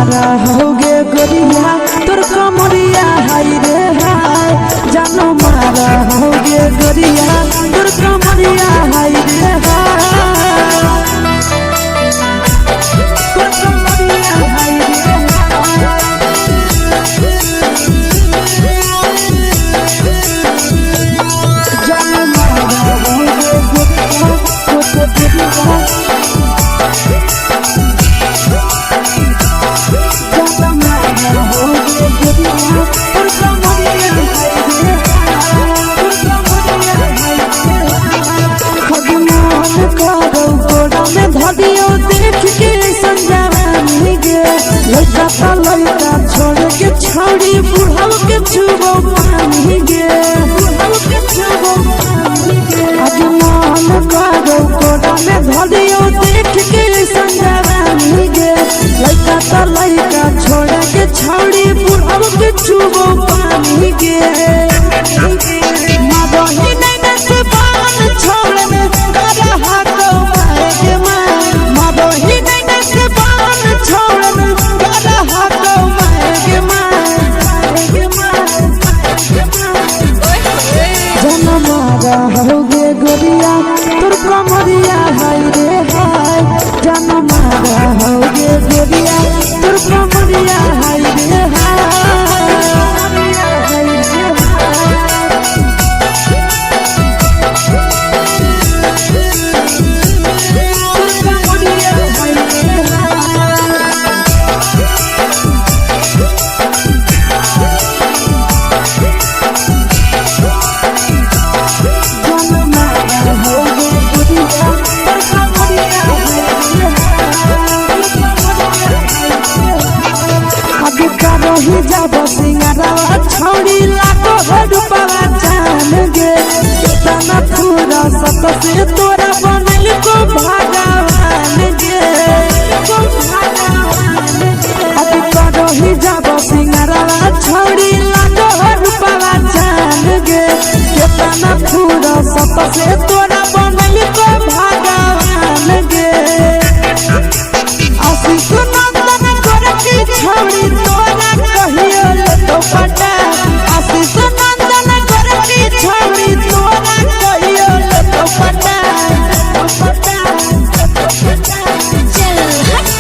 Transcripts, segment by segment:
मारा होगे गोरिया तोर कमरिया हाय रे हाय जानो मारा होगे गोरिया तोर कमरिया हाय रे हाय तोर कमरिया हाय रे जानो मारा होगे गोरिया तोर कमरिया देख के संजावानी गे लड़का ता लड़का छोड़ के छौड़ी बुढ़ाव के छुबो पानी गे बुढ़ाव के छुबो पानी गे आज मन करो कोड़ा में धरियो देख के संजावानी गे लड़का ता लड़का छोड़ के छौड़ी बुढ़ाव के छुबो पानी गे मादोही नहीं नस पान छोड़ में करा हाथों मारे के मादोही नहीं नस पान छोड़ में करा हाथों मारे के जन्म मारा होगे गोरिया तोर कमरिया हाय रे हाय जन्म मारा होगे गोरिया तोर कमरिया हाय रे हाय जब सिंगारा छौड़ी लाखो रुपया जान गे कितना पूरा सत से तोरा बनल को भगवान गे अभी करो ही जब सिंगारा छौड़ी लाखो रुपया जान गे कितना पूरा सत से तोरा बनल को भगवान गे आशीष नंदन गोरखी छौड़ी तोरा पटा आशीष नंदन गोरखी छौड़ी तोरा कहियो तो पटा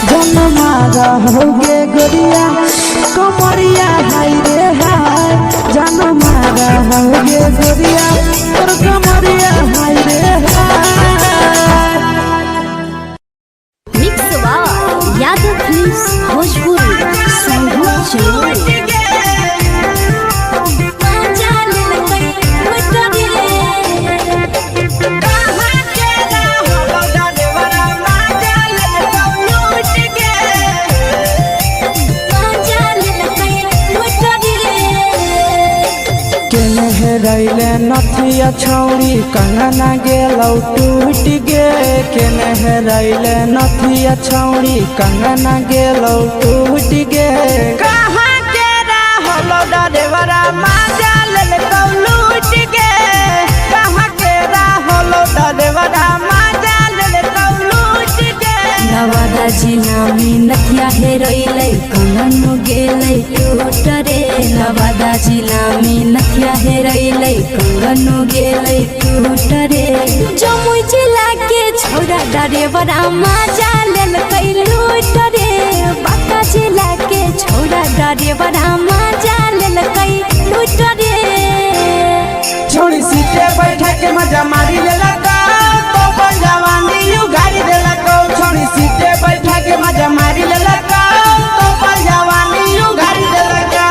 जन्म मारा होगे गोरिया कमरिया हाय रे हाय जन्म मारा होगे गोरिया तोर कमरिया हाय रे हाय मिक्स वाह यादव फिल्म्स भोजपुरी संगीत चलो रैले नथिया छौड़ी कंगना गेलौ टूट गे केने रैले नथिया छौड़ी कंगना गेलौ टूट गे कहाँ के रहलो डरेवरा माजा लेलकौ लूट गे कहाँ के रहलो डरेवरा माजा लेलकौ लूट गे नवादा जिला में नथिया हेरैलै कंगनो गेलै टूट रे नवादा जिला में नथिया हेरैलै कंगनो गेलै टूट रे जमुई जिला के छौड़ा डरेवरा माजा लेलकै लूट रे बांका जिला के छौड़ा डरेवरा माजा लेलकै लूट रे छोड़ी सीटे बैठा के मजा मारी लेलका तो अपन जवानी यू गाड़ी देलका छोड़ी सीटे बैठा के मजा मारी लेलका तो अपन जवानी यू गाड़ी देलका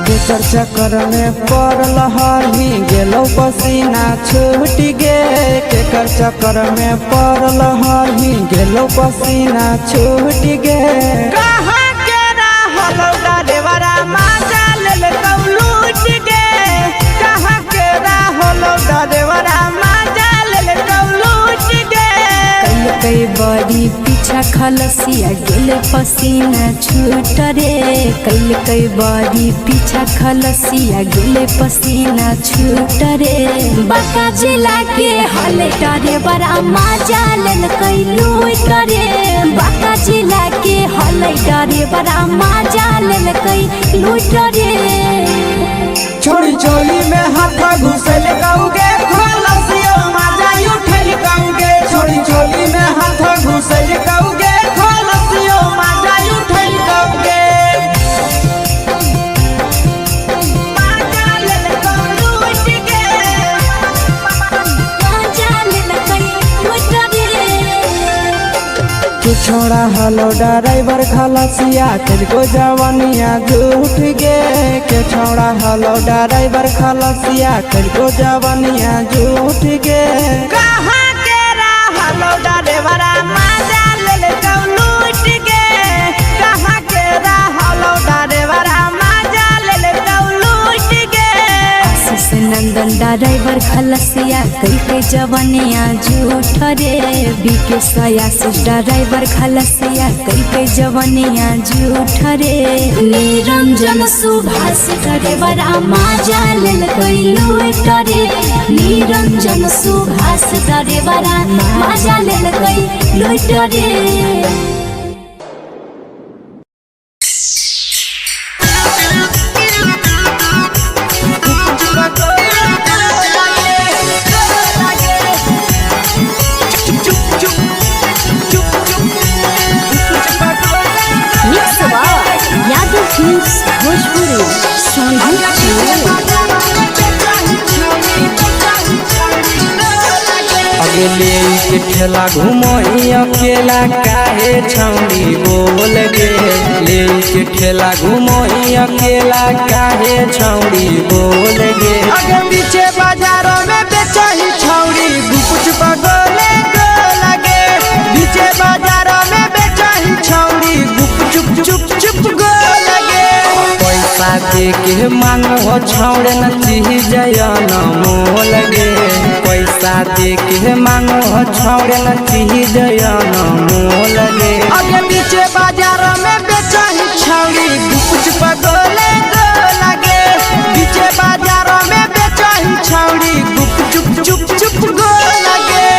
केकर चक्कर में पड़ल हरही गेलो पसीना छूट गे केकर चक्कर में पड़ल हरही गेलो पसीना छूट गे कहाँ के रहलो डरेवरा माजा लेलकौ लूट गे कहाँ के रहलो डरेवरा माजा लेलकौ लूट गे कई बड़ी पीछा खलसिया गेले पसीना छूट रे कैल कई बारी पीछा खलसिया गेले पसीना छूट रे बाका जिला के हले डरे बड़ा मजा लेल कई लूट रे बाका जिला के हले डरे बड़ा मजा लेल कई लूट रे छोड़ी चोली में हाथ घुसल कौगे खलसिया मजा उठल कौगे छोड़ी चोली में हाथ घुसल कौगे खलसिया मजा उठल कौगे मजा लेल कौलू उठ के मजा लेल कई लूट रे तू छोड़ा हलो ड्राइवर खलसिया तेरे जवानिया झूठ गे के छोड़ा हलो ड्राइवर खलसिया तेरे जवानिया झूठ गे कहाँ के हलो ड्राइवर मजा ले कौलू उठ गे कहाँ के हलो ड्राइवर मजा ले कौलू उठ गे आशीष नंदन ड्राइवर खलसिया कई के जवानिया झूठ रे बीके आशीष ड्राइवर खलसिया कई के जवानिया झूठ रे निरंजन सुभाष ड्राइवर मजा लेल कई लूट रे निरंजन सुभाष ड्राइवर मजा लेल कई लूट रे भोजपुरी अगले के ठेला घुमोई अकेला काहे छौड़ी बोल गे ले के ठेला घुमोई अकेला काहे छौड़ी बोल गे अगे पीछे बाजारों में बेचही छौड़ी कुछ पगोले गो लगे पीछे बाजारों में बेचही छौड़ी चुप चुप चुप गो लगे पैसा दे के मांगो छौड़े न चीज न मोह लगे पैसा दे के मांगो छौड़े न चीज न मोह लगे अगे पीछे बाजार में बेचही छौड़ी कुछ पगोले गो लगे पीछे बाजार में बेचही छौड़ी चुप चुप चुप गो लगे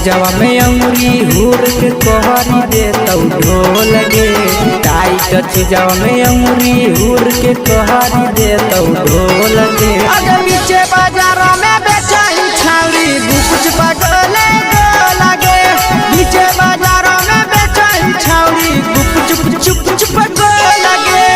जवा में अंगुरी हुर के कोहरी दे तो ढोल गे टाइट जवा में अंगुरी हुर के कोहरी दे तो ढोल गे अगर पीछे बाजारों में बेचही छौड़ी कुछ पगोले गो लगे पीछे बाजारों में बेचही छौड़ी चुप चुप चुप गो लगे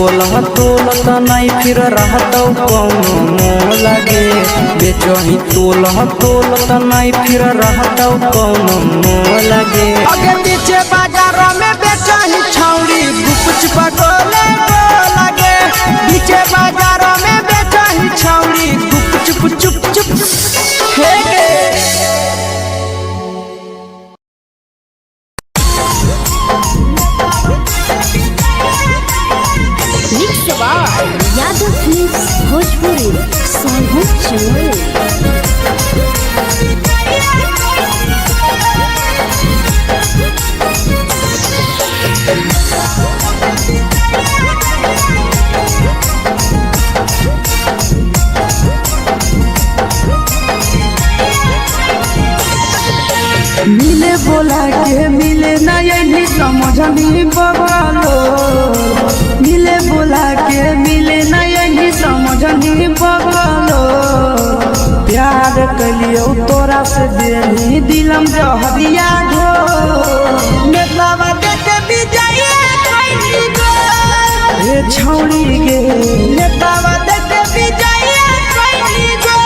तोलह तोलत नहीं फिर रहतौ कौनो मोह लगे बेचही तोलह तोलत नहीं फिर रहतौ कौनो मोह लगे आगे पीछे बाजार में बेचही छौड़ी गुपचुप गोले लगे पीछे बाजार में बेचही छौड़ी गुपचुप चुप चुप हे यादव फिल्म्स भोजपुरी सोनू चमोली। मिले बोला के मिले नहीं समझनी बगलो मिले बोला के मिले नहीं समझनी बगलो प्यार कलियो तोरा से देनी दिलम जहरिया घो नेतावा देखे विजय कैली गो ए छौड़ी गे नेतावा देखे विजय कैली गो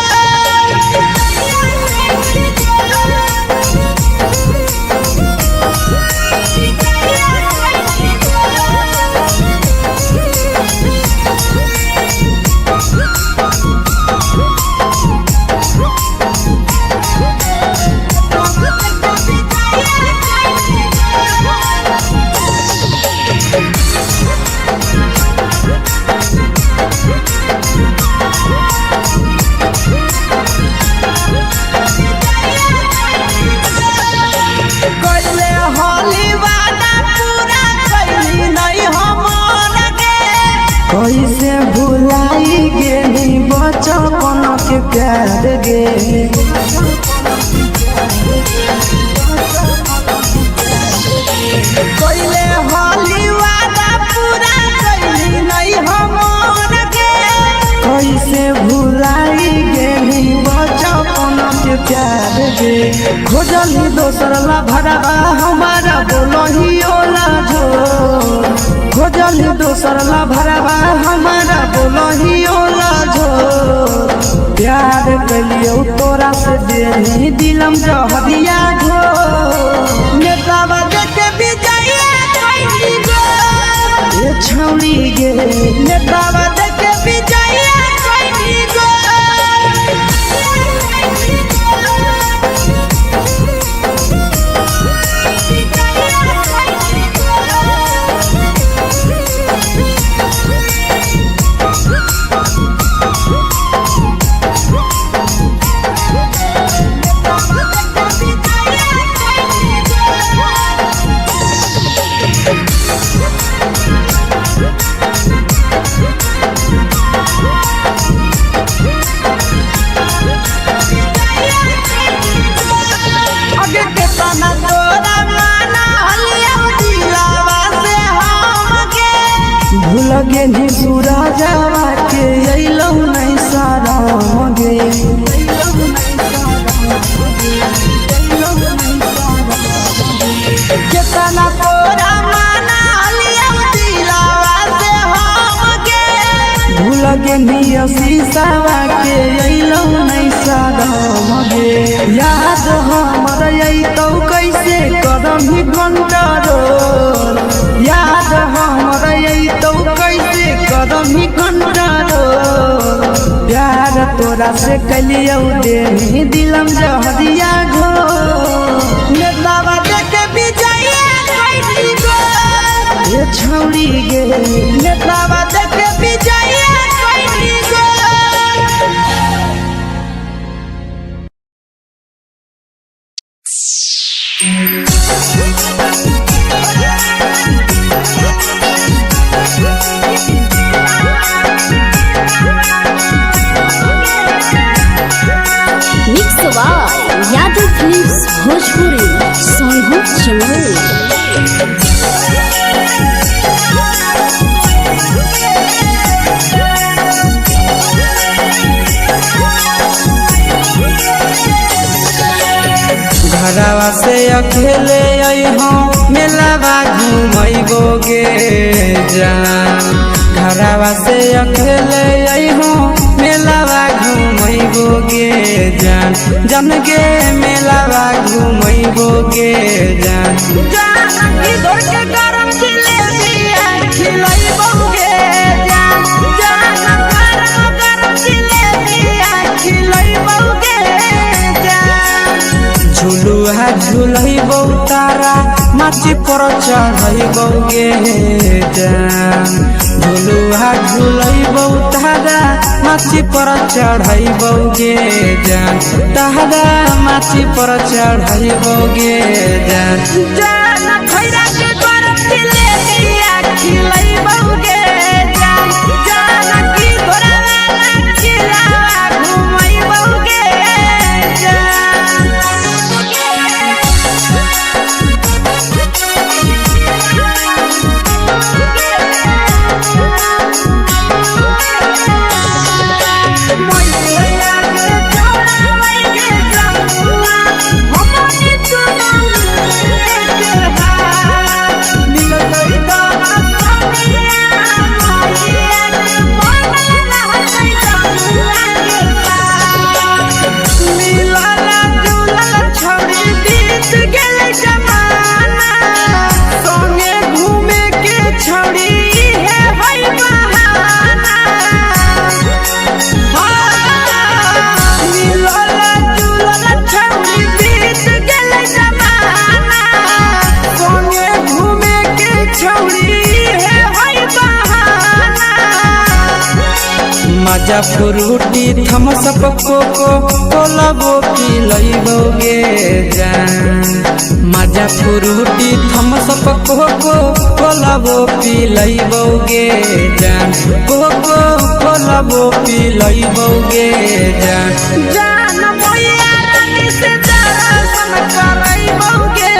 कैसे भुलाई गेली बचपन के प्यार गे कैले हाली वादा पूरा कैली नहीं हमर के कैसे भुलाई गेली बचपन के प्यार गे खोजली दोसर ला भरवा हमारा बोलही ओला जो खोजली दोसर ला भरवा हमारा बोलही ओला जो प्यार कलियो तोरा से देनी दिलम जहरिया घो नेतावा देखे विजय कैली गो ए छौड़ी गे नेतावा देखे विजय कैली गो आगे के तना तोरा माना हलिया दिलावा से हमके भूल गेली सूरजवा के अइलौ नहीं सारा गे केतना तोरा माना हलिया दिलावा से हमके भूल गेली शीशावा के अइलौ नहीं सारा गे याद हमर अइतौ कैसे कदम ही कंट्रोल याद हमर अइतौ कैसे कदम ही कंट्रोल प्यार तोरा से कलियो देनी दिलम जहरिया घो नेतावा देखे विजय कैली गो ए छौड़ी गे नेतावा देखे विजय कैली गो mix by Yadav films Bhojpuri Sonu Chamoli. घरवा से अकेले अइहो मेलावा घूमैबो गे जान घरवा से अकेले अइहो मेलावा घूमैबो गे जान जन गे मेलावा घूमैबो गे जान जानकी दौड़ के गरम जिलेबिया खिलैबो गे जान गरम जिलेबिया खिलैबो गे जान झुलुहा झुलैबो तारा माची पर चढ़ैबो गे जान झुलुहा झुलैबो तारा माची पर चढ़ैबो गे जान तारा माची पर चढ़ैबो गे जान जान खैरा के गरम जिलेबिया खिलैबो गे जान जानकी घोड़ावाला खिलावा घुमैबो गे मजा फ्रूटी थम्स अप कोको कोलाबो पिलैबो गे जान मजा फ्रूटी थम्स अप कोको कोलाबो पिलैबो गे जान कोको कोलाबो पिलैबो गे जान जान भैया रानी से दर्शन करैबो गे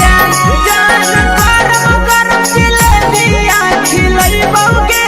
जान गरम गरम जिलेबिया खिलैबो गे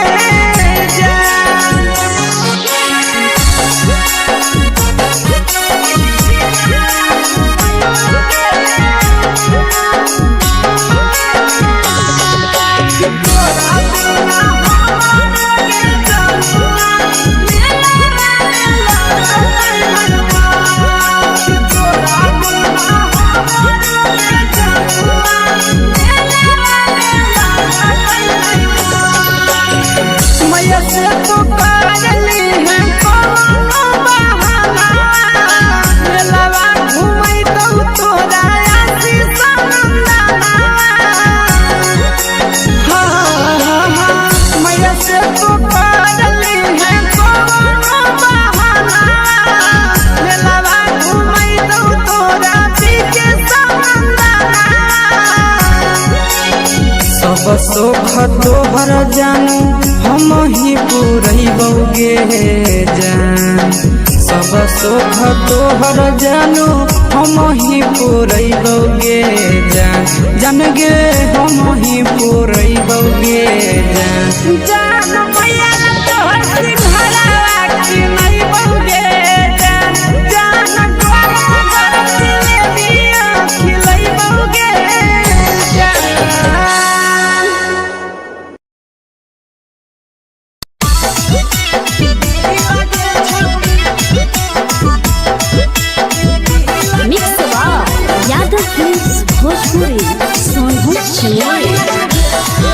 मैया से तो करली है कोनो बहाना मेलावा घुमै तो तोरा आशीष नंदना मैया से तो करली है कोनो बहाना मेलावा घुमै तो तोरा पीछे नंदना सब सुख तोहर जानू हम ही पुरैबो गे जान सब सुख तोहर जानू हम ही पुरैबो गे जान जन गे हम ही पुरैबो गे जान जान भैया तोहर सिंघरावा खिलैबो गे जान गरम गरम जिलेबिया खिलैबो गे मिक्स यादव फिल्म्स भोजपुरी सोनू चिड़िया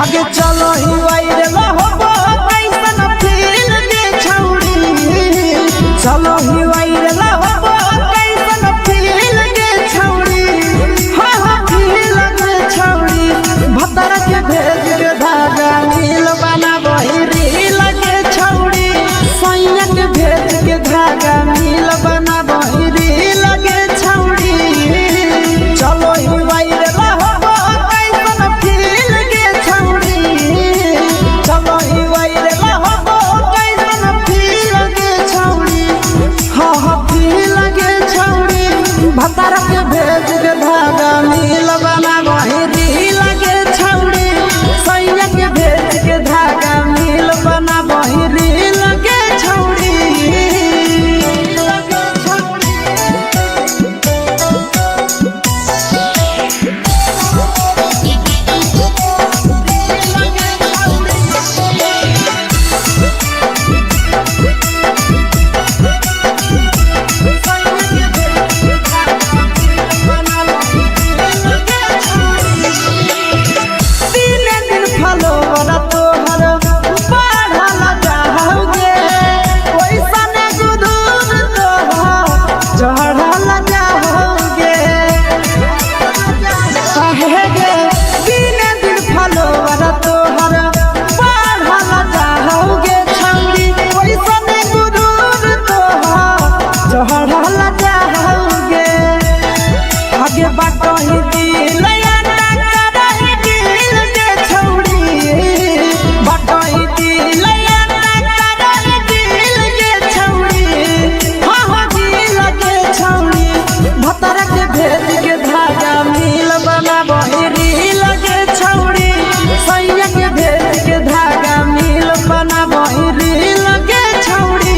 आगे चलो ही वायरल होबो कैसन फील दे छौड़ी चलो ही वायरल होबो कैसन फील दे छौड़ी हाँ फील दे छौड़ी भतर के भेज के धागा नील बना वही रील के छौड़ी सैया के भेज के धागा नील बना वही रील के छौड़ी चलो ही वायरल होबो कैसन फील के छौड़ी चलो ही वायरल होबो कैसन फील के छौड़ी हाँ फील के छौड़ी भतर के भेज के धागा नील बना वही रील के छौड़ी सैया के भेज के धागा नील बना वही रील के छौड़ी भटोही दिल याना करही दिल के छौड़ी भटोही दिल याना करही दिल के छौड़ी हाँ दिल के छौड़ी भतर के भेज के धागा मिल बना बहिरी लगे छौड़ी सैया के भेज के धागा मिल बना बहिरी लगे छौड़ी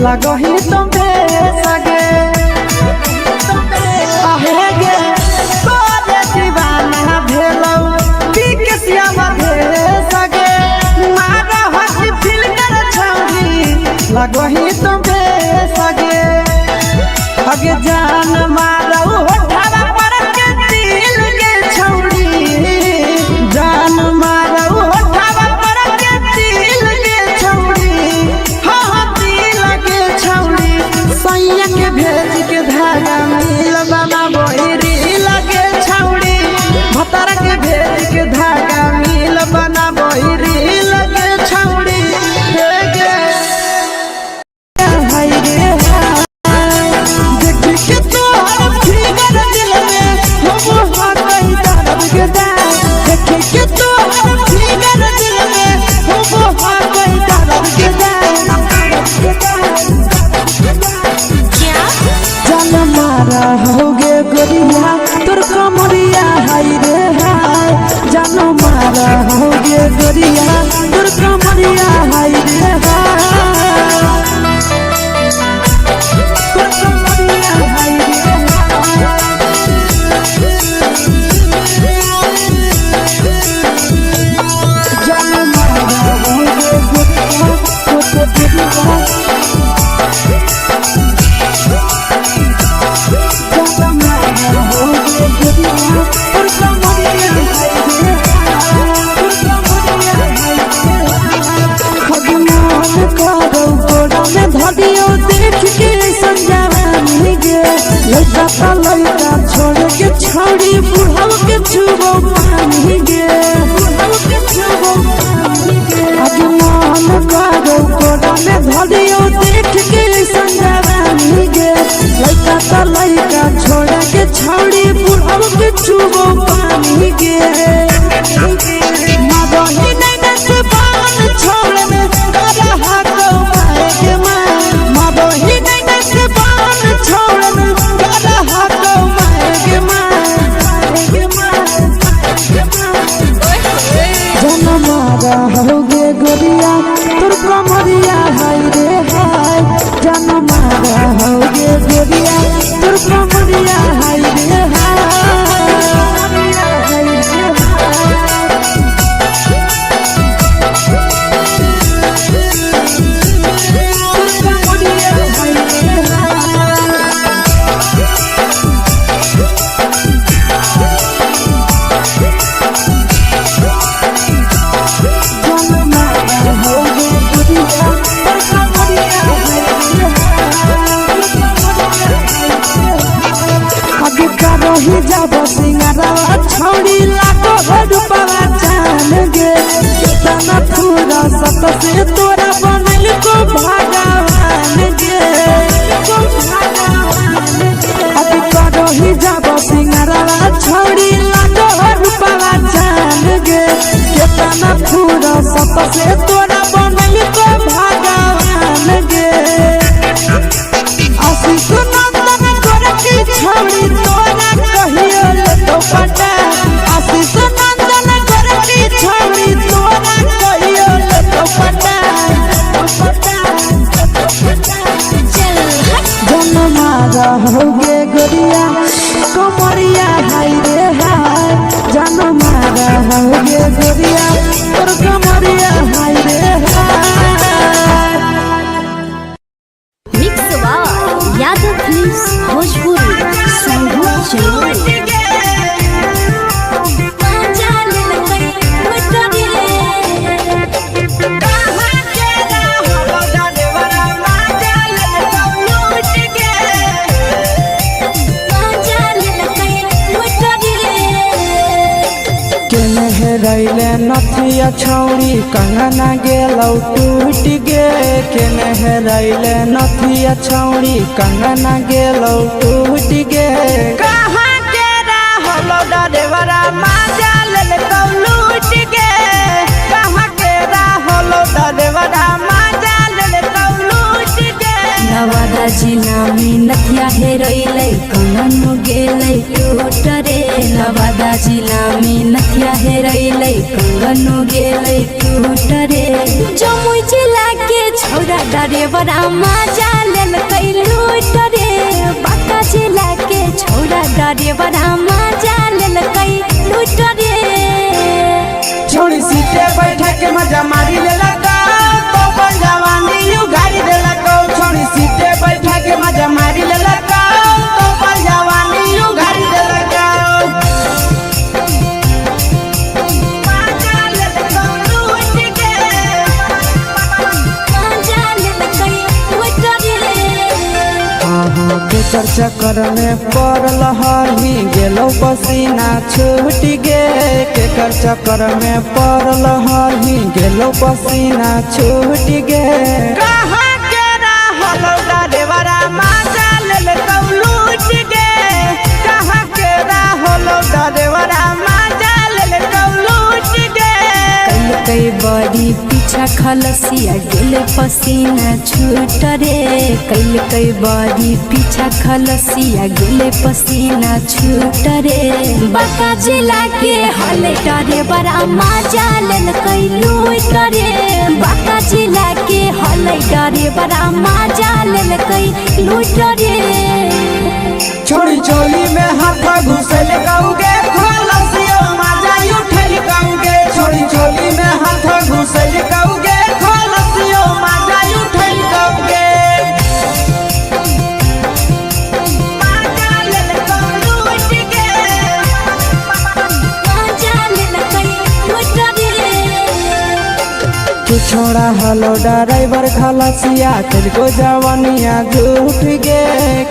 लगही तुम्हे सगे आहे गे तोरे दीवाना भेलौ बिकसिया बधे सगे मारा हसी फिल्टर छौरी लगही तुम्हे सगे अगे जान मारौ होठवा पर के दिल के छौरी जान मारौ होठवा पर के दिल के छौरी सैया के भेज के धागा मिल बना बहिरी लगे छौड़ी भतर के भेज के धागा मिल बना बहिरी लगे छौड़ी हाय रे देख के तोहर फिगर दिल में हम हाथ दर्द के देख के तोहर फिगर दिल में हम हाथ दर्द के जान मारा होगे गोरिया तोर कमरिया हाय रे हाय जान मारा होगे गोरिया तोर कमरिया हाय रे हाय तोर कमरिया हाय रे जान मारा होगे गोरिया तोर कमरिया धदियो देख के संजावानी गे लइका का लइका छोड़ के छौड़ी बुढ़ाव के छुबो पानी गे बुढ़ाव के छुबो पानी गे आगे मन करो कोड़ा में धदियो देख के संजावानी गे लइका का लइका छोड़ के छौड़ी बुढ़ाव के छुबो पानी गे मादही नहीं नस बान छोड़ में करा हाको माए के मादही नहीं नस बान छोड़ में करा हाको माए के जन मारा होगे गोरिया तोर कमरिया हाय रे हाय जन मारा होगे गोरिया तोर कमरिया हाय रे रही जब सिंगारा छौड़ी लाखो रुपया जान गे कितना पूरा सत से तोरा बनल को भगवान गे अभी रही जब सिंगारा छौड़ी लाखो रुपया जान गे कितना पूरा सत से तोरा बनल को भगवान गे आशीष नंदन गोरखी छौड़ी तोरा कहियो ले तो पटा आशीष नंदन गोरखी छौड़ी तोरा कहियो ले तो पटा जन मारा होगे गोरिया कमरिया हाय रे हाय जन मारा होगे गोरिया तोर कमरिया हाय रे हाय। Mix Yadav films Bhojpuri. हेराइले नथिया छौड़ी कंगना गेलौ टूट गे केने हेराइले नथिया छौड़ी कंगना गेलौ टूट गे कहाँ के रहलो डरेवरा माजा ले लूट गे कहाँ के रहलो डरेवरा माजा ले लूट गे नवादा जिला में नथिया हेरैलै कंगन गेलै टूट रे नवादा जिला में नथिया हेरैलै कंगन गेलै टूट रे जमुई जिला के छौरा डरेवरा माजा लेलकै लूट रे बांका जिला के छौरा डरेवरा माजा लेलकै लूट रे छोड़ी सीटे बैठा के मजा मारी ले लगा तो अपन जवानी यू गाड़ी दे लगा छोड़ी सीटे बैठा के मजा मारी ले लगा तो अपन जवानी यू गाड़ी दे लगा के चक्कर में पड़ल हही गेलौ पसीना छूट गे केकर चक्कर में पड़ल हही गेलौ पसीना छूट गे कहाँ के रहलो डरेवरा माजा ले लूट गे कहाँ के रहलो डरेवरा माजा ले लूट गे कई बड़ी पीछा खलसिया गेले पसीना छूट रे कई बड़ी पीछा खलसिया गेले पसीना छूट रे बांका जिला के हले डरे बड़ा माजा लेलकै लूट रे बांका जिला के हले डरे बड़ा माजा लेलकै लूट रे छोड़ी चोली में हाथ घुसल गाऊंगे खलसियो माजा उठल गाऊंगे छोड़ी चोली में हाथ घुसल गाऊंगे खलसियो माजा उठल गाऊंगे माजा ले लूट गे माजा लेलकै लूट रे तू छोड़ा हलो ड्राइवर खलसिया तुझको जवानिया झूठ गे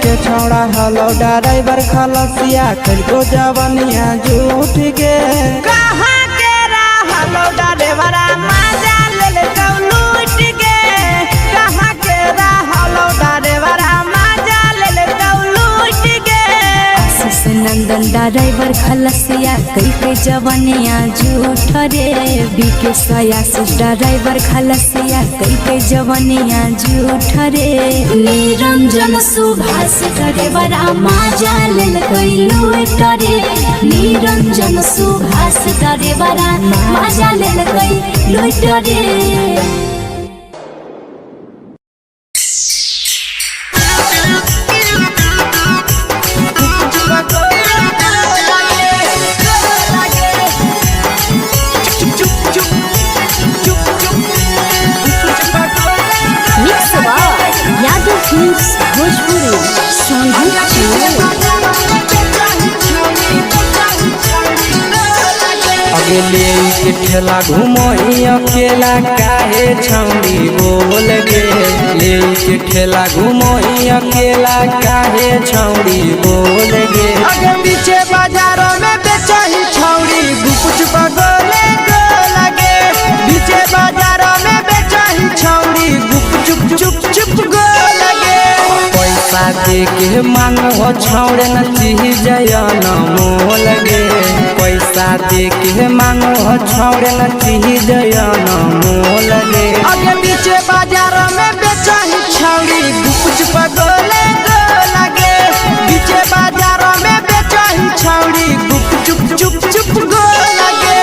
के छोड़ा हलो ड्राइवर खलसिया तुझको जवानिया झूठ गे कहाँ के रहलो डरेवरा माजा ले लूट गे कहाँ के रहलो डरेवरा माजा ले लूट गे आशीष नंदन ड्राइवर खलसिया कई जवानिया झूठ रे बीके आशीष ड्राइवर खलसिया कई जवानिया झूठ रे निरंजन सुभाष ड्राइवरा माजा लेलकै लूट रे निरंजन सुभाष ड्राइवरा माजा लेलकै लूट रे यादव फिल्म्स भोजपुरी संगीत अगले के ठेला घुमोई अकेला काहे छौड़ी बोल गे ले के ठेला घुमोई अकेला काहे छौड़ी बोल गे आगे पीछे बाजारों में बेचही छौड़ी गुपुच पगोले गो लगे पीछे बाजारों में बेचही छौड़ी गुप चुप चुप चुप गो लगे पैसा दे के मांग हो छौड़े न चीज न मोल गे पैसा दे के मांग हो छौड़े न चीज न मोल गे आगे पीछे बाजारों में बेचही छौड़ी गुपुच पगोले गो लगे पीछे बाजारों में बेचही छौड़ी गुप चुप चुप चुप गो लगे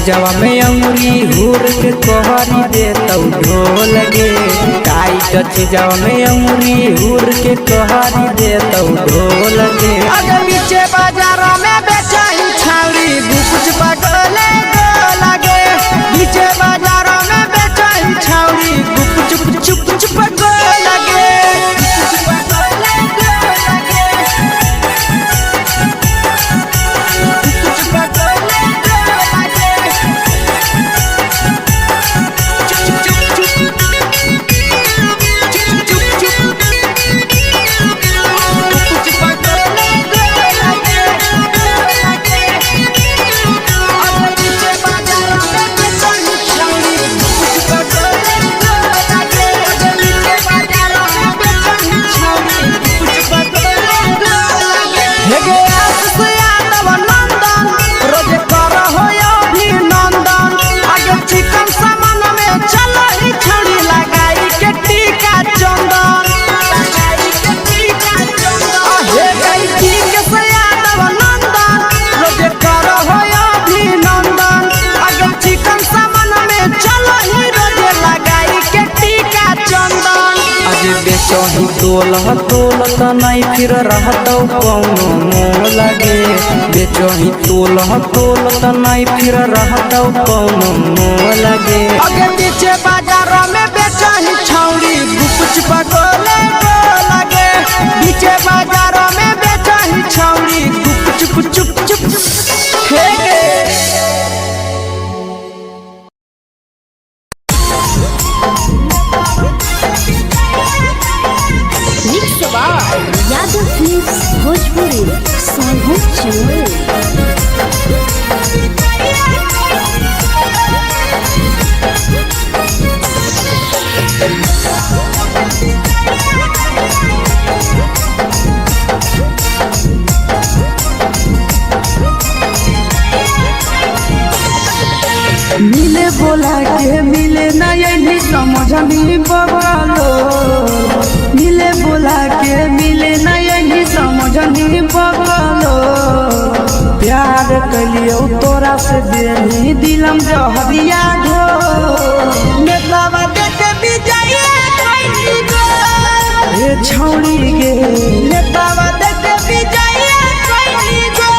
चीजवा में अंगुरी हुर के कोहरी दे तो ढोल गे टाइट चीजवा में अंगुरी हुर के कोहरी दे तो ढोल गे अगर नीचे बाजारों में बेचाई छावड़ी कुछ पगले लगे नीचे बाजारों में बेचाई छावड़ी चुप चुप चुप लगे बेचही तोलत नहीं फिर रहत कौनो मोह लगे बेचही तोलत नहीं फिर रहत कौनो मोह लगे अगर नीचे बाजारों में बेचही छौड़ी कुछ पगले लगे नीचे बाजारों में बेचही छौड़ी चुप चुप चुप यादव फिल्म्स भोजपुरी साहू चैनल। मिले बोला के मिले ना यही समझनी बगलो मिले बोला के मिले ना यही समझनी बगलो प्यार कलियो तोरा से देनी दिलम जहरिया घो नेतावा देखे विजय कोई गो ये छौड़ी गे नेतावा देखे विजय कोई गो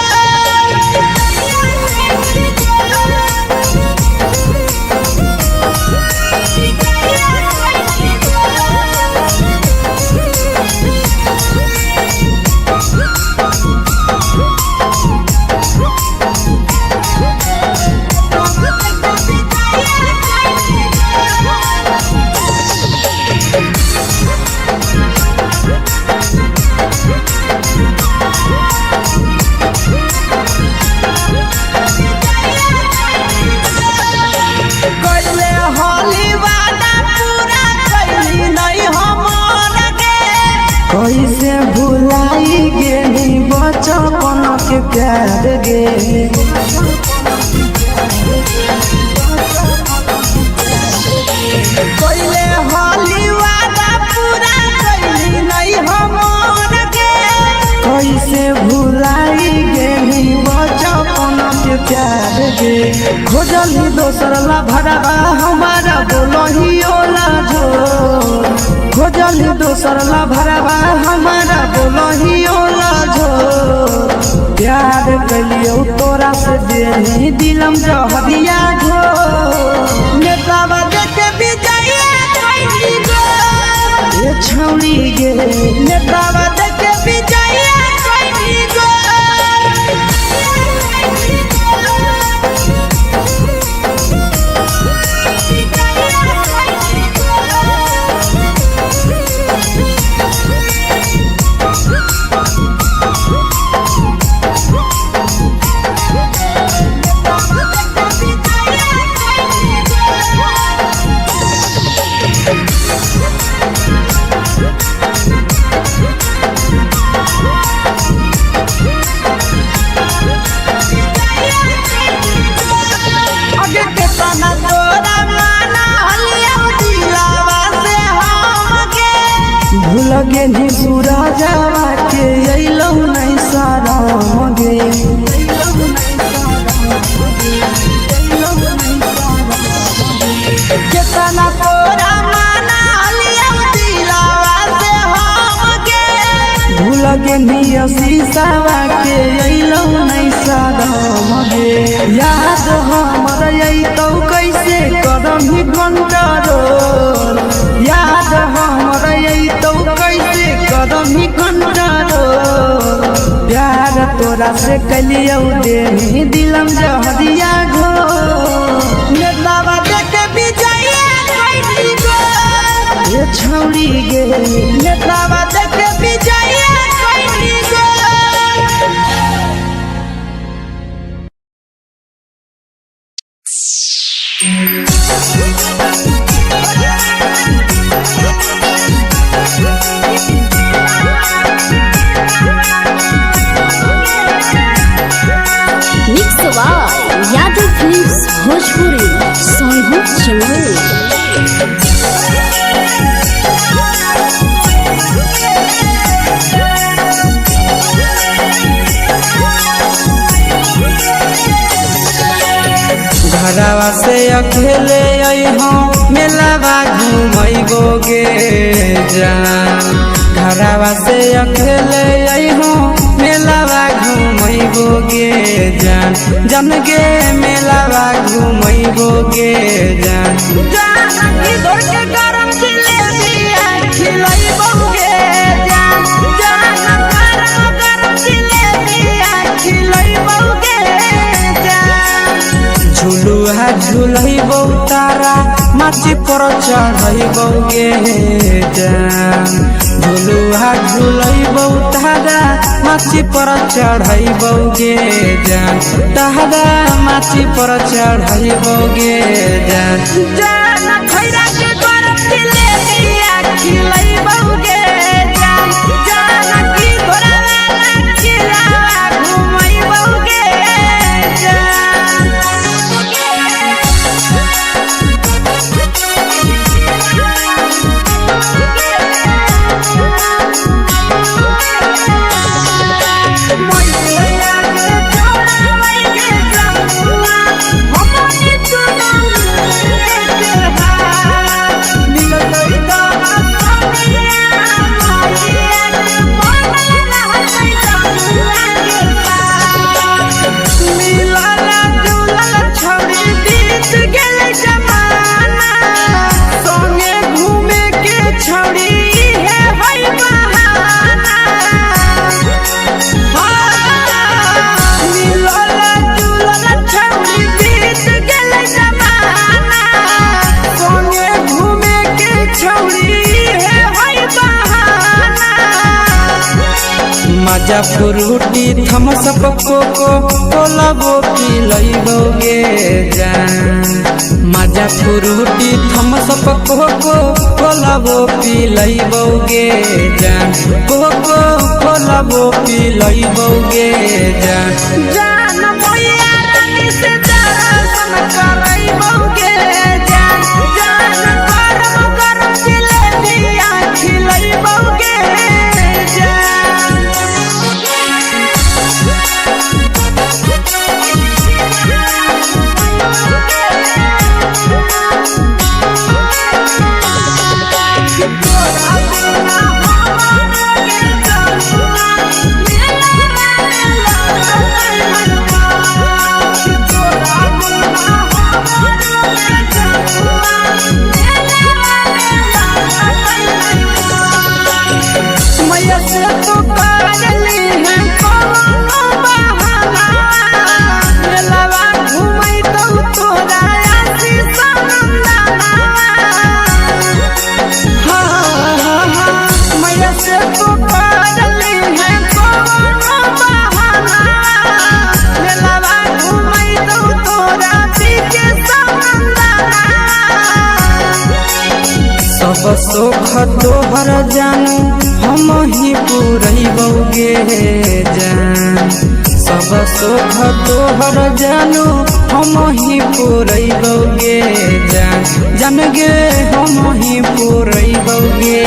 कैसे भुलाई गेली बचपन के प्यार गे कोइले हाली वादा पूरा कैली नहीं हमर के कैसे भुलाई गेली बचपन के प्यार गे खोजली दोसर ला भरवा हमारा बोलही ओला जो खोजली दोसर ला भरवा हमारा बोलही ओला जो प्यार कलियो तोरा से देनी दिलम जहरिया घो नेतावा देखे विजय कोई गो ये छौड़ी गे नेतावा देखे विजय कोई गो भूल गेली सूरजवा के अइलौ नहीं सारा गे लगे निया शीशावा के अइलो नहीं सादम गे याद हमर अइतौ कैसे करम ही कंट्रोल याद हमर अइतौ कैसे करम ही कंट्रोल प्यार तोरा से कलियौ देनी दिलम जहरिया घो नेतावा देखे विजया कैली गो ये छौड़ी गे नेतावा देखे विजया कैली गो मिक्स यादव फिल्म्स भोजपुरी सोनभद्र चमोली। घरवा से अकेले अइहो मेलावा घूमैबो गे जान घरवा से अकेले अइहो मेलावा घूमैबो गे जान जन गे मेलावा घूमैबो गे जान इधर के गरम जिलेबिया खिलैबो गे जान गरम जिलेबिया खिलैबो गे जान झुलुहा झुलैबो तारा माची पर चढ़ैबो गे जान झुलुहा झुलैबो तारा माची पर चढ़ैबो गे जान तारा माची पर चढ़ैबो गे जान खैरा के गरम जिलेबिया खिलैबो गे जान की घोड़ावाला खिलावा घुमैबो गे मजा फ्रूटी थम्स अप कोको कोला वो पिलैबो गे जान मजा फ्रूटी थम्स अप कोको कोला वो पिलैबो गे जान कोको कोला वो पिलैबो गे जान मैया रानी से दर्शन करैबो गे जान गरम गरम जिलेबिया खिलैबो गे सब सुख तोहर जानू हम ही पूरैबो गे जान सब सुख तोहर जानू हम ही पूरैबो गे जान गे हम ही पूरैबो गे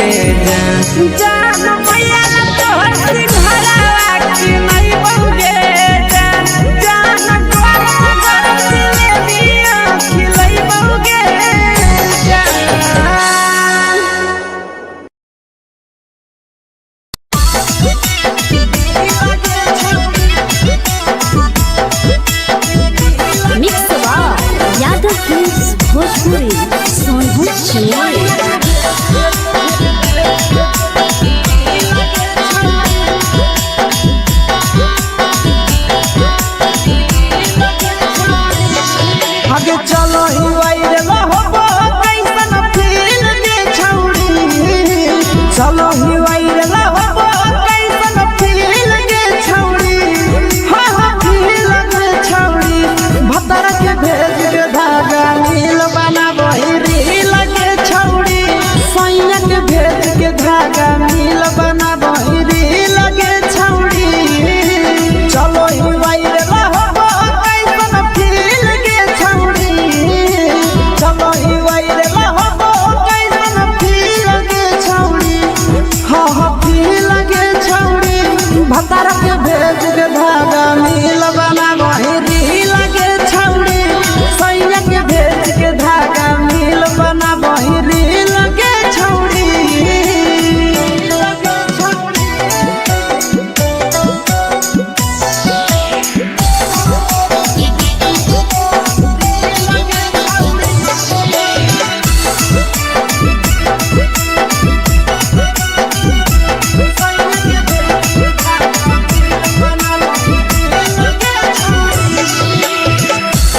जान मैया तोहर सिंघरावा खिलैबो गे जान गरम गरम जिलेबिया खिलैबो गे भोजपुरी सोनू चिड़िया। आगे चलो ही वायरल होबो कैसन फील दे छौड़ी चलो ही वायरल होबो कैसन फील दे छौड़ी हा हा फील दे छौड़ी भतर के भेज के धागा नील बनाबो रील के छौड़ी सैया के भेज के धागा नील बनाबो रील के छौड़ी चलो ही वायरल होबो कैसन फील के छौड़ी चलो ही वायरल होबो कैसन फील के छौड़ी हा हा फील के छौड़ी भतर के भेज के धागा नील बनाबो रील के छौड़ी सैया के भेज के धागा नील बनाबो रील के छौड़ी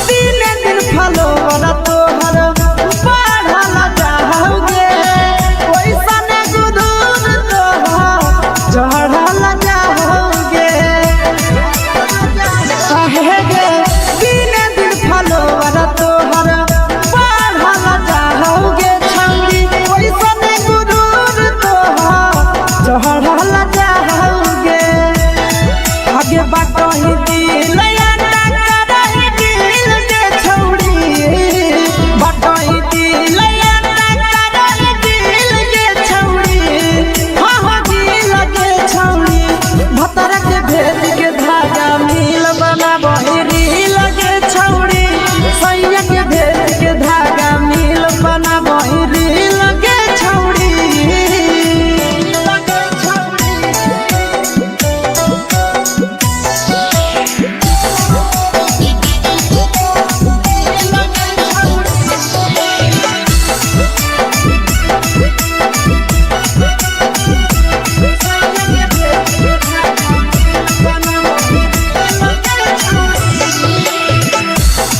दिने दिन फलोवर तोहर बढ़ल जाओगे ओइसन गुदूर तोहर चढ़ल जाओगे काहे गे दिने दिन फलोवर तोहर बढ़ल जाओगे छौड़ी ओइसन गुदूर तोहर चढ़ल जाओगे आगे बाटही दिल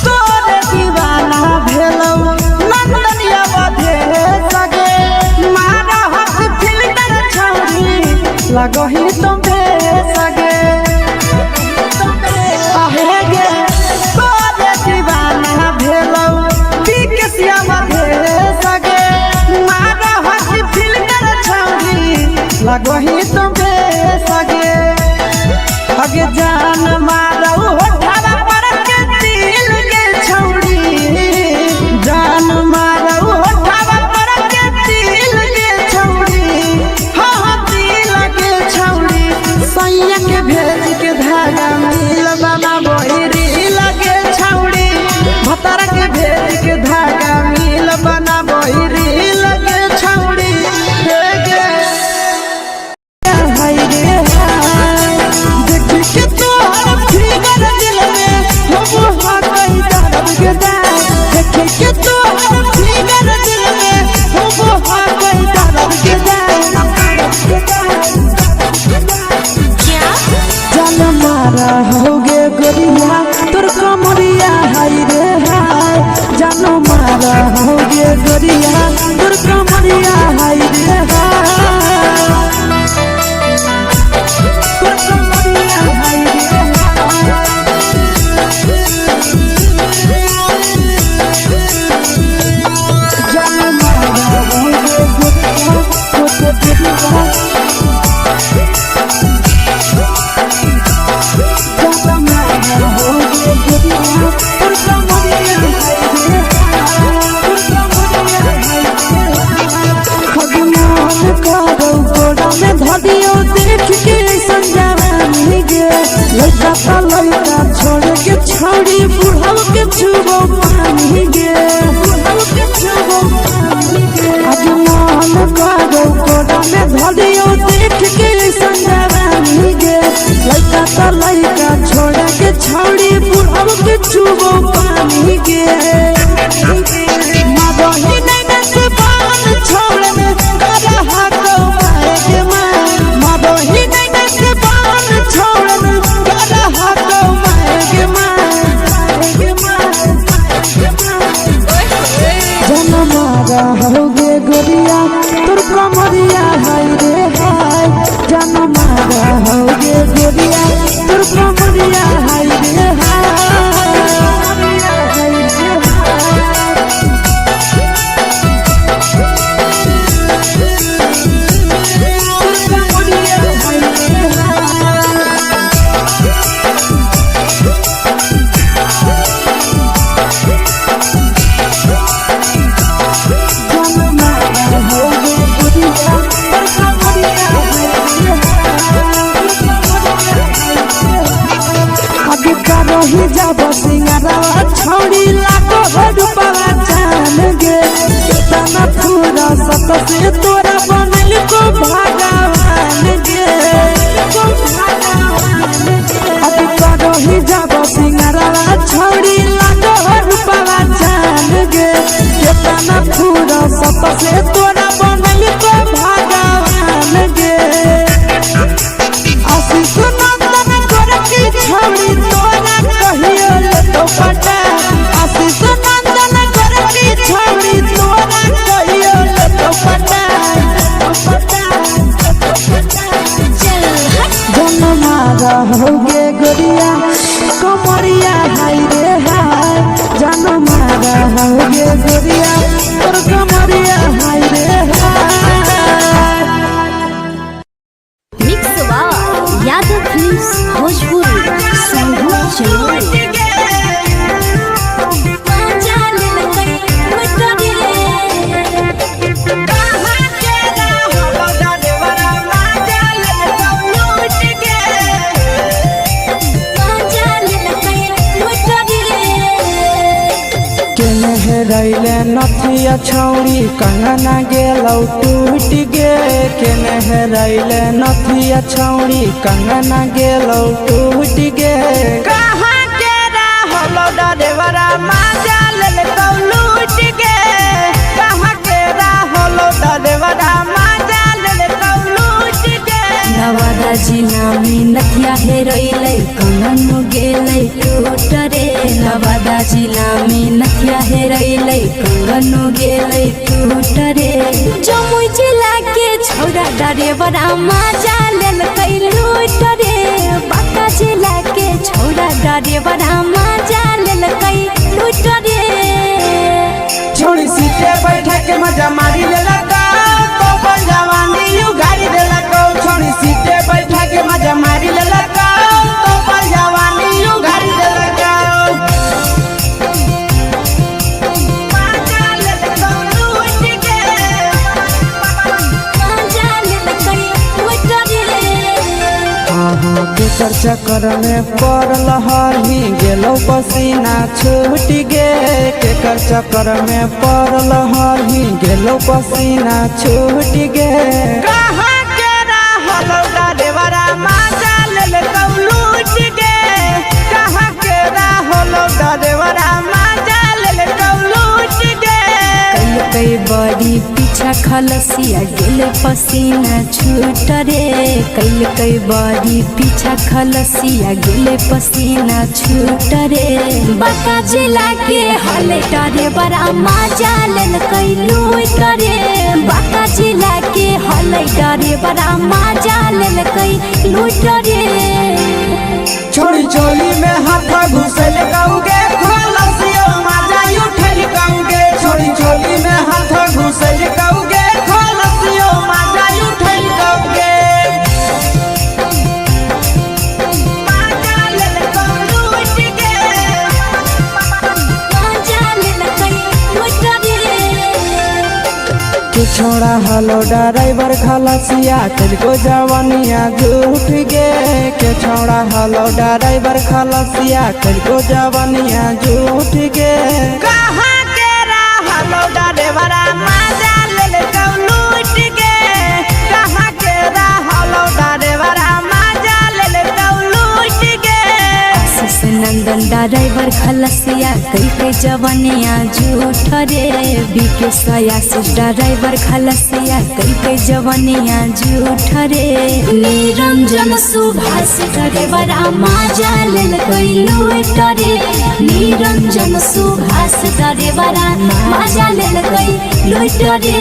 तोरे दीवाना भेलौ नंदनिया बधे सगे मारा हाथ फिल्टर छौड़ी लगही तुम्हे सगे आहे गे तोरे दीवाना भेलौ बिकसिया बधे सगे मारा हाथ फिल्टर छौड़ी लगही तुम्हे सगे आगे जान मारौ होठवा पर के दिल के छौड़ी जान मारौ होठवा पर के दिल के छौड़ी हा हा दिल के छौड़ी सैया के भेज के धागा नील बनाबो रील के छौड़ी भतर के भेज के धागा नील बनाबो रील के छौड़ी हे गे हाय रे हाय देख के तोहर फिगर दिल में हो हाथ कहीं दर्द के दाग देख के तोहर फिगर दिल में हो हाथ कहीं दर्द के जान मारा होगे गोरिया तोर कमरिया हाय रे हाय जान मारा होगे गोरिया तोर कमरिया हाय रे हाय तोर कमरिया हाय रे जान मारा होगे गोरिया तोर कमरिया धदियो देख के संजावानी गे लड़का का लड़का छोड़ के छौड़ी बुढ़ाव के छुबो पानी गे बुढ़ाव के छुबो पानी गे अजमान करो कोड़ा में धदियो देख के संजावानी गे लड़का का लड़का छोड़ के छौड़ी बुढ़ाव के छुबो पानी गे मारा होगे गोरिया तोर कमरिया हाय रे रही जब सिंगारवा छौड़ी लाखो रुपवा जान गे कितना पूरा सत से तोरा बनल को भगवान गे अभी रही जब सिंगारवा छौड़ी लाखो रुपवा जान गे कितना पूरा सत से तोरा बनल को भगवान गे आशीष नंदन गोरखी छौड़ी तोरा कहियो तो पटा आशीष नंदन गोरखी छौड़ी तोरा कहियो तो पटा जन्मा रहोगे गोरिया कमरिया हाय रे हाय जन्मा रहोगे गोरिया तोर कमरिया हाय रे हाय। मिक्स यादव फिल्म्स भोजपुरी संगीत चैनल। रैले नथिया छौड़ी कंगना गेलौ टूट गे केने रैले नथिया छौड़ी कंगना गेलौ टूट गे कहाँ के रहलो डरेवरा माजा लेलकौ लूट गे कहाँ के रहलो डरेवरा माजा लेलकौ लूट गे नवादा जिला में नथिया हेरैलै कंगन गेलै टूट रे नवादा जिला में नथिया हेरैलै कंगन गेलै टूट रे जमुई जिला के छौड़ा डरेवरा माजा लेलकै लूट रे बांका जिला के छौड़ा डरेवरा माजा लेलकै लूट रे छोड़ी सीटे बैठा के मजा मारी लेलकौ तो जवानी यू गाड़ी देलकौ छोड़ी सीटे बैठा के मजा मारी लेलकौ तो जवानी यू गाड़ी देलकौ माजा लेलकौ लूट गे माजा लेलकै लूट रे केकर चक्कर में पड़ल हरही गेलौ पसीना छूट गे केकर चक्कर में पड़ल हरही गेलौ पसीना छूट गे कहाँ के रहलो डरेवरा माजा लेलकौ लूट गे कहाँ के रहलो डरेवरा माजा लेलकौ लूट गे कई बड़ी पीछा खलसिया गेले पसीना छूट रे कई बड़ी पीछा खलसिया गेले पसीना छूट रे बांका जिला के हले डरे बड़ा माजा लेलकै लूट रे बांका जिला के हले डरे बड़ा माजा लेलकै लूट रे छोड़ी चोली में हाथ घुसल कौगे खलसियो माजा उठल कौगे छोड़ी चोली में हाथ घुसल कौगे खलसियो माजा उठल कौगे माजा लेलकौ लूट गे माजा लेलकै लूट रे के छोड़ा हलो ड्राइवर खलसिया तेलको जवानिया झूठ गे के छोड़ा हलो ड्राइवर खलसिया तेलको जवानिया झूठ गे कहाँ के रहलो डरेवरा माजा लेलकौ लूट गे कहाँ के रहलो डरेवरा माजा लेलकौ लूट गे आशीष नंदन ड्राइवर खलसिया कई जवनिया झूठ रे बीके आशीष ड्राइवर खलसिया कई जवनिया झूठ रे निरंजन सुभाष ड्राइवरा माजा लेलकै लूट रे निरंजन सुभाष ड्राइवरा माजा लेलकै लूट रे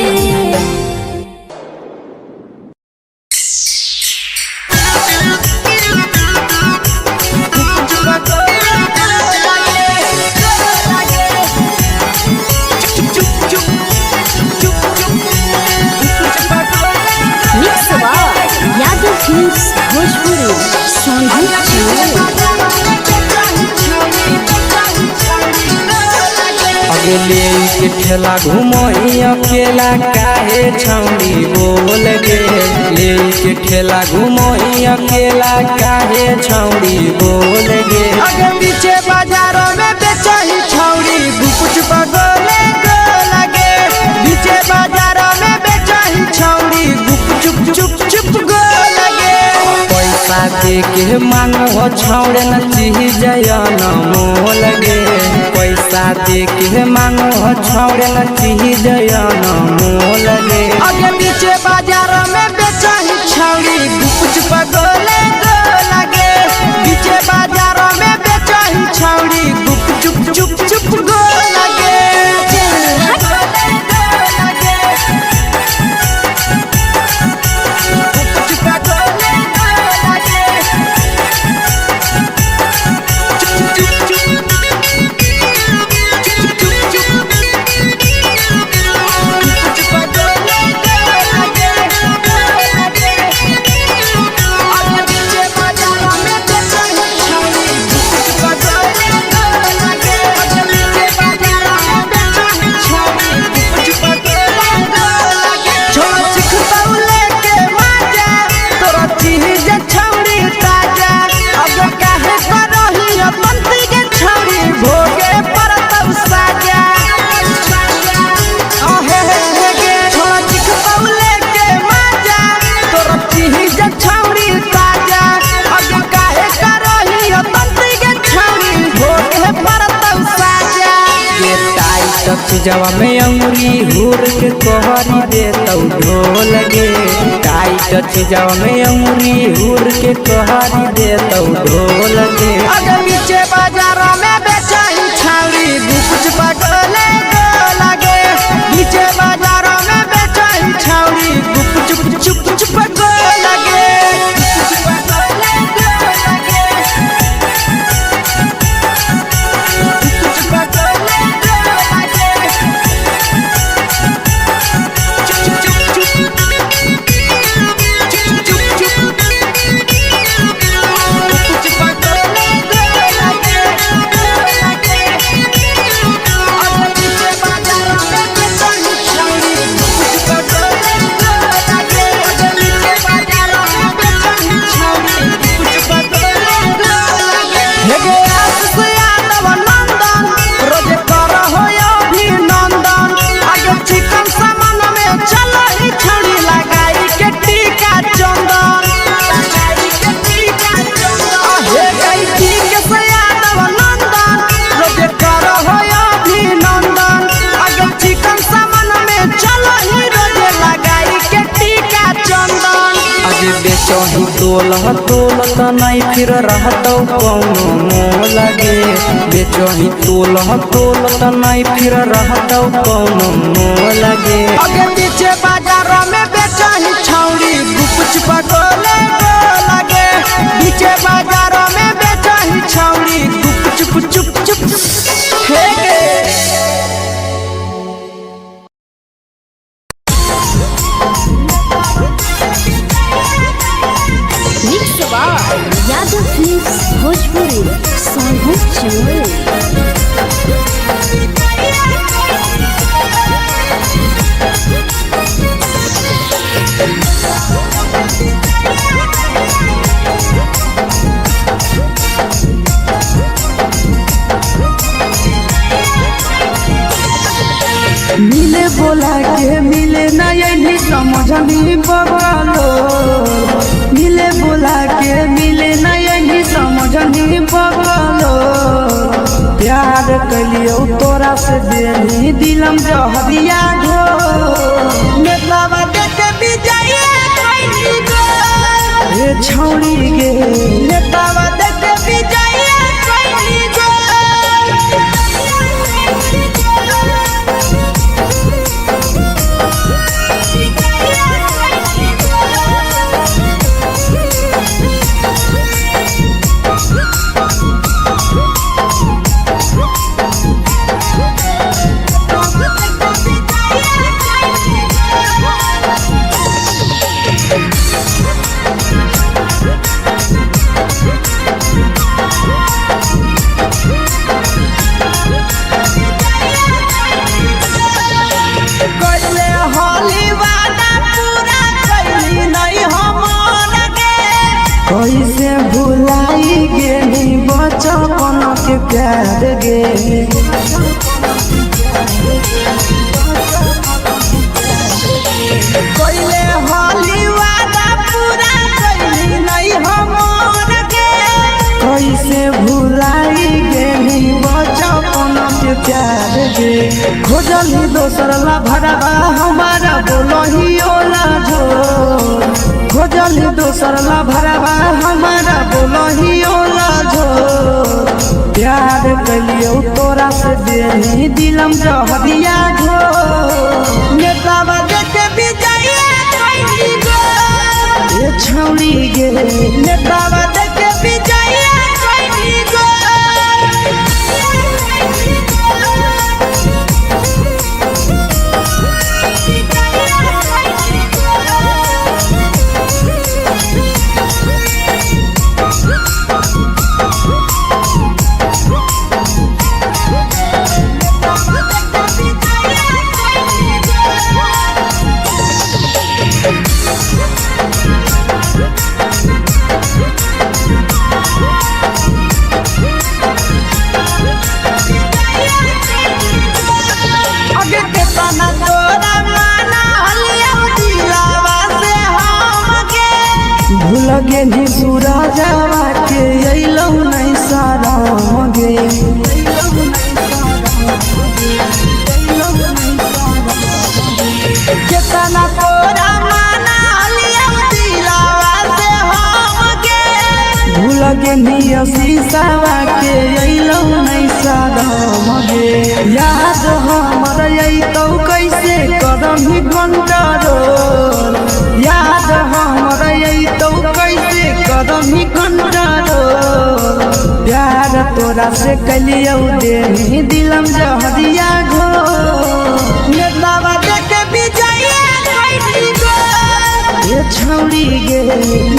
अगले के ठेला घुमई अकेला काहे छौड़ी बोल गे ले के ठेला घुमई अकेला काहे छौड़ी बोल गे आगे पीछे बाजारों में बेचही छौड़ी गुपुच पगोले गो लगे पीछे बाजारों में बेचही छौड़ी गुप चुप चुप गो लगे पैसा दे के मांगो छौड़े न चीज न मोल गे पैसा दे के मांगो छौड़े न चीज न मोल गे आगे पीछे बाजारों में बेचही छौड़ी गुपुच पगोले गो लगे पीछे बाजारों में बेचही छौड़ी गुप चुप गो लगे जवा में अंगुरी हुर के कोहरी दे तौ ढोल गे टाइट जवा में अंगुरी हुर के कोहरी दे तौ ढोल गे आगे पीछे बाजारों में बेचही छौड़ी गुपुच पगोले गो लगे पीछे बाजारों में बेचही छौड़ी गुप चुप गो लगे बेचही तोल त नहीं फिर रहतौ कौनो मोल गे बेचही तोल त नहीं फिर रहतौ कौनो मोल गे आगे पीछे बाजारों में बेचही छौड़ी गुपुच पगोले गो लगे पीछे बाजारों में बेचही छौड़ी गुप चुप हे गे यादव फिल्म्स भोजपुरी साहू चोर मिले बोला के मिले ना यही समझनी बगलो मिले बोला के मिले ना यही समझनी बगलो प्यार कलियो तोरा से देनी दिलम जहरिया घो नेतावा देख विजय कैली गो ए छौड़ी गे नेतावा देख विजय कैली गो कैसे भुलाई गेली बचपन के प्यार गे कोइले होली वादा पूरा कैली नहीं हमर गे कैसे भुलाई गेली बचपन के प्यार गे खोजली दोसर ला भरवा हमारा बोलही ओला झो खोजली दोसर ला भरवा हमारा बोलही ओला झो प्यार कलियो तोरा से देनी दिलम जहरिया झो नेतावा देखे विजय कैली गो ये छौड़ी गे नेतावा देखे विजय कैली गो आगे के तना तोरा माना हलिया दिलावा से हम गे भूल गेली सूरजवा के अइलौ नहीं सारा गे केतना तोरा माना हलिया दिलावा से हम गे भूल गेली शीशावा के अइलौ नहीं सारा गे याद हमर अइतौ कैसे करही कंट्रोल याद हमर अइतौ कैसे करही कंट्रोल प्यार तोरा से कलियौ देनी दिलम जहरिया घो नेतावा देखे विजय कैली गो ये छौड़ी गे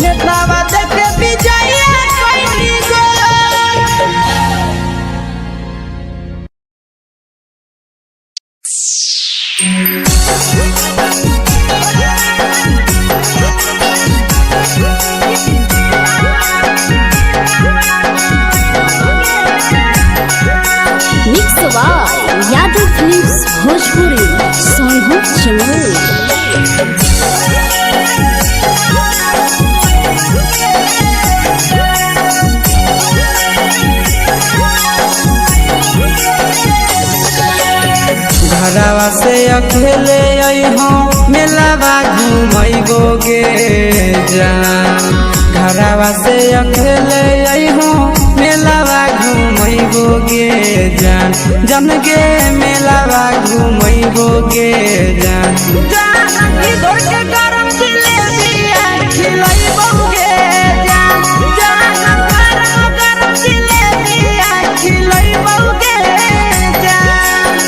नेतावा देखे विजय कैली गो mix by Yadav films Bhojpuri Sonu Chamoli. घरवा से अकेले अइहो मेलावा घुमैबो गे जान घरवा से अकेले अइहो मेलावा घुमैबो गे जान जन गे मेलावा घुमैबो गे जान जानकी दौड़ के गरम जिलेबिया खिलैबौ गे जान गरम जिलेबिया खिलैबौ गे जान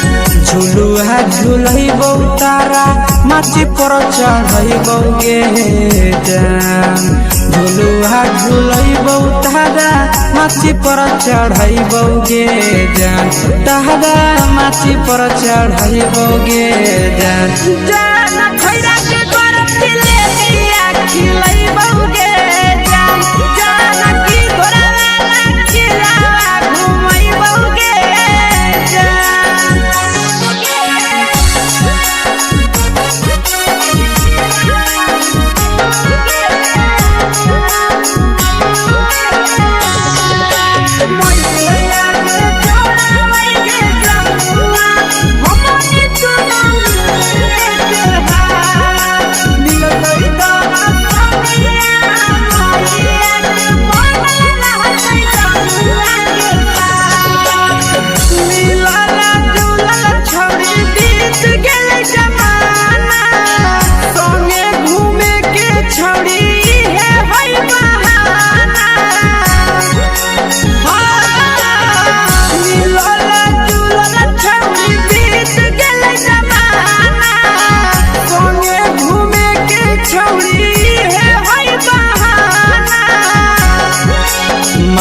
झुलुहा झुलैबौ तारा माची पर चढ़ैबौ गे जान झुलुहा झुलैबौ तारा माची पर चढ़ैबौ गे जान तारा माची पर चढ़ैबौ गे जान जान खैरा के गरम जिलेबिया खिलैबौ गे जान जानकी घोड़ा वाला खिलावा घुमैबौ गे जान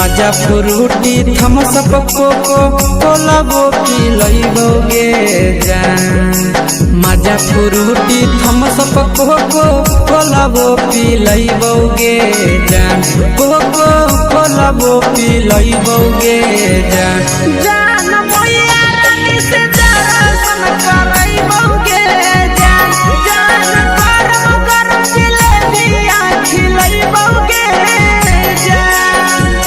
मजा फ्रूटी थम्स अप कोको कोला वो पी लइबोगे जान मजा फ्रूटी थम्स अप कोको कोला वो पी लइबोगे जान कोको कोला वो पी लइबोगे जान जान मोया रानी से दर्शन करइबोगे जान जान गरम गरम जिलेबिया खिलइबोगे जान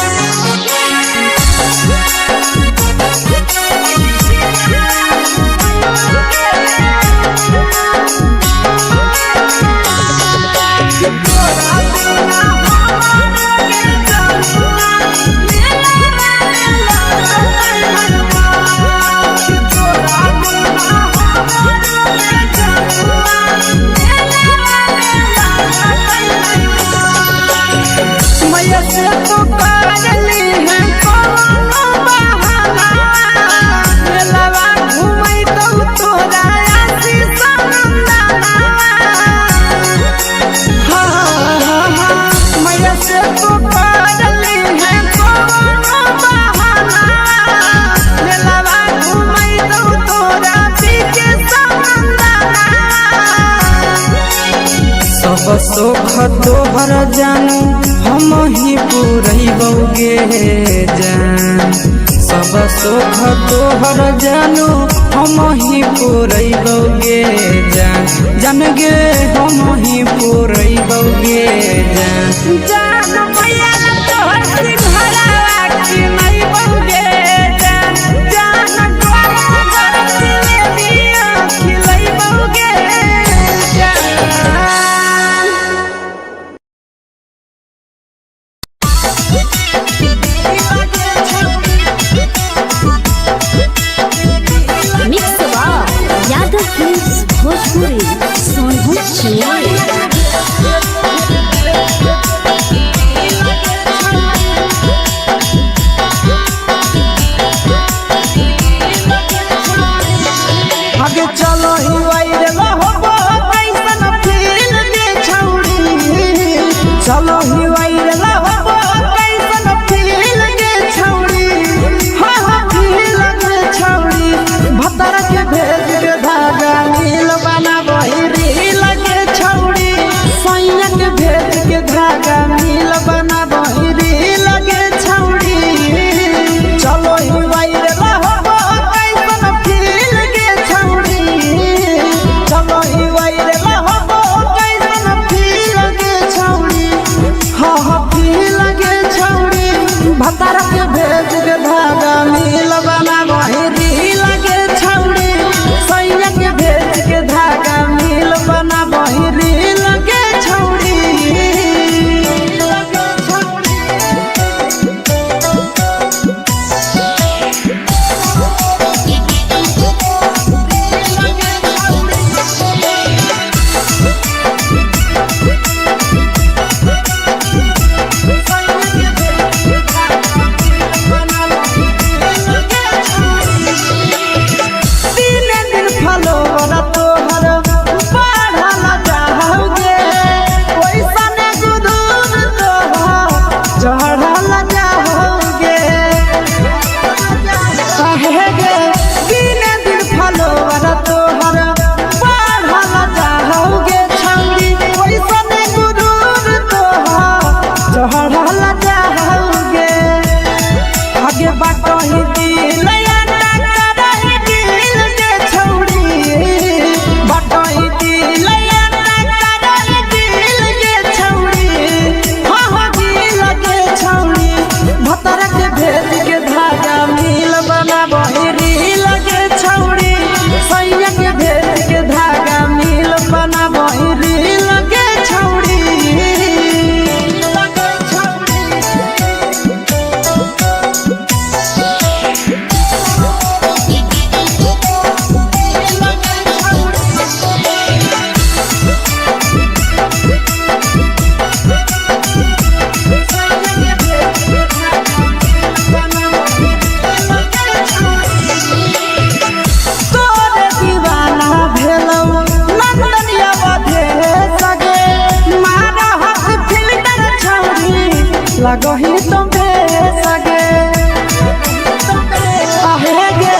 मैया से तो करली है कोनो बहाना मेलावा घुमई तो तोरा आसी सनंदना मैया से तो करली है कोनो बहाना मेलावा घुमई तो तोरा पीके सनंदना सब सुख तोहर जानू हम ही पुरइबोगे जान सब सुख तोहर जानू हम ही पुरइबोगे जान जान गे हम ही पुरइबोगे जान जान मैया तोहर सिंघरावा खिलइबोगे जान जान गरम गरम जिलेबिया खिलइबोगे जान मिक्स यादव फिल्म्स भोजपुरी सोनू चिड़िया आगे चलो ही वाइरे होबो कैसन फील दे छौड़ी चलो ही वाइरे होबो कैसन फील दे छौड़ी हाँ फील दे छौड़ी भतर के भेज के धागा नील बना बहिरी लगे छौड़ी सैया के भेज के धागा नील बना बहिरी लगे छौड़ी चलो ही वाइरे होबो कैसन फील के छौड़ी चलो ही वाइरे होबो कैसन फील के छौड़ी हाँ फील के छौड़ी भतर के भेज के धागा नील बना बहिरी लगे छौड़ी सैया के भेज के धागा नील बना बहिरी लगे छौड़ी लगही तुम्हें सगे आहे गे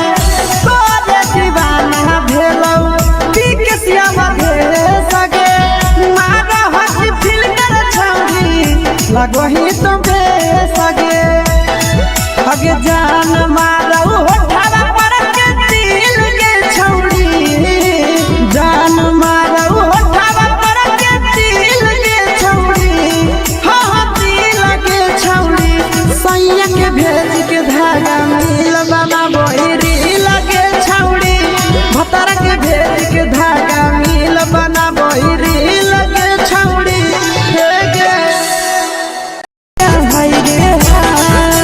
तोरे दीवाना भेलौ बिकसिया भेल सगे मारा हसी फिल्टर छौरी लगही तो बे सगे अगे जान मारौ होठवा पर के दिल के छौरी जान मारौ होठवा पर के दिल के छौरी हाँ दिल के छौरी सैया के भेज के धागा मिल बना बोरी लगे छौरी भतर के भेज के धागा मिल बना बोरी लगे छौरी हे गे हाय रे हाय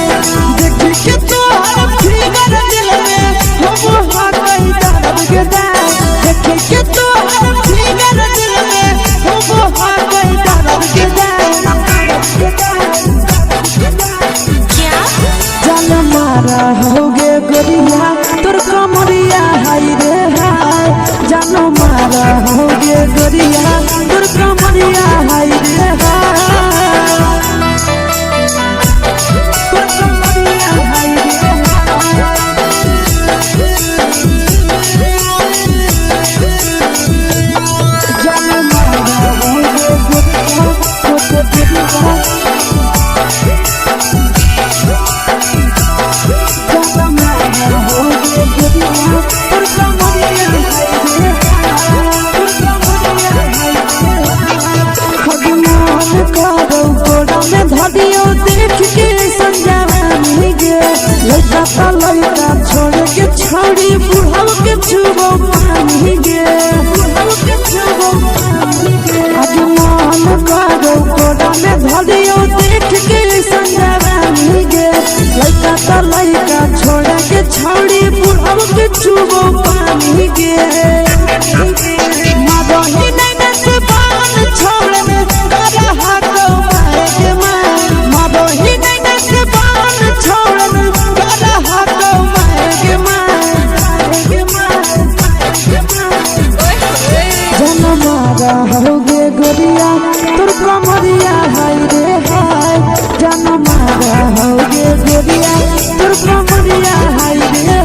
देख के तोहर फिगर दिल में हम हाथ कहीं दर्द के दाग देख के तोहर फिगर दिल में हम हाथ कहीं दर्द के जान मारा होगे गोरिया तोर कमरिया हाय रे हाय जान मारा होगे गोरिया तोर कमरिया हाय रे हाय तोर कमरिया हाय रे जान मारा होगे गोरिया तोर कमरिया लड़का छोड़ के छौड़ी बुढ़ाव के छुबो पानी गे आज मन करो कोड़ा में धरियो देख के संजवानी गे लड़का छोड़ के छौड़ी बुढ़ाव के छुबो पानी गे मादही नहीं से बान छोड़ में करा हाथो मारे के मादही नहीं से बान छोड़ में करा हाथो मारे के जन मारा होगे गोरिया तोर कमरिया हाय रे हाय जन मारा होगे गोरिया तोर कमरिया हाय रे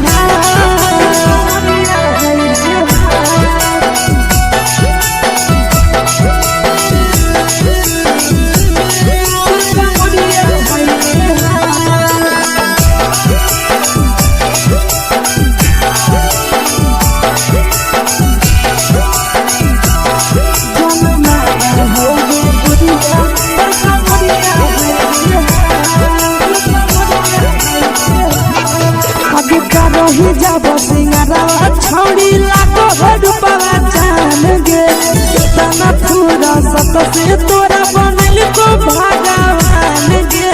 रही जब सिंगारवा छौड़ी लाखो रुपवा जान गे कितना पूरा सत से तोरा बनल को भगवान गे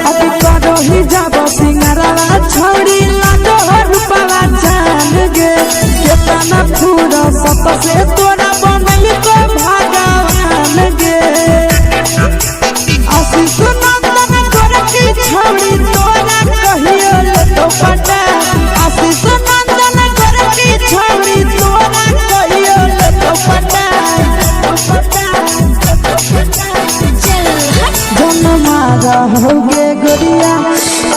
अभी रही जब सिंगारवा छौड़ी लाखो रुपवा जान गे कितना पूरा सत से तोरा बनल को भगवान गे आशीष नंदन करती छौड़ी तोरा कहियो तो पटा आशीष नंदन करती छौड़ी तोरा कहियो तो पटा जन मारा होगे गोरिया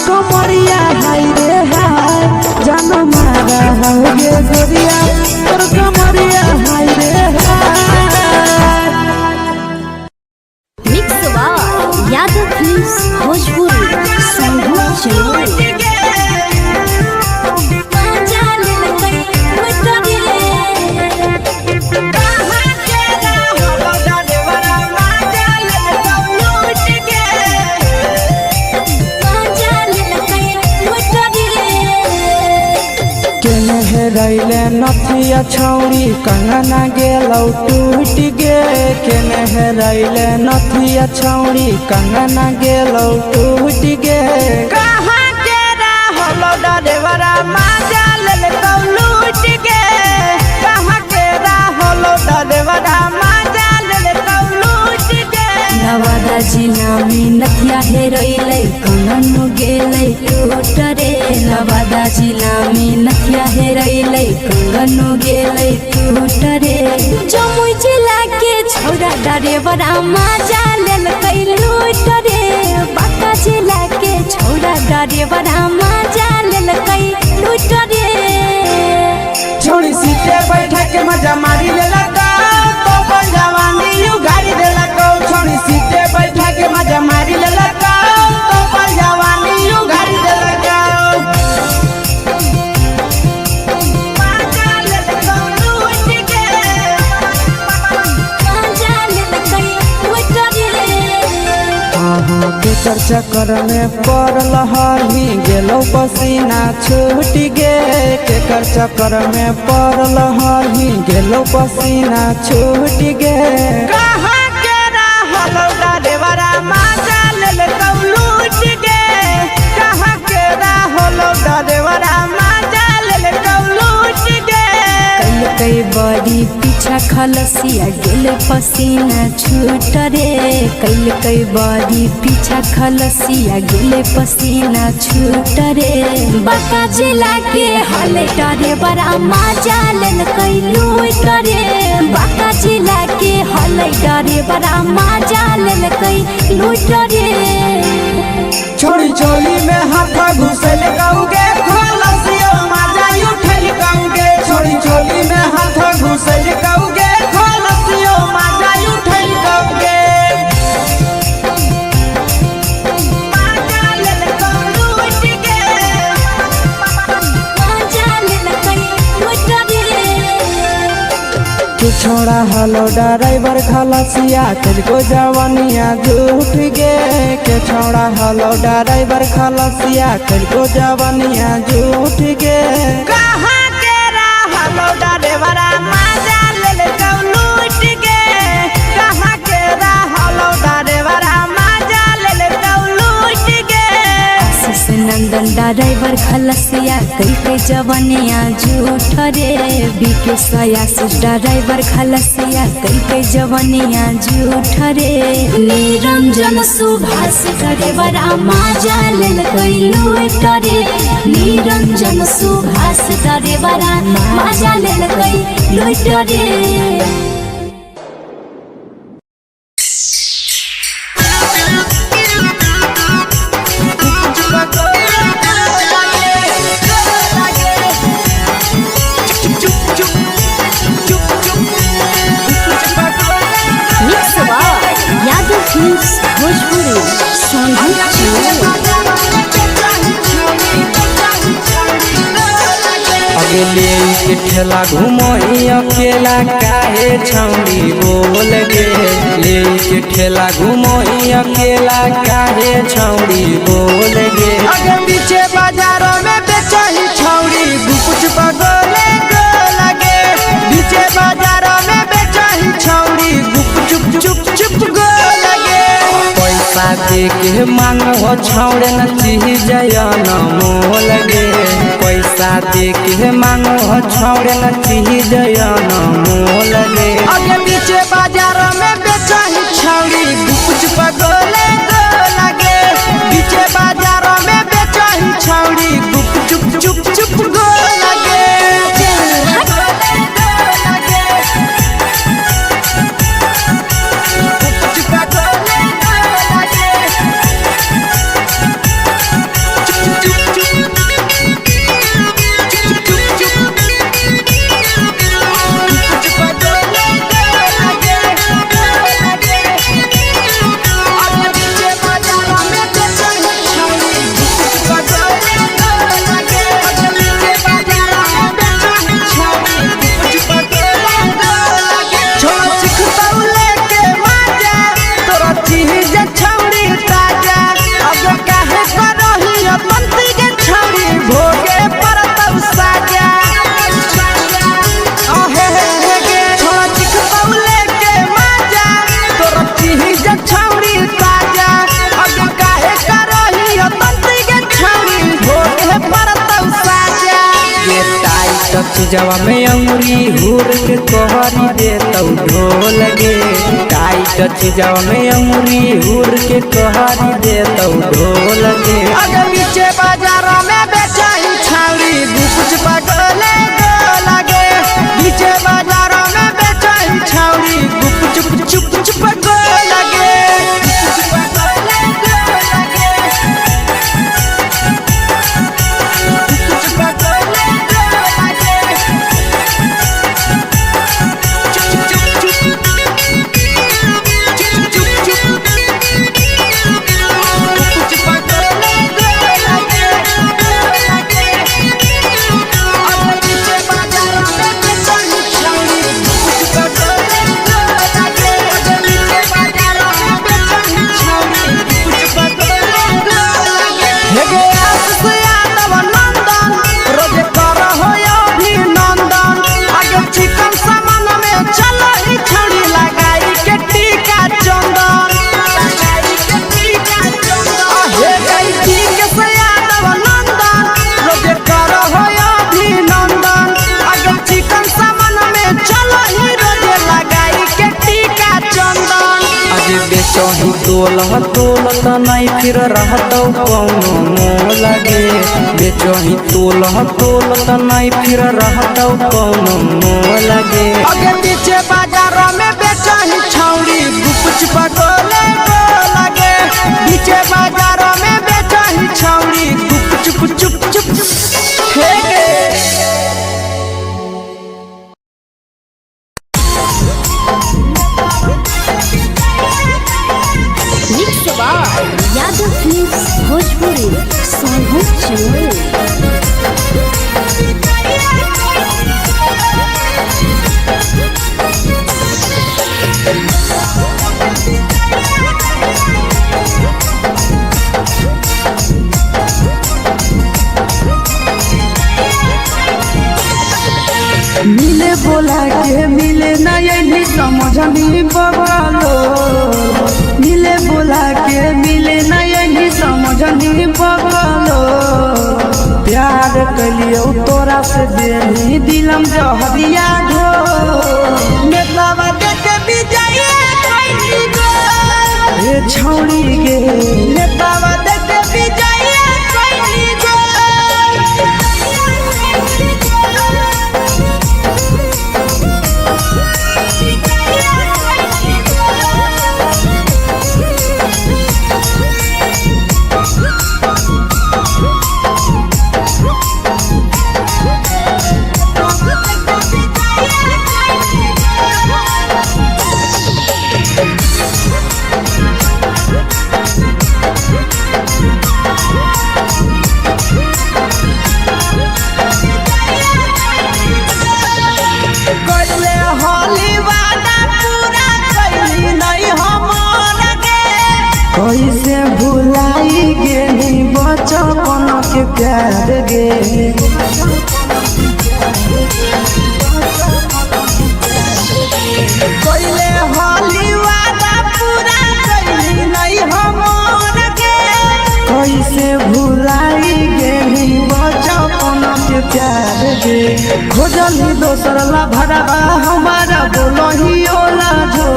कमरिया हाय रे हाय जन मारा होगे गोरिया तोर कमरिया हाय रे हाय मिक्स यादव फिल्म्स भोजपुरी संगीत चैनल रैले नथिया छौड़ी कंगना गेलौ टूट गे केने रैले नथिया छौड़ी कंगना गेलौ टूट गे कहाँ के रहलो डरेवरा माजा लेलकौ लूट गे कहाँ के रहलो डरेवरा माजा लेलकौ लूट गे नवादा जिला में नथिया हेरोइले कंगन गेलै टूट रे नवादा जिला में नथिया हेरोइले कंगन गेलै टूट रे जमुई जिला के छौरा डरेवरा माजा लेलकै लूट रे ड्राइवर मजा लेलकै लूट रे छोड़ी सीटे बैठा के मजा मारी लेलका तो अपन जवानी यू गाड़ी देलका छोड़ी सीटे बैठा के मजा मारी लेलका तो अपन जवानी यू गाड़ी देलका केकर चक्कर में पड़ल हरही गेलो पसीना छूट गे केकर चक्कर में पड़ल हरही गेलो पसीना छूट गे कहां के रहल ड्राइवरा मजा लेलकौ लूट गे कहां के रहल ड्राइवरा मजा लेलकौ लूट गे कई बड़ी पीछा खलसिया गेल पसीना छूट रे कई बड़ी पीछा खलसिया गेल पसीना छूट रे बाका जिला के हले ड्राइवर मजा लेलकै लूट रे बाका जिला के हले ड्राइवर मजा लेलकै लूट रे छोड़ी चोली में हाथ घुसल गौगे खलसिया मजा उठल गौगे छोड़ी चोली में हाथ घुसल गौगे खलसिया मजा उठल गौगे छोड़ा हलो ड्राइवर खलसिया तुझको जवानिया झूठ गे के छोड़ा हलो ड्राइवर खलसिया तुझको जवानिया झूठ गे कहां के रहलो ड्राइवर मजा लेलकौ लूट गे कहां के रहलो ड्राइवर मजा लेलकौ लूट गे आशीष नंदन ड्राइवर खलसिया कई जवानिया झूठ रे बीके आशीष ड्राइवर खलसिया कई जवानिया झूठ रे निरंजन सुभाष ड्राइवर मजा लेलकै लूट रे निरंजन सुभाष ड्राइवर मजा लेलकै लूट रे अगले के ठेला घुमई अकेला काहे छौड़ी बोल गे ले के ठेला घुमई अकेला काहे छौड़ी बोल गे अगे पीछे बाजारों में बेचही छौड़ी गुपुच पगोले गो लगे पीछे बाजारों में बेचही छौड़ी गुप चुप चुप गो लगे पैसा दे के मांगो छौड़े न चीज न मोल गे पैसा दे के मांगो छौड़े न चीज न मोल गे अगे पीछे बाजारों में बेचही छौड़ी गुपुच पगोले गो लगे पीछे बाजारों में बेचही छौड़ी गुप चुप गो लगे चीजवा में अंगुरी हुर के कहरी दे तौ ढोल गे टाइट चीजवा में अंगुरी हुर के कहरी दे तौ ढोल गे अगे पीछे बाजारों में बेचही छौड़ी गुपुच पगोले गो लगे पीछे बाजारों में बेचही छौड़ी गुप चुप गो लगे बेचही तोलत नहीं फिर रहतौ कौनो मोल गे बेचही तोलत नहीं फिर रहतौ कौनो मोल गे आगे पीछे बाजारों में बेचही छौड़ी गुपचुप गोले लगे पीछे बाजारों में बेचही छौड़ी गुपचुप चुप चुप हे गे यादव फिल्म्स भोजपुरी सोनू चमोली। मिले बोला के मिले नहीं समझनी बगलो मिले बोला के मिले नहीं समझनी बगलो प्यार कलियो तोरा से देनी दिलम जहरिया ढो नेतावा देखे विजय कैली गो ए छौड़ी गे नेतावा देखे विजय कैली गो कैसे भुलाई गेली बचपन के प्यार गे कोइले होली वादा पूरा कैली नहीं हमर गे कैसे भुलाई गेली बचपन के प्यार गे खोजली दोसर ला भरवा हमारा बोलही ओला झो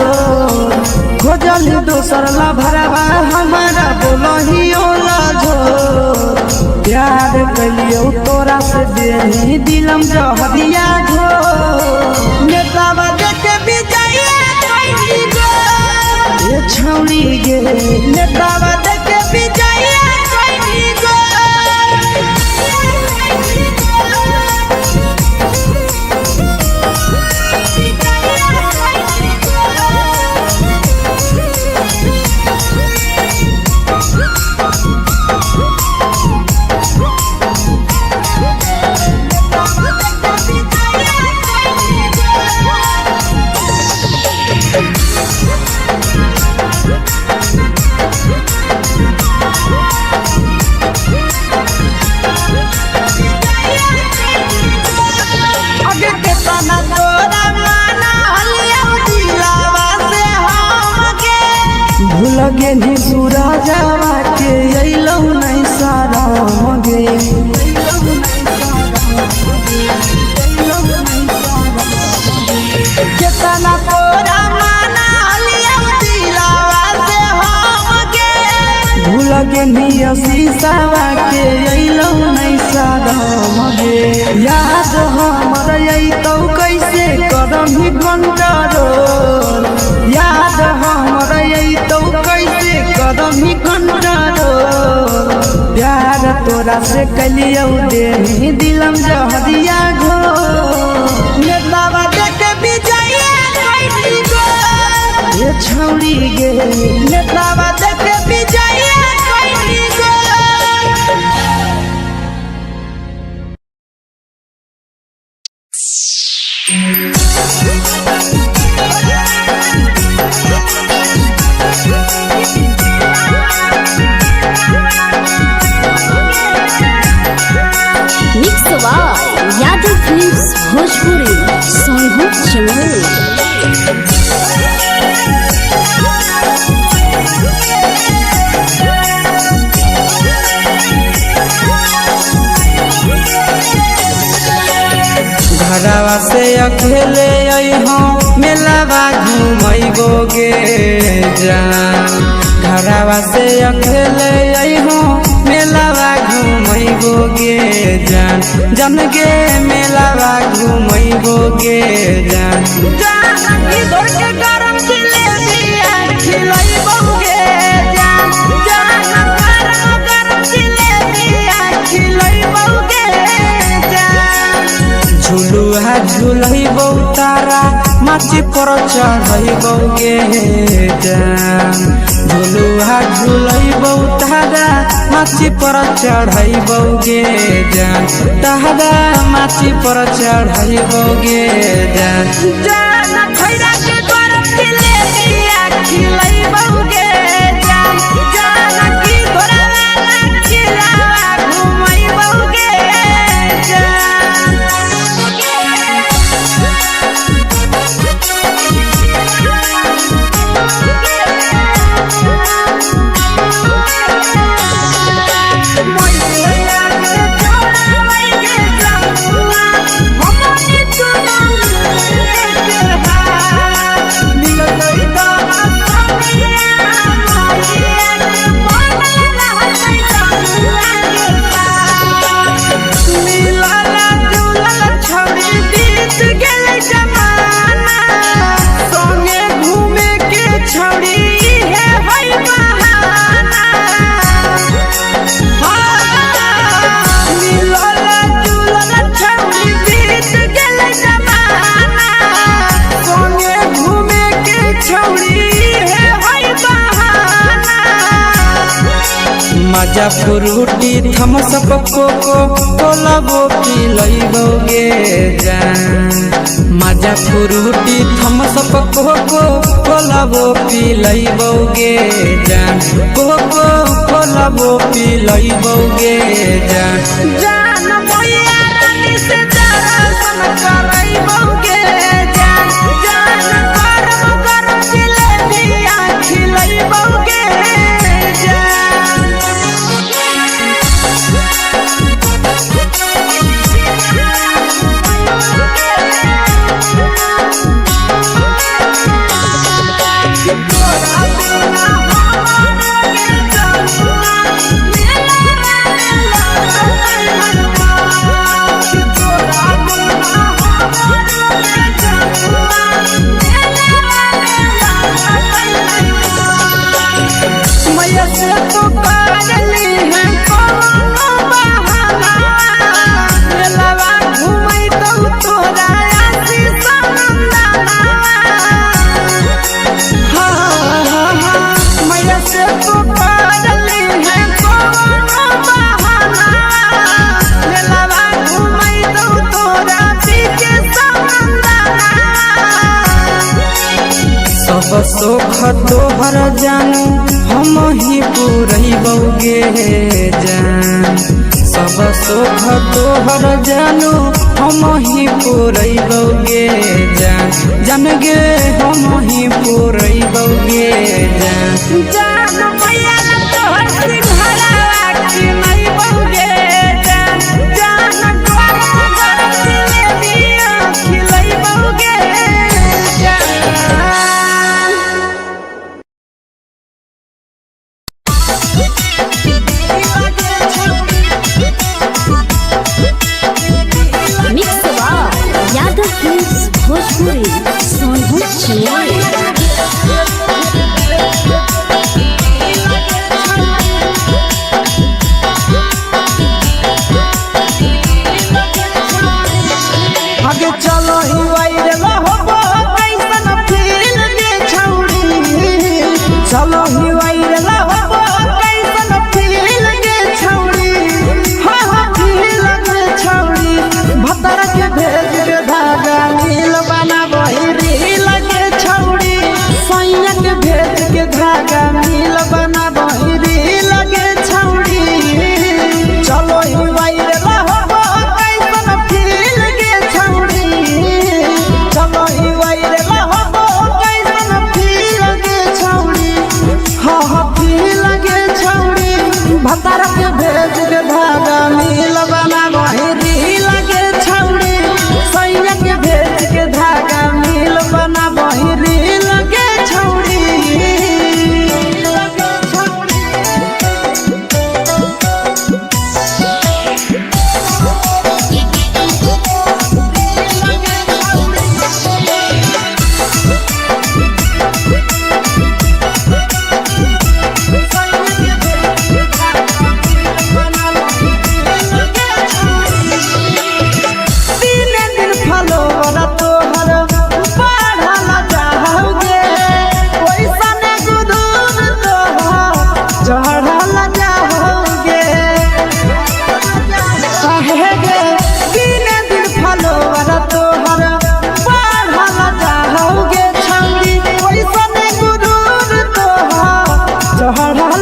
खोजली दोसर ला भरवा हमारा बोलही ओला झो प्यार कलियो तोरा से देनी दिलम जहरिया झो नेतावा देखे विजय कैली गो ए छौड़ी गे नेतावा देखे विजय कैली गो आगे के तना तोरा माना हलिया दिलावा से हम गे भूल गेली सूरजवा के अइलौ नहीं सारा गे केतना तोरा माना हलिया दिलावा से हम गे भूल गेली शीशावा के अइलौ नहीं सारा गे याद हमर अइतौ कैसे करही कंट्रोल याद हमर अइतौ कैसे करही कंट्रोल प्यार तोरा से कलियौ देनी दिलम जहरिया घो नेतावा देखे विजय कैली गो ए छौड़ी गे नेतावा देखे विजय कैली गो यादव फिल्म्स भोजपुरी सोनू चमोली। घरवा से अकेले अइहो मेलावा घुमैबो गे जान घरवा से अकेले अइहो मेलावा घूमैबो गे जान जन गे मेलावा घूमैबो गे जान जानकी दौड़ के गरम जिलेबिया खिलैबो गे जान गरम जिलेबिया खिलैबो गे जान झुलुहा झुलैबो तारा माची पर चढ़ैबो गे जान झुलुहा झुलैबो तारा माची पर चढ़ैबो गे जान तारा माची पर चढ़ैबो गे जान जान खैरा के गरम जिलेबिया खिलैबो गे जान जानकी घोड़ावाला खिलावा घुमैबो गे मजा फ्रूटी थम्स अप कोको कोलाबो पिलैबो गे जान मजा फ्रूटी थम्स अप कोको कोलाबो पिलैबो गे जान कोको कोलाबो पिलैबो गे जान जान मैया रानी से दर्शन करैबो गे जान गरम जिलेबिया खिलैबो गे मैया से तो करली है कोनो बहाना मेलावा घुमै तो तोरा आसी समंदना मैया से तो करली है कोनो बहाना मेलावा घुमै तो तोरा पीछे समंदना सब सुख तोहर जानू हम ही पूरैबो गे जान सब सुख तोहर जानू हम ही पूरैबो गे जान जन गे हम ही पूरैबो गे जान जान मैया तोहर सिंघरावा खिलैबो गे जान गरम जिलेबिया खिलैबो गे मिक्स यादव फिल्म्स भोजपुरी सोनभद्र आगे चलो ही वायरल होबो कैसन फील दे छौड़ी चलो ही वायरल होबो कैसन फील दे छौड़ी हाँ फील दे छौड़ी भतर के भेज के धागा नील बना बहिरी लगे छौड़ी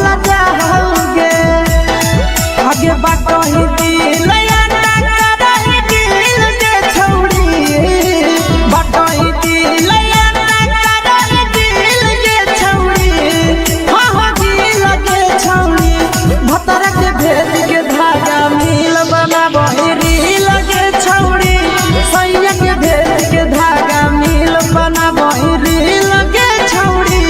भला जाओगे आगे बाटो ही दिल या ना करही दिल के छौड़ी बाटो ही दिल या ना करही दिल के छौड़ी हाँ दिल के छौड़ी भतर के भेज के धागा मिल बना बहिरी लगे छौड़ी सैया के भेज के धागा मिल बना बहिरी लगे छौड़ी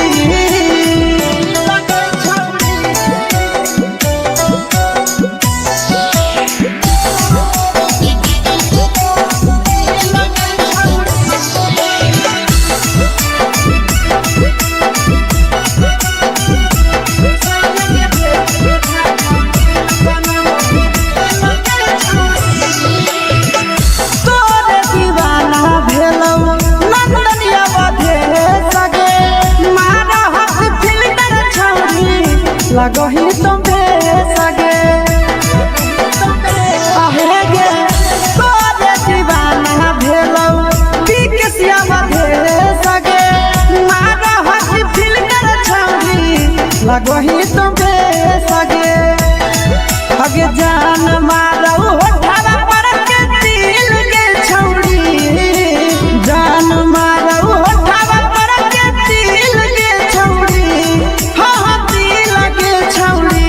तोरे दीवाना भेलौ नंदनिया बधे सगे मारा हाथ फिल्टर छौड़ी लगही तुम्हे सगे आहे गे तोरे दीवाना भेलौ बिकसिया बधे सगे मारा हाथ फिल्टर छौड़ी लगही तुम्हे सगे अगे जान मारौ होठवा पर के दिल के छौड़ी जान मारौ होठवा पर के दिल के छौड़ी हाँ दिल के छौड़ी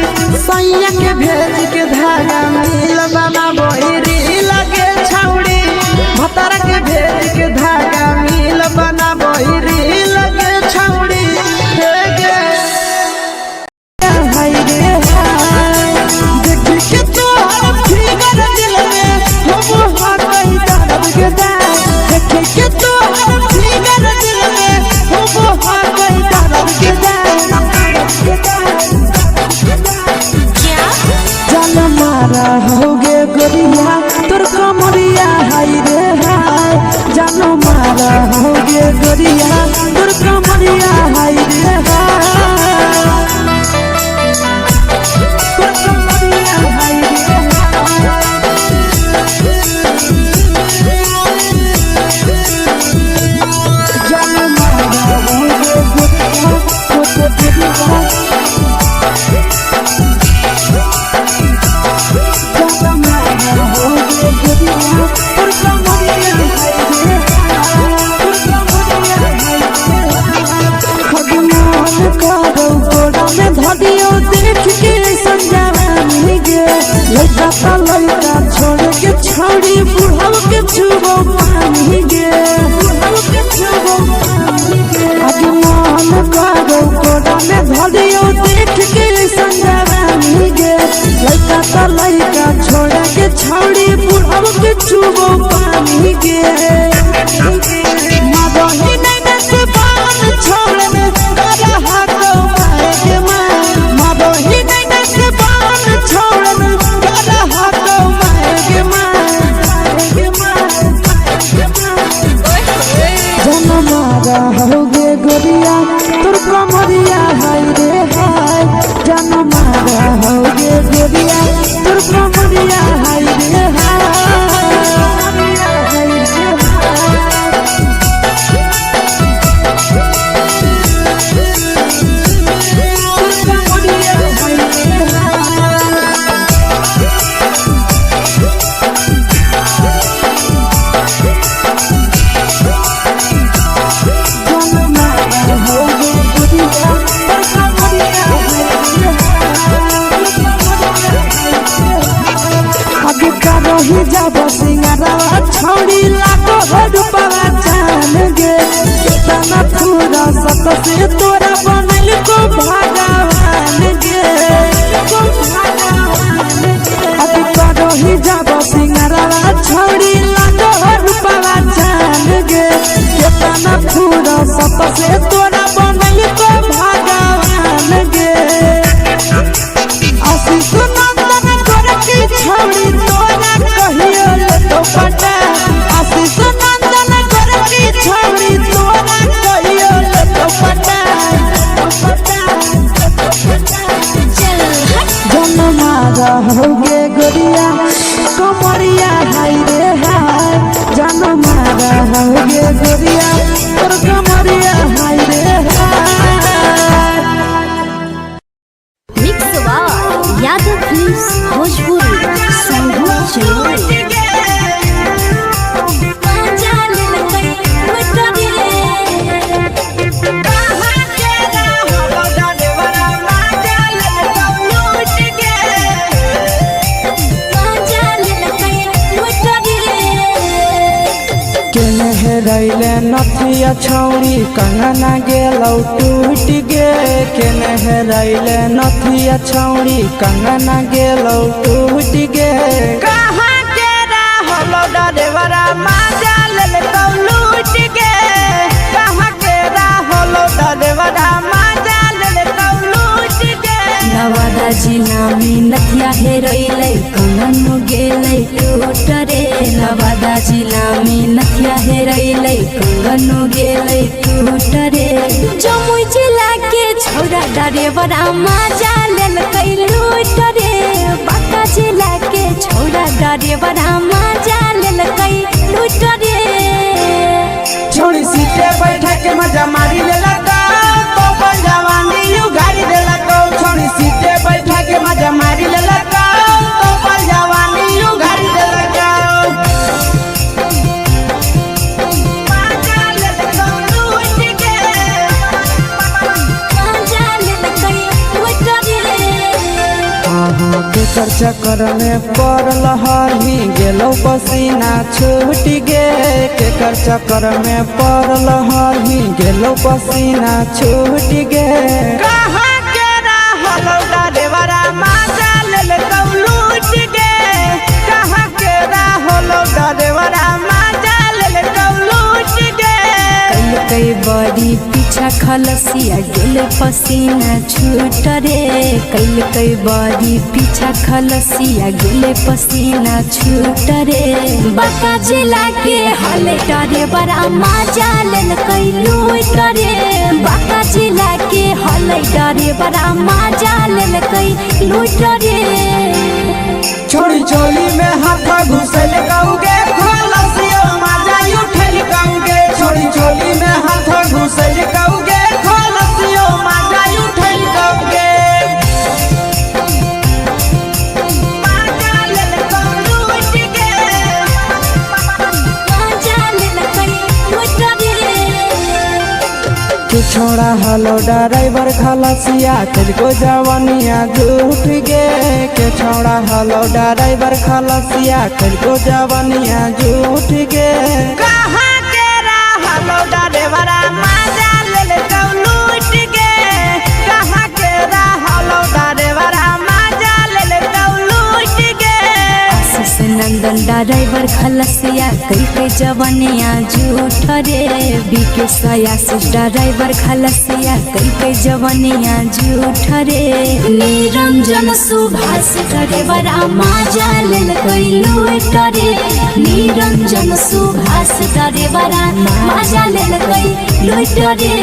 सैया के भेज के धागा मिल बना बहिरी लगे छौड़ी भतर के भेज के धागा मिल बना बहिरी लगे छौड़ी हे गे हाय रे हाय देख के तोहर फिगर दिल में हम हाथ ही दर्द के दाग देख के तोहर फिगर दिल में हम हाथ ही दर्द के जान मारा होगे गोरिया तोर कमरिया हाय रे हाय जान मारा होगे गोरिया तोर कमरिया हाय रे हाय तोर कमरिया हाय रे जान मारा होगे गोरिया तोर कमरिया लड़का छोड़ के छौड़ी बुढ़ाव के छुबो पानी गे आगे मन करो कोड़ा में धरियो देख के संजवानी गे लड़का छोड़ के छौड़ी बुढ़ाव के छुबो पानी गे मादही नहीं से बान छोड़ में करा हाथो माए के मादही नहीं से बान छोड़ में करा हाथो माए के जन मारा होगे गोरिया तोर कमरिया हाय रे हाय जन मारा होगे गोरिया तोर कमरिया हाय रे ही जब सिंगारवा छौड़ी लागो रूपवा जान गे तना पूरा सत से तोरा बनल को भगवान गे अति करो ही जब सिंगारवा छौड़ी लागो रूपवा जान गे तना पूरा सत से तोरा बनल को भगवान गे आशीष नंदन कर की छौड़ी तोरा कहियो तो पटा आशीष नंदन कर की छौड़ी तोरा कहियो तो पटा जन मारा होगे गोरिया कमरिया हाय रे हाय जन मारा होगे गोरिया तोर कमरिया हाय रे हाय फिल्म्स भोजपुरी संगीत चैनल। रैले नथिया छौड़ी कंगना गेलौ टूट गे केने रैले नथिया छौड़ी कंगना गेलौ टूट गे कहाँ के रहलो डरेवरा माजा लेलकौ लूट गे कहाँ के रहलो डरेवरा माजा लेलकौ लूट गे नवादा जिला में नथिया हेरोइलै कंगन गेलै टूट रे नवादा जिला में नथिया हेरोइलै कंगन गेलै टूट रे जमुई जिला के छौड़ा डरेवरा माजा लेलकै लूट रे बांका जिला के छौड़ा डरेवरा माजा लेलकै लूट रे छोड़ी सीटे बैठा के मजा मारी लेलकौ तो जवानी यू गाड़ी देलकौ छोड़ी सीटे बैठा के मजा मारी लेलकौ तो जवानी यू गाड़ी देलकौ माजा लेलकौ लूट गे माजा लेलकै लूट रे केकर चक्कर में पड़ल हरही गेलौ पसीना छूट गे केकर चक्कर में पड़ल हरही गेलौ पसीना छूट गे कहाँ के रहलो डरेवरा माजा लेलकौ लूट गे कहाँ के रहलो डरेवरा माजा लेलकौ लूट गे कई बड़ी पीछा खलसिया गेल पसीना छूट रे कई बड़ी पीछा खलसिया गेल पसीना छूट रे बांका जिला के हले डरे बड़ा माजा लेलकै लूट रे बांका जिला के हले डरे बड़ा माजा लेलकै लूट रे छोड़ी चोली में हाथ घुसल कौगे खलसियो माजा उठल कौगे छोड़ी चोली में हाथ घुसल कौगे खलसियो माजा उठल कौगे माजा लेलकौ लूट गे माजा लेलकै लूट रे तू छोड़ा हलो ड्राइवर खलसिया तुझको जवानिया झूठ गे के छोड़ा हलो ड्राइवर खलसिया तुझको जवानिया झूठ गे कहाँ के रहलो डरेवरा माजा लेलकौ लूट गे कहाँ के रहलो डरेवरा माजा लेलकौ लूट गे आशीष नंदन ड्राइवर खलसिया कई जवनिया झूठ रे बीके आशीष ड्राइवर खलसिया कई जवनिया झूठ रे निरंजन सुभाष ड्राइवरा माजा लेलकै लूट रे निरंजन सुभाष ड्राइवरा माजा लेलकै लूट रे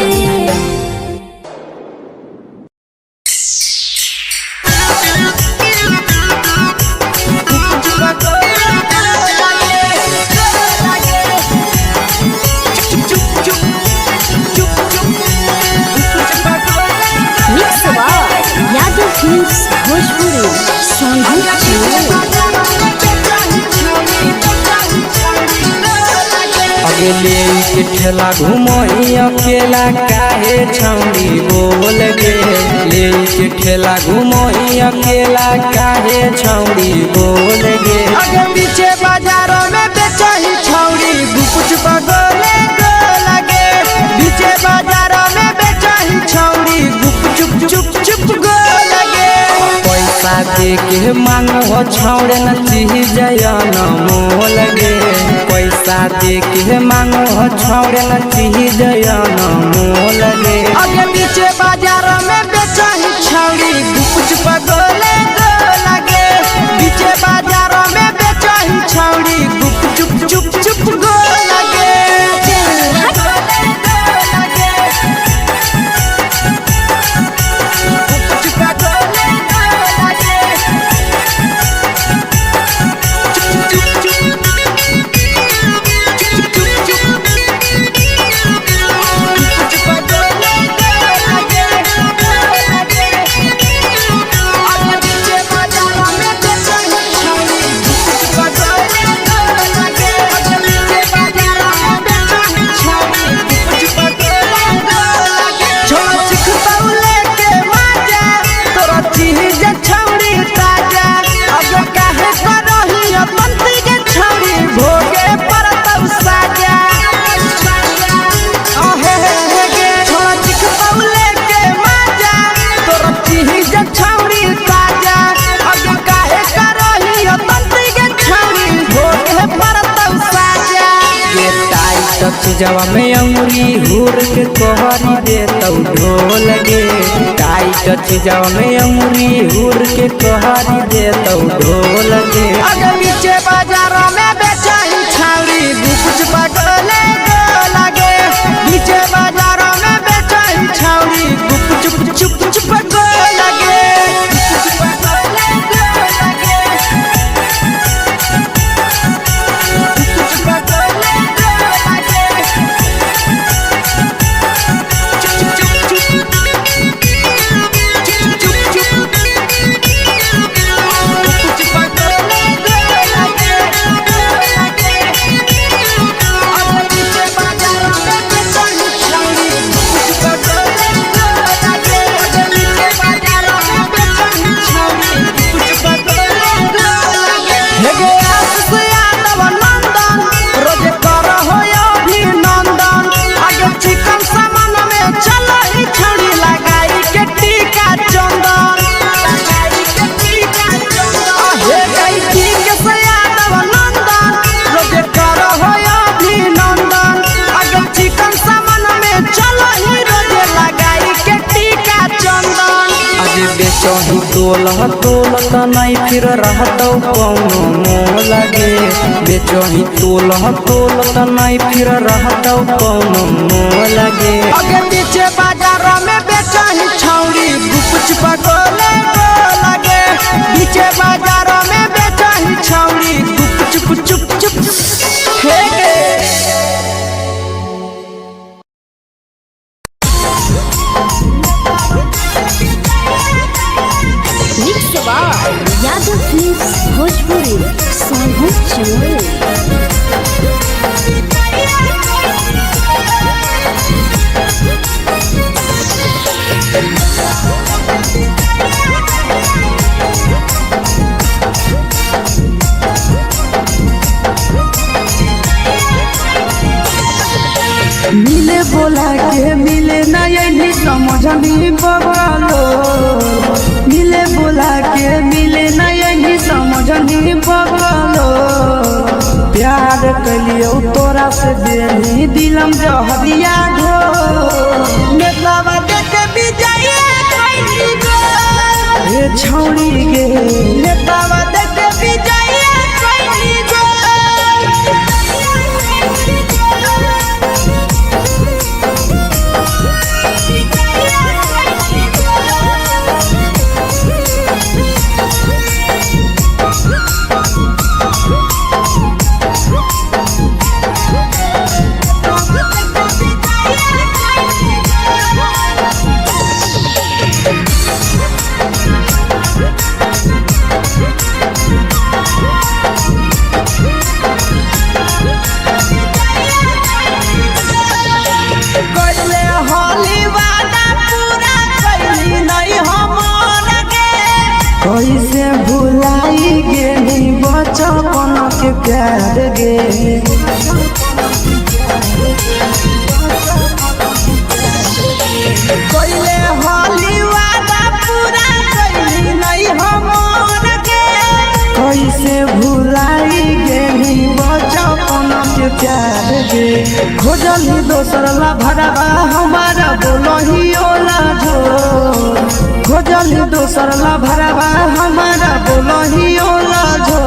यादव फिल्म्स भोजपुरी संगीत चैनल। अगले के ठेला घुमई अकेला काहे छौड़ी बोल गे ले के ठेला घुमई अकेला काहे छौड़ी बोल गे आगे पीछे बाजारों में बेचही छौड़ी गुपचुप गोले गो लगे पीछे बाजारों में बेचही छौड़ी गुपचुप चुप चुप गो लगे पैसा दे के मांगो छौड़े न चीज न मोल गे पैसा दे के मांगो छौड़े न चीज न मोल गे आगे पीछे बाजारों में बेचही छौड़ी गुपचुप गोले गो लगे पीछे बाजारों में बेचही छौड़ी गुपचुप चुप चुप गो लगे चीज छौड़ी ताजा अब काहे करही पंती के छौड़ी भोगे परतौ साजा आहे गे छोड़ा चिखपौले के माजा तोर चीज छौड़ी ताजा अब काहे करही पंती के छौड़ी भोगे परतौ साजा के टाइट चीजवा में अंगुरी हुर के कोहरी देतौ ढोल गे टाइट चीजवा में अंगुरी हुर के कोहरी देतौ ढोल गे अगे नीचे बाजारों में बेचाई छावड़ी कुछ पगले गो लगे नीचे बाजारों में बेचाई छावड़ी चुप चुप चुप गो लगे बेचही तोल त नहीं फिर रहतौ कौनो मोह लगे बेचही तोल त नहीं फिर रहतौ कौनो मोह लगे अगे नीचे बाजारों में बेचही छौड़ी कुछ पगले गो लगे नीचे बाजारों में बेचही छौड़ी चुप चुप चुप हे गे यादव फिल्म्स भोजपुरी सोनू चोर मिले बोला के मिले ना यही समझनी बगलो मिले बोला के मिले ना यही समझनी बगलो प्यार कलियो तोरा से बेनी दिलम जहरिया घो नेतावा देख विजय कैली गो हे छौड़ी गे नेतावा देख विजय कैली गो कैसे भुलाई गेली बचपन के प्यार गे कोइले होली वादा पूरा कैली नहीं हमर के कैसे भुलाई गेली बचपन के प्यार गे खोजली दोसर ला भरवा हमारा बोलही ओला जो खोजली दोसर ला भरवा हमारा बोलही ओला जो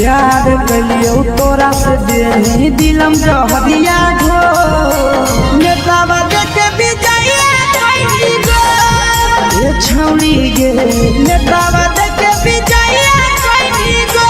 प्यार कलियो तोरा से देनी दिलम जहरिया घो नेतावा देख विजय कैली गो ये छौड़ी गे नेतावा देख विजय कैली गो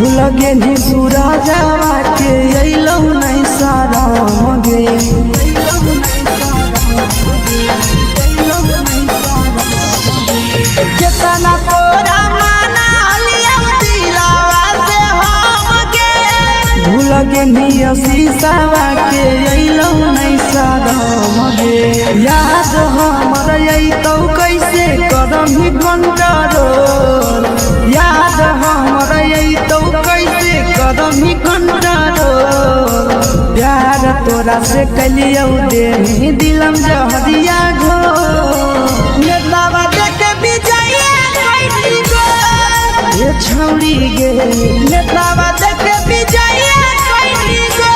भूल गे नी पूरा जावा के अइलौ नहीं सारा मगे कितना तोरा माना लिया दिलावा से हमके भूल गे नी शीशावा के अइलौ नहीं सारा मगे याद हमर अइतौ कैसे करम कंट्रोल याद हमर अइतौ कैसे करम कंट्रोल प्यार तोरा से कलियौ दे दिलम जहरिया घो नेतावा देखे विजया कैसी गो ये छौड़ी गे नेतावा देखे विजया कैसी गो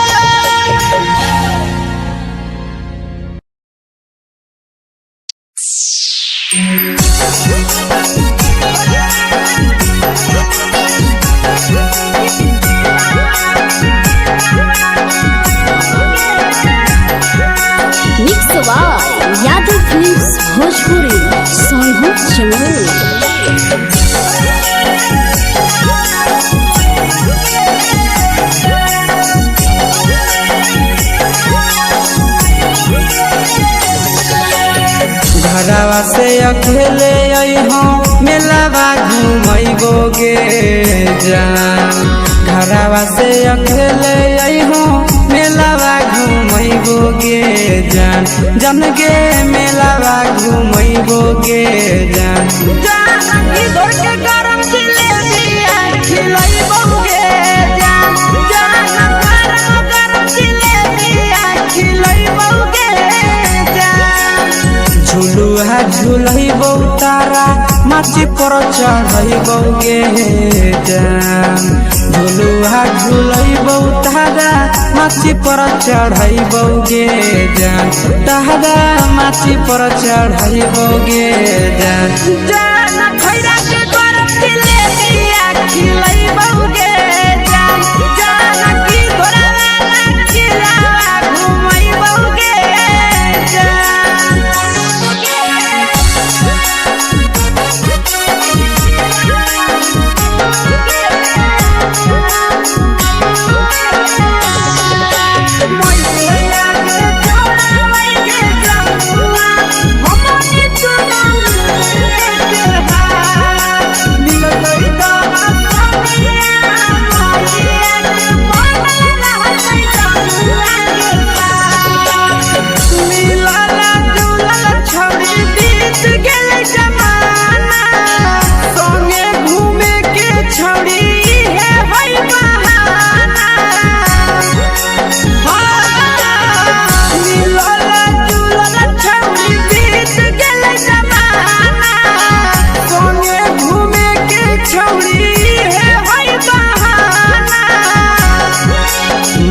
mix by Yadav films Bhojpuri Sonu Chamoli. घरवा से अकेले अइहो मेलावा घुमैबोगे जान घरवा से अकेले अइहो मेलावा घुमैबोगे जान जन गे मेलावा घुमैबोगे जान जानकी घर के गरम जिलेबिया खिलैबोगे जान जान गरम जिलेबिया खिलैबोगे जान झुलुहा झुलैबौ तारा माची पर चढ़ैबोगे जान झुलुहा झुलैबौ तारा माची पर चढ़ैबोगे जान तारा माची पर चढ़ैबोगे जान जान खैरा के गरम जिलेबिया खिलैबोगे जान जानकी घोड़ा वाला खिलावा घुमैबोगे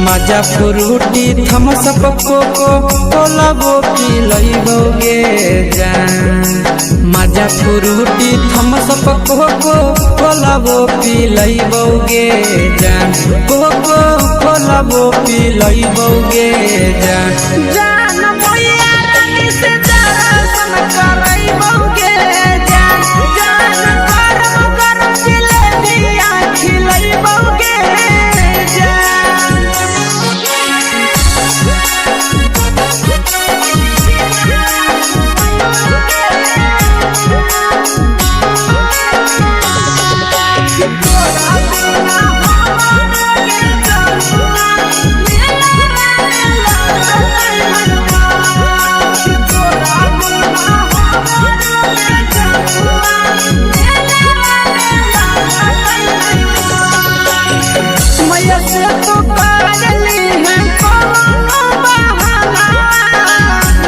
मजा फ्रूटी थम्स अप कोको कोला वो पी लइबोगे जान मजा फ्रूटी थम्स अप कोको कोला वो पी लइबोगे जान कोको कोला वो पी लइबोगे जान जान मोया रानी से दर्शन करैबोगे जान जान गरम गरम जिलेबिया खिलैबोगे मैया से तो पागली है कोनो बहाना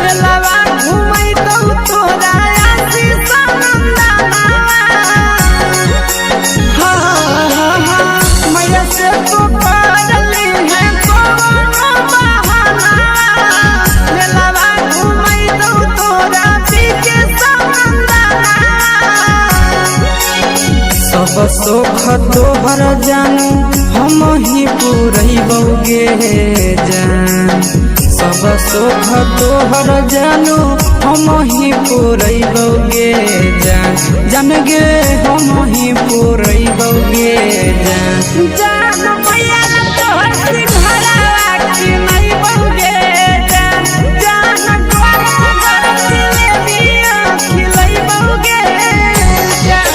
मेलावा घुमै तो तोरा आसी सनंदना मैया से तो पागली है कोनो बहाना मेलावा घुमै तो तोरा पीके सनंदना सब सुख तोहर जानू हम ही पूरैबोगे जान सब सब सुख तोहर जानू हम ही पुरैबोगे जान जान गे हम ही पुरैबोगे जान जान मैया तोहर सिंघरावा की नहीं बहुगे जान जान गोर जिलेबिया खिलाई बहुगे जान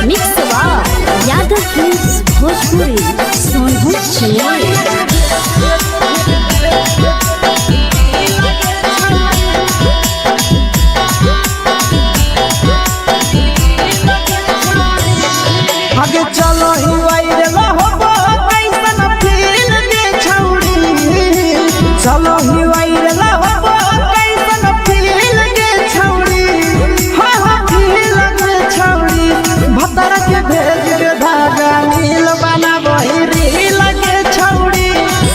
मिक्स यादव फिल्म्स भोजपुरी सोनभद्र चेन्नई। आगे चलो ही वायरल होबो कैसन फील दे छौड़ी चलो ही वायरल होबो कैसन फील दे छौड़ी हाँ हाँ फील दे छौड़ी भतर के भेज के धागा नील बना बहिरी लगे छौड़ी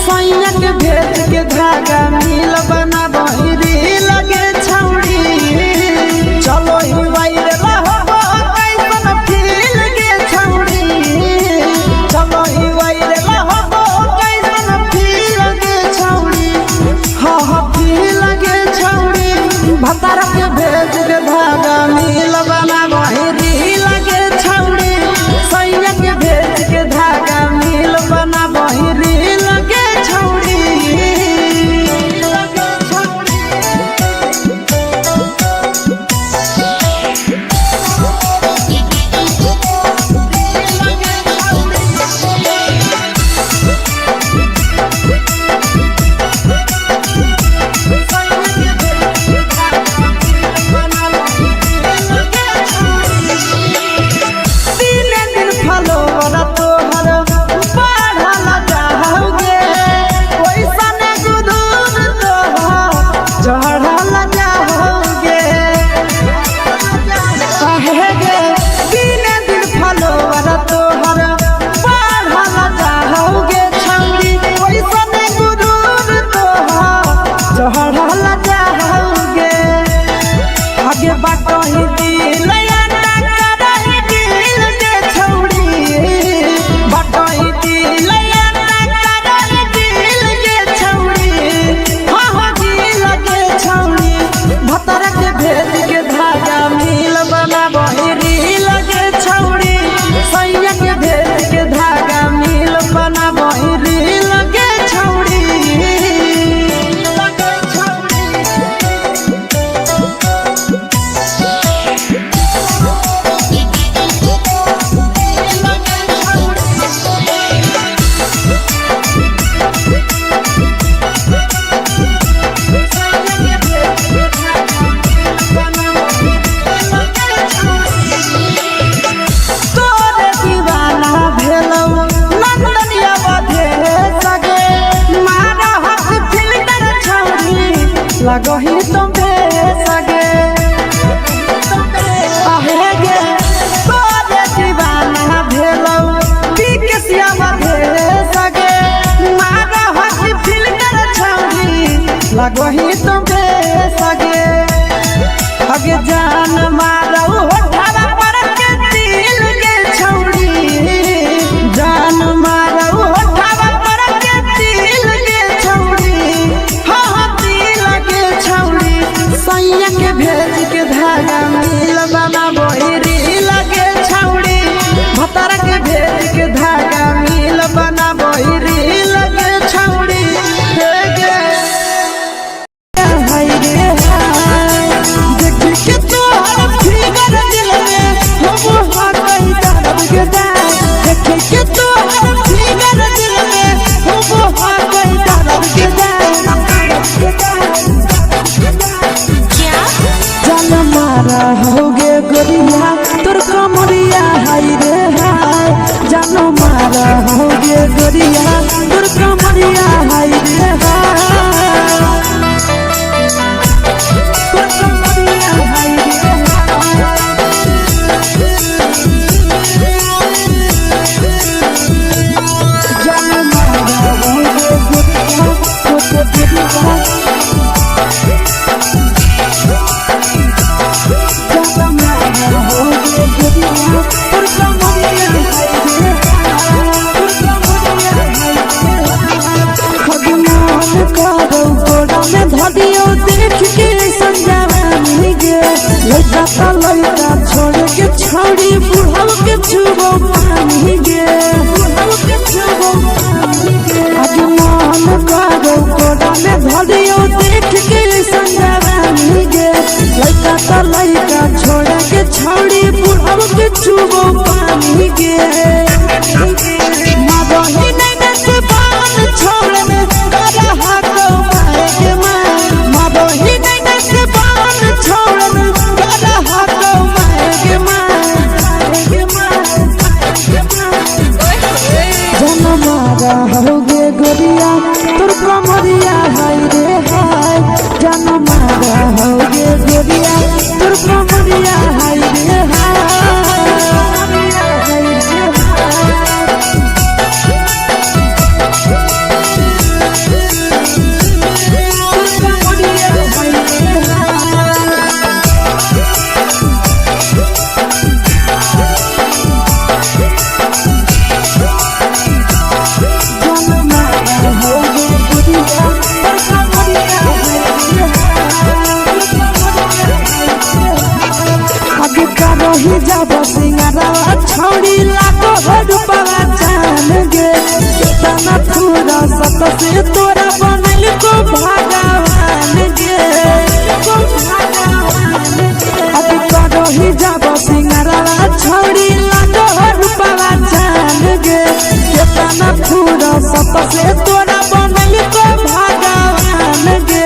सैया के भेज के धागा नील बना बहिरी लगे छौड़ी चलो ही वायरल होबो कैसन फील दे छौड़ी चलो ही वायरल होबो कैसन फील दे छौड़ी हाँ हाँ फील दे छौड़ी भतर के भेज के धागा नील बना बहिरी लगे छौड़ी सैया के भेज के धागा नील बना बहिरी लगे छौड़ी तीने दिन फलोवर तोहर बढ़ल जाओगे ओइसन गुदूर तोहर चढ़ल जाओगे काहे गे तीने दिन फलोवर तोहर बढ़ल जाओगे छौड़ी ओइसन गुदूर तोहर चढ़ल जाओगे आगे बाटो ही दिल भेज के धागा मील बना बहिरी लगे छौड़ी सैया के भेज के धागा मील बना बहिरी लगे छौड़ी तोरे दीवाना भेलौ नंदनिया बधे सगे मारा हाथ फिल्टर छौड़ी लगही तुम सगे आहे गे तोरे दीवाना भेलौ बिकसिया बधे सगे मारा हाथ फिल्टर छौड़ी लगही तुम सगे अगे जान मारौ होठवा पर के दिल के छौड़ी जान मारौ होठवा पर के दिल के छौड़ी हाँ हाँ दिल के छौड़ी सैया के भेज के धागा मील बना बहिरी लगे छौड़ी भतर के भेज के धागा मील बना बहिरी लगे छौड़ी हे गे हाय रे हाय देख के तोहर फिगर दिल छुबो पानी गे बुढ़ाओ के छुबो पानी गे आज मन करो कोड़ा में धरियो देख के संजवानी गे लइका तो लइका छोड़ के छौड़ी बुढ़ाओ के छुबो पानी गे मादही नहीं से बाल छोड़ में करा हाको माए के माँ मादही नहीं से बाल छोड़ में करा हाको माए के माँ जनमारा होगे गोरिया तोर कमरिया हाय रे हाय जनमारा होगे गोरिया तोर कमरिया हाय रे हाय रही जब सिंगारा छौड़ी लाखो रुपया जान गे तना पूरा सत से तोरा बनल को भगवान गे अभी रही जब सिंगारा छौड़ी लाखो रुपया जान गे तना पूरा सत से तोरा बनल को भगवान गे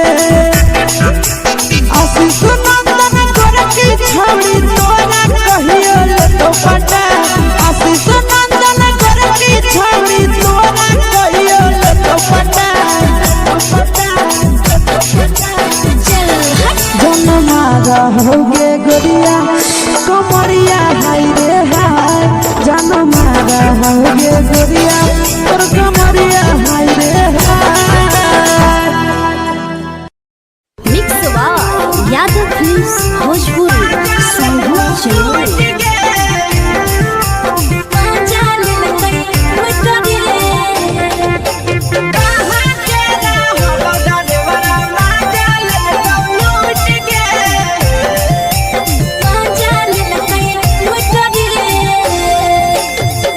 आशीष नंदन गोरखी छौड़ी तोरा कहियो ले तो पटा आशीष नंदन गोरखी छौड़ी तोरा कहियो ले तो पटा जनमारा होगे गोरिया कमरिया हाय रे हाय जनमारा होगे गोरिया तोर कमरिया हाय रे हाय mix by Yadav films Bhojpuri संगीत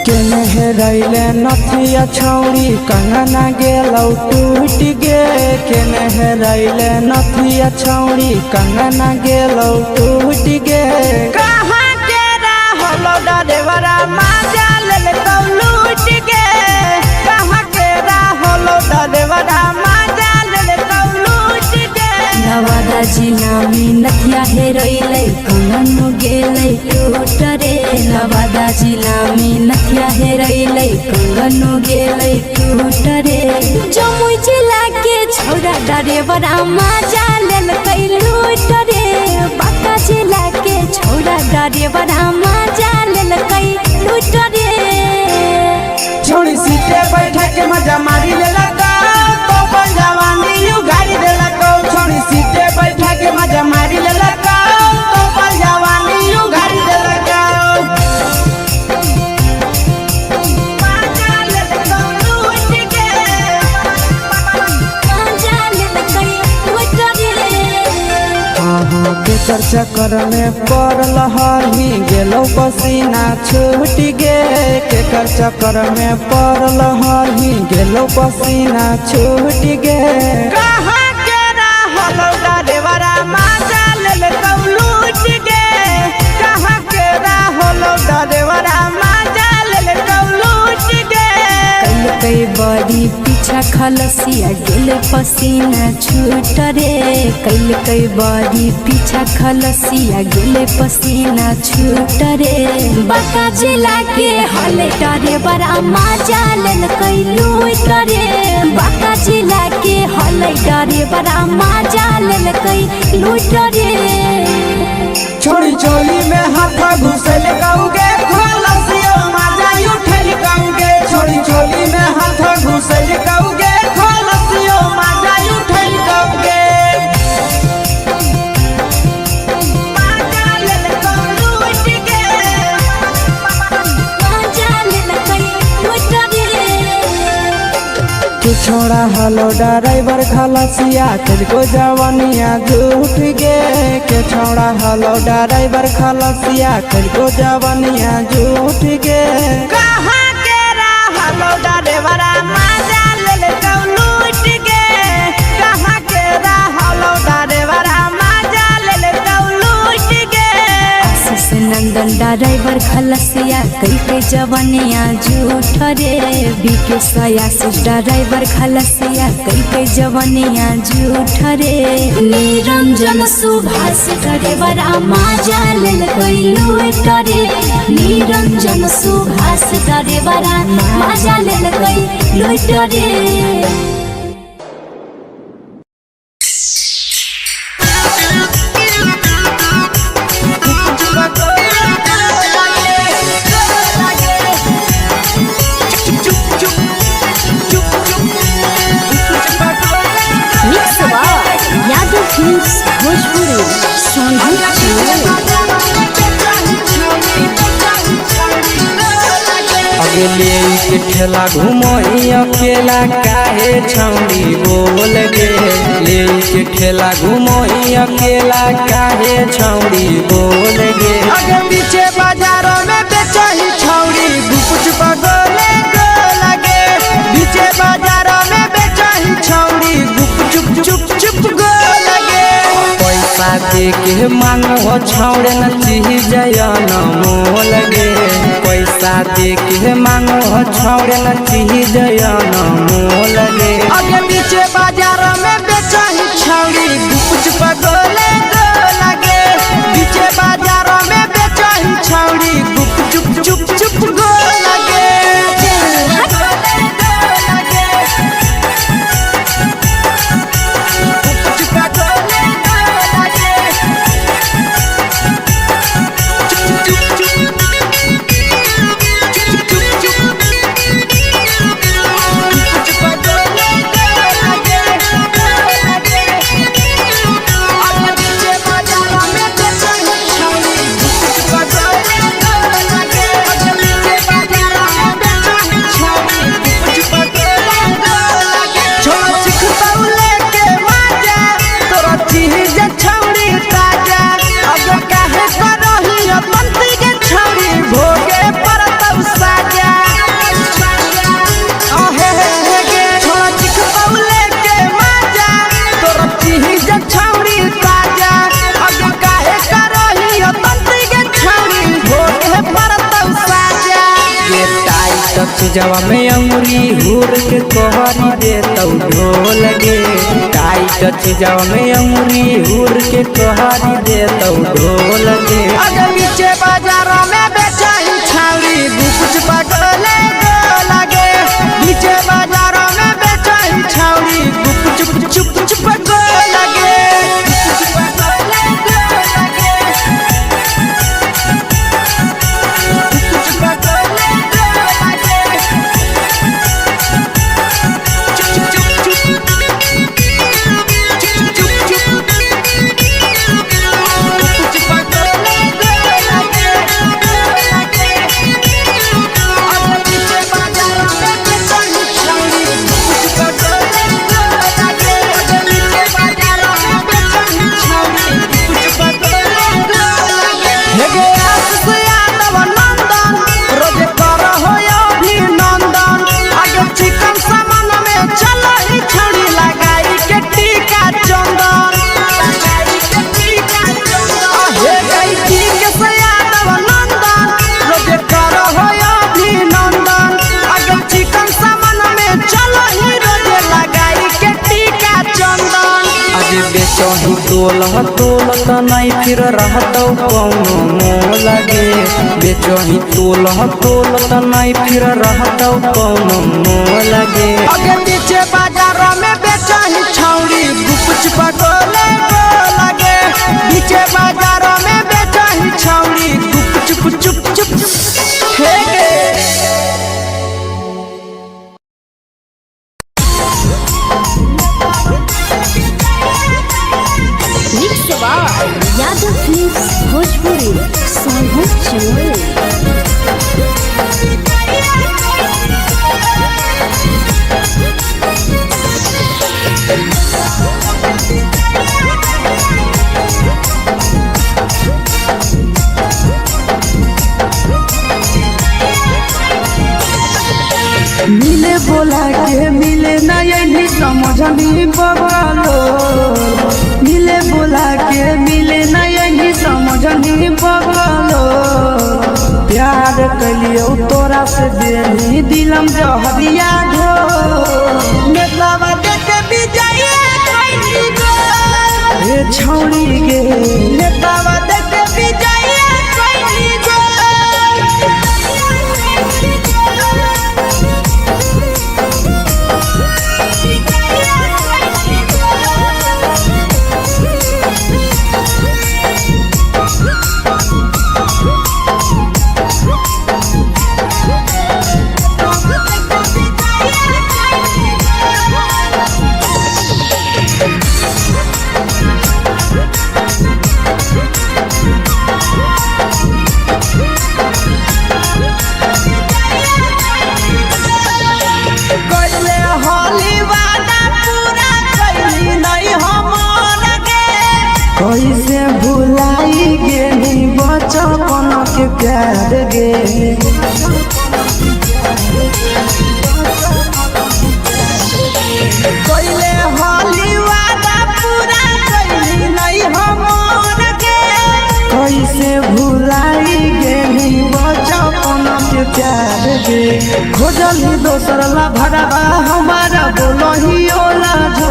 चैनल रैले नथिया छौड़ी कंगना गेलौ टूट गे केने रैले नथिया छौड़ी कंगना गेलौ टूट गे कहाँ के रहलो डरेवरा माजा ले तो लूट गे कहाँ के रहलो डरेवरा माजा ले तो लूट गे नवादा जिला में नथिया हेरैलै कंगन गेलै टूट रे नवादा जिला में नथिया हेरैलै कंगन गेलै टूट रे जमुई जिला के छौड़ा डरेवरा माजा लेलकै लूट रे बांका जिला के छौड़ा डरेवरा माजा लेलकै लूट रे छोड़ी सीटे बैठा के मजा मारी लेला तो अपन जवानी यू गाड़ी देला को छोड़ी सीटे बैठा के मजा मारी लेला तो अपन जवानी यू गाड़ी देला को केकर चक्कर में पड़ल हरही गेलौ पसीना छूट गे केकर चक्कर में पड़ल हरही गेलौ पसीना छूट गे कहाँ के रहलो डरेवरा माजा ले तो लूट गे कहाँ के रहलो डरेवरा माजा ले तो लूट गे कई बड़ी पीछा खलसिया गेल पसीना छूट रे कई बड़ी पीछा खलसिया गेल पसीना छूट रे बांका जिला के हले डरे बड़ा माजा लेल कई लूट रे बांका जिला के हले डरे बड़ा माजा लेल कई लूट रे छोड़ी चोली में हाथ घुसल कौगे खलसियो माजा उठल कौगे छोड़ी चोली में हाथ घुसल कौगे खलसियो माजा उठल कौगे माजा ले तो लूट गे माजा लेल कई लूट रे किछो छौड़ा हलो ड्राइवर खलसिया तुझको जवानिया झूठ गे के छौड़ा हलो ड्राइवर खलसिया तुझको जवानिया झूठ गे कहाँ के रहलो ड्राइवरा मजा ले ले कौ लूट गे कहाँ के रहलो ड्राइवरा मजा ले ले कौ लूट गे आशीष नंदन ड्राइवर खलसिया कई के जवानिया झूठ रे बीके आशीष ड्राइवर खलसिया कई के जवानिया झूठ रे निरंजन सुभाष ड्राइवर मजा ले कोई लूट रे निरंजन सुभाष ड्राइवर मजा ले कोई लूट रे अगले के ठेला घुमोई अकेला काहे छौड़ी बोल गे ले के ठेला घुमोई अकेला काहे छौड़ी बोल गे आगे पीछे बाजारों में बेचही छौड़ी गुपुच बगोले गो लगे पीछे बाजारों में बेचही छौड़ी गुप चुप चुप चुप गो लगे पैसा दे के मांगो छौड़े न चीज न मोल गे पैसा दे के मांगो छौड़े न चीज न मोल गे आगे पीछे बाजारों में बेचही छौड़ी गुपुच बगोले गो लगे पीछे बाजारों में बेचही छौड़ी गुप चुप चुप चुप गो लगे जवा में अंगुरी हुर के कोहरी दे तौ ढोल गे टाइट चीजवा में अंगुरी हुर के कोहरी दे तौ ढोल गे आगे पीछे बाजारों में बेचही छौड़ी गुपुच बगोले गो लगे पीछे बाजारों में बेचही छौड़ी गुप चुप चुप चुप गो लगे बेचही तोलत नहीं फिर रहतौ कौनो मोल गे बेचही तोलत नहीं फिर रहतौ कौनो मोल गे आगे पीछे बाजारों में बेचही छौड़ी गुपुच बगोले गो लगे पीछे बाजारों में बेचही छौड़ी गुप चुप चुप चुप हे गे यादव फिल्म्स भोजपुरी सोनू चोर समझनी बगलो मिले बोला के मिले नहीं समझनी बगलो प्यार कलियो तोरा से देनी दिलम जहरिया घो नेतावा देखे विजय कोई गो ए छौड़ी गे नेतावा देखे विजय कोई गो कैसे भुलाई गे बचपन के प्यार गे कैले होली वादा पूरा कैली नहीं हमर गे कैसे भुलाई गे बचपन के प्यार गे खोजली दोसर ला भरवा हमारा बोलही ओला जो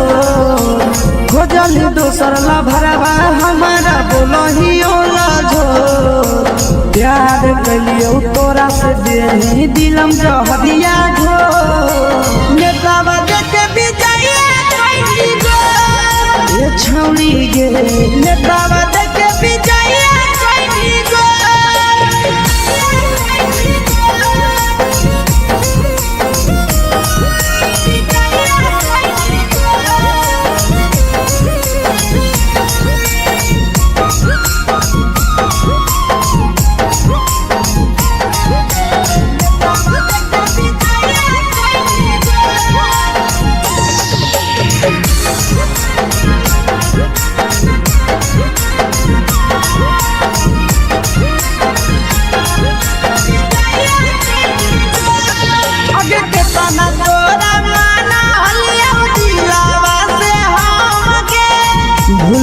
खोजली दोसर ला भरवा हमारा बोलही ओला जो प्यार कलियो तोरा से देनी दिलम जहरिया घो नेतावा देखे विजय कोई गो ए छौड़ी गे नेतावा देखे विजय कोई गो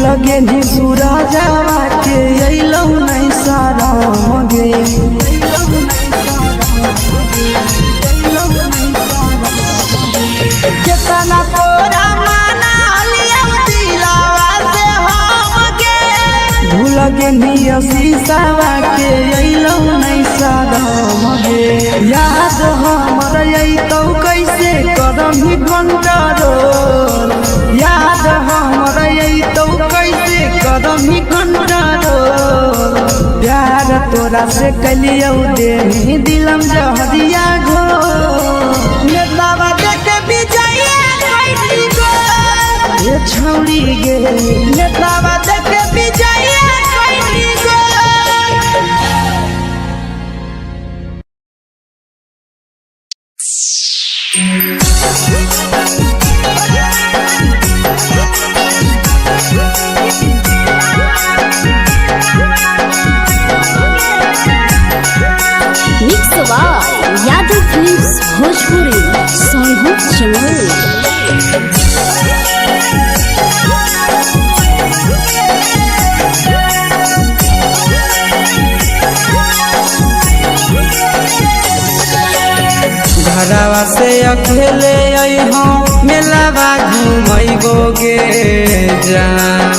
लगे नी सूरजवा के अइलौ नहीं साराम गे केतना तोरा माना लिया दिलावा से हम गे भूल गे नी शीशावा के अइलौ नहीं साराम गे याद हमर अइतौ कैसे करम ही कंट्रोल याद हमर अइतौ कैसे करम ही कंट्रोल प्यार तोरा से कलियो देनी दिलम जहरिया घो नेतावा देखे विजय कोई गो ए छौड़ी गे नेतावा देखे विजय कोई गो यादव फिल्म्स भोजपुरी सोनभद्र चमोली घरवा से अकेले अइहों मेलावा घूमैबो गे जान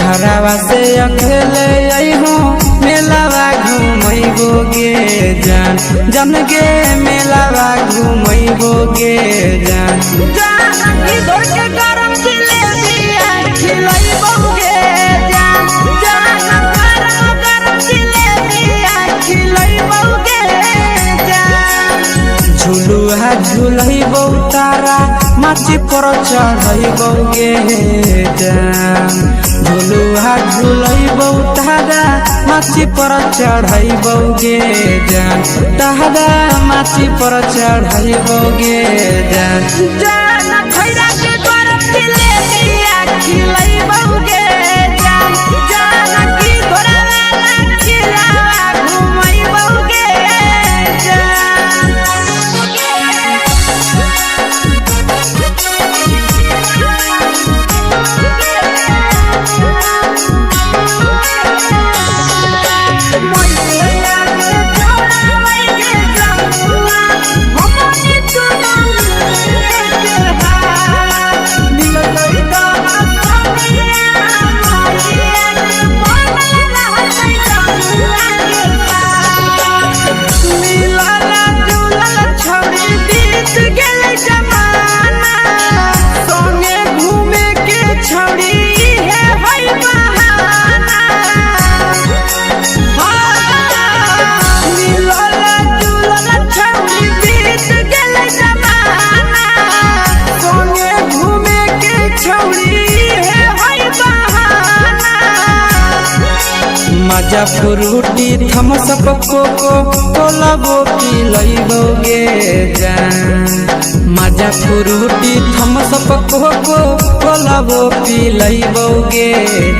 घरवा से अकेले अइहों मेलावा घूमैबो गे जान जन गे मेलावा घूमैबो गे जान इधर के गरम जिलेबिया खिलैबो गे जान गरम जिलेबिया खिलैबो गे जान झुलुहा झुलैबो तारा माची पर चढ़ैबो गे जान झुलुहा झुलैबो तारा माची पर चढ़ैबो गे जान तारा माची पर चढ़ैबो गे जान खैरा के गरम जिलेबिया खिलैबो गे जान की घोड़ावाला खिलावा घुमैबो गे जान मजा फ्रूटी थम्स अप कोको कोला वो पी लइबोगे जान मजा फ्रूटी थम्स अप कोको कोला वो पी लइबोगे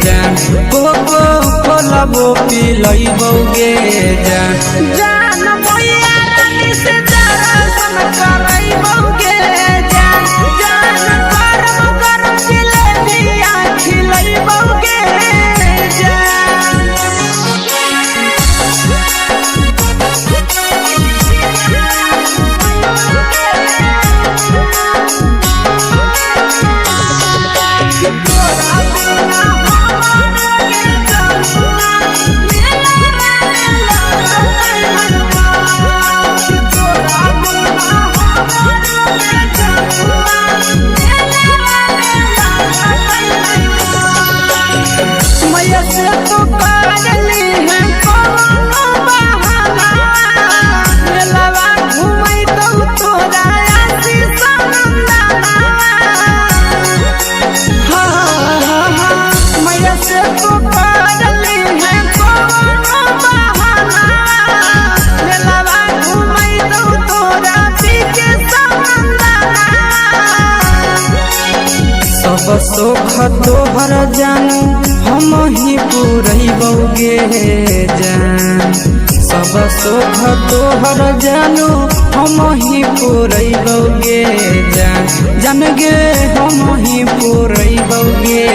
जान कोको कोला वो पी लइबोगे जान जान भैया रानी से दर्शन करइबोगे जान जान गरम गरम जिलेबिया खिलइबोगे सोख तोहर जानू हम ही पूरइबोगे जान सब सोख तोहर जानू हम ही पूरइबोगे जान जान गे हम ही पूरइबोगे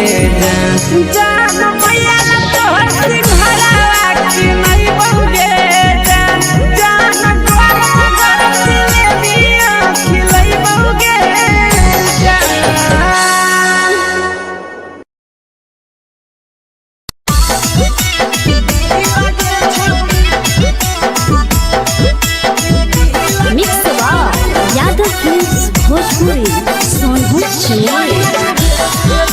जान जान भैया तोहर सिंघाड़ा खिलइबोगे जान जान गरम गरम जिलेबिया खिलइबोगे जान मिक्स यादव फिल्म्स भोजपुरी सोनू चिन्मय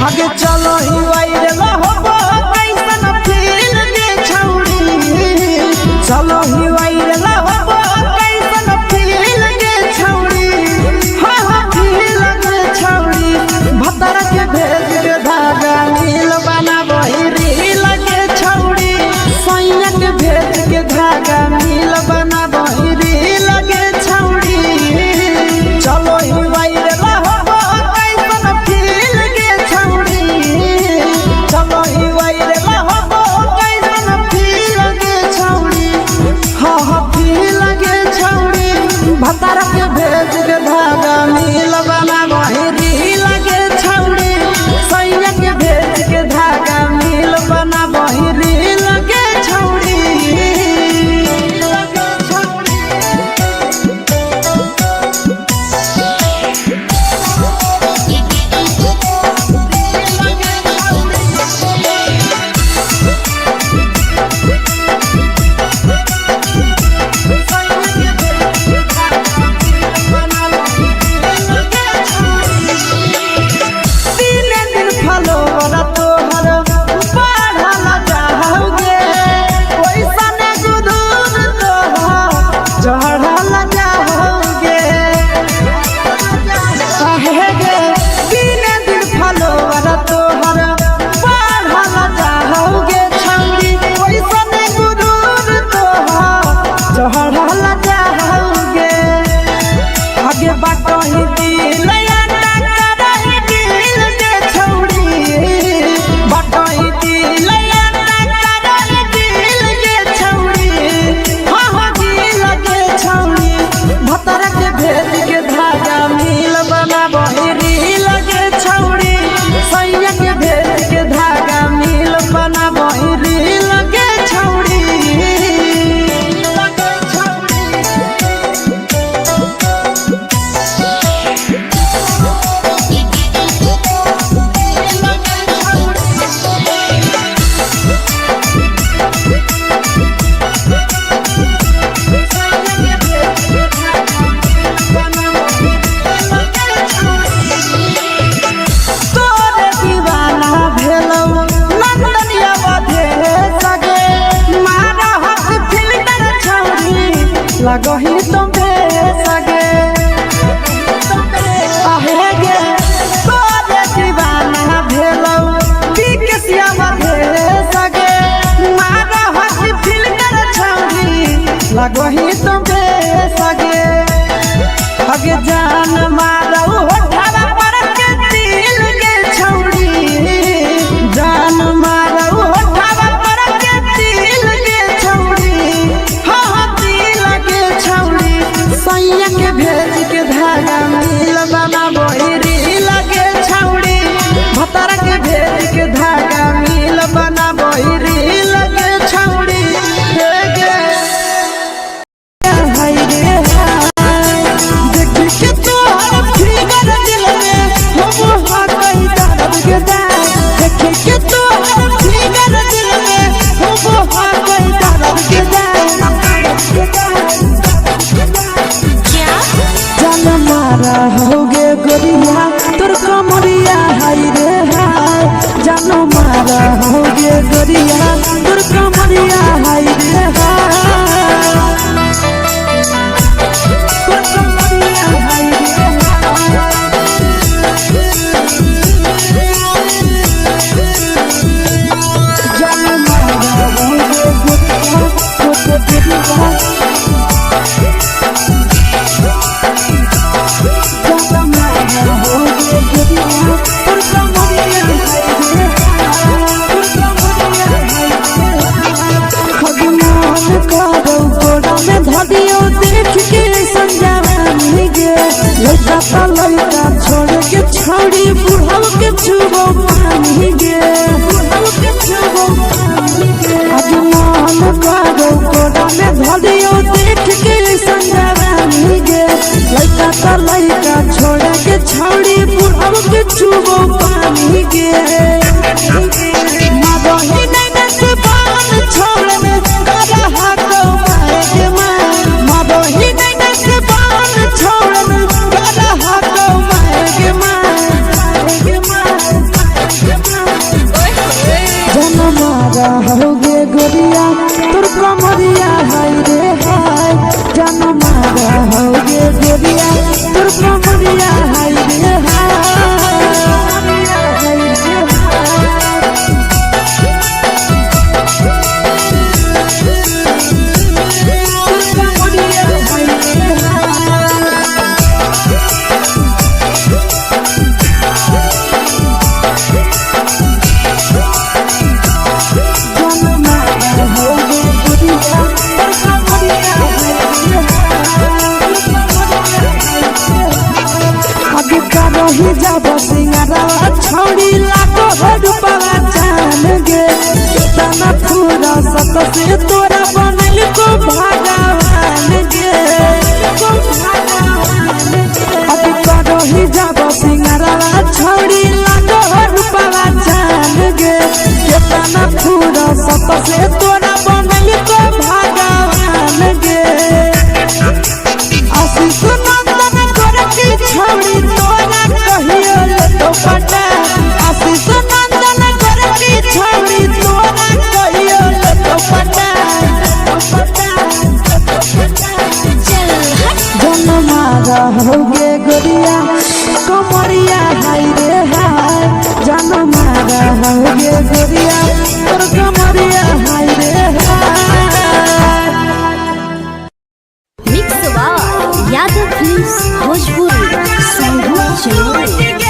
आगे चलो ही वायरल होबो कैसन फील दे छौड़ी चलो ही वायरल होबो कैसन फील दे छौड़ी हां हां फील दे छौड़ी भतर के भेज के धागा नील बनाबो रील के छौड़ी सैया के भेज के धागा नील बनाबो रील के छौड़ी चलो ही वायरल होबो कैसन फील दे छौड़ी चलो ही वायरल होबो कैसन फील दे छौड़ी हां हां फील दे छौड़ी भतर के भेज के धागा नील बनाबो रील के छौड़ी सैया के भेज के धागा नील बनाबो रील के छौड़ी लगही तुम्हें सगे आहे गे तोरे दीवाना भेलौ बिकसिया मधे सगे मारा हसी फिल कर छौरी लगही तो बे सगे अगे जान मारौ होठवा पर के दिल के छौरी जान मारौ होठवा पर के दिल के छौरी हाँ दिल के छौरी सैया के भेज के धागा मिल बना बोरी लगे छौरी भतर के भेज के धागा मिल बना बोरी लगे छौरी हे गे हाय रे देख के तोहर फिगर दिल में हम हाकई दर्द के देख के तोहर फिगर दिल में हम हाकई दर्द के जान मारा होगे गोरिया तोर कमरिया हाय रे हाय जान मारा होगे गोरिया तोर कमरिया हाय रे हाय तोर कमरिया हाय रे जान मारा होगे गोरिया तोर कमरिया धदियो देख के संजावानी गे लड़का पा लड़का छोड़ के छौड़ी बुढ़ाव के छुबो पानी गे बुढ़ाव के छुबो पानी गे आज मन कागो कोड़ा में धदियो देख के संजावानी गे लड़का पा लड़का छोड़ के छौड़ी बुढ़ाव के छुबो पानी गे मादही नहीं से बान छोड़ में करा हाथों मारे मादही नहीं से बान छोड़ में करा हाथों मारे जन मारा होगे गोरिया तोर कमरिया हाय रे हाय जन मारा होगे गोरिया तोर कमरिया हाय रे हाय रही जब सिंगारा छौड़ी लाखो रुपया जान गे तना पूरा सत से तोरा बनल को भगवान गे अभी रही जब सिंगारा छौड़ी लाखो रुपया जान गे तना पूरा सत से तोरा बनल को भगवान गे आशीष नंदन गोरखी छौड़ी तोरा कहियो तो पटा आशीष नंदन गोरखी छौड़ी तोरा कहियो तो पटा जन मारा होगे गोरिया कमरिया हाय रे हाय जन मारा होगे गोरिया तोर कमरिया हाय रे हाय mix by Yadav films Bhojpuri संगीत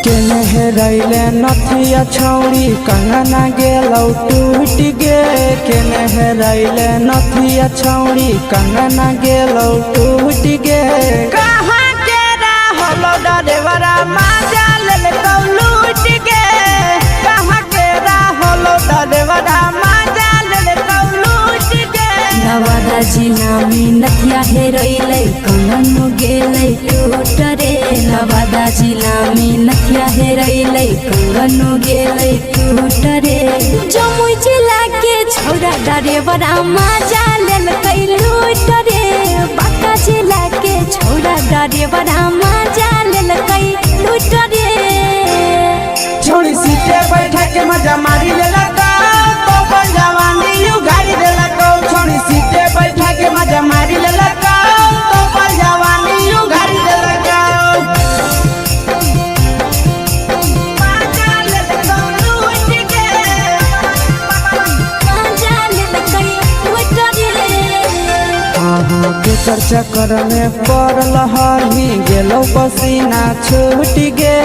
चलो रैले नथिया छौड़ी कंगना गेलौ टूट गे केने रैले नथिया छौड़ी कंगना गेलौ टूट गे कहाँ के रहलो डरेवरा माजा लेलकौ लूट गे कहाँ के रहलो डरेवरा माजा लेलकौ लूट गे नवादा जिला में नथिया हेरैलै कंगन गेलै टूट रे नवादा जिला में नथिया हेरैलै कंगन गेलै टूट रे जमुई जिला के छौड़ा डरेवरा माजा लेलकै लूट रे ड्राइवर मजा लेलकै लूट रे छोड़ी सीटे बैठा के मजा मारी लेला तो पर जवानी यू गाड़ी देला छोड़ी सीटे बैठा के मजा मारी लेला तो पर जवानी यू गाड़ी देला के चक्कर में पड़ल हही गेलो पसीना छूट गे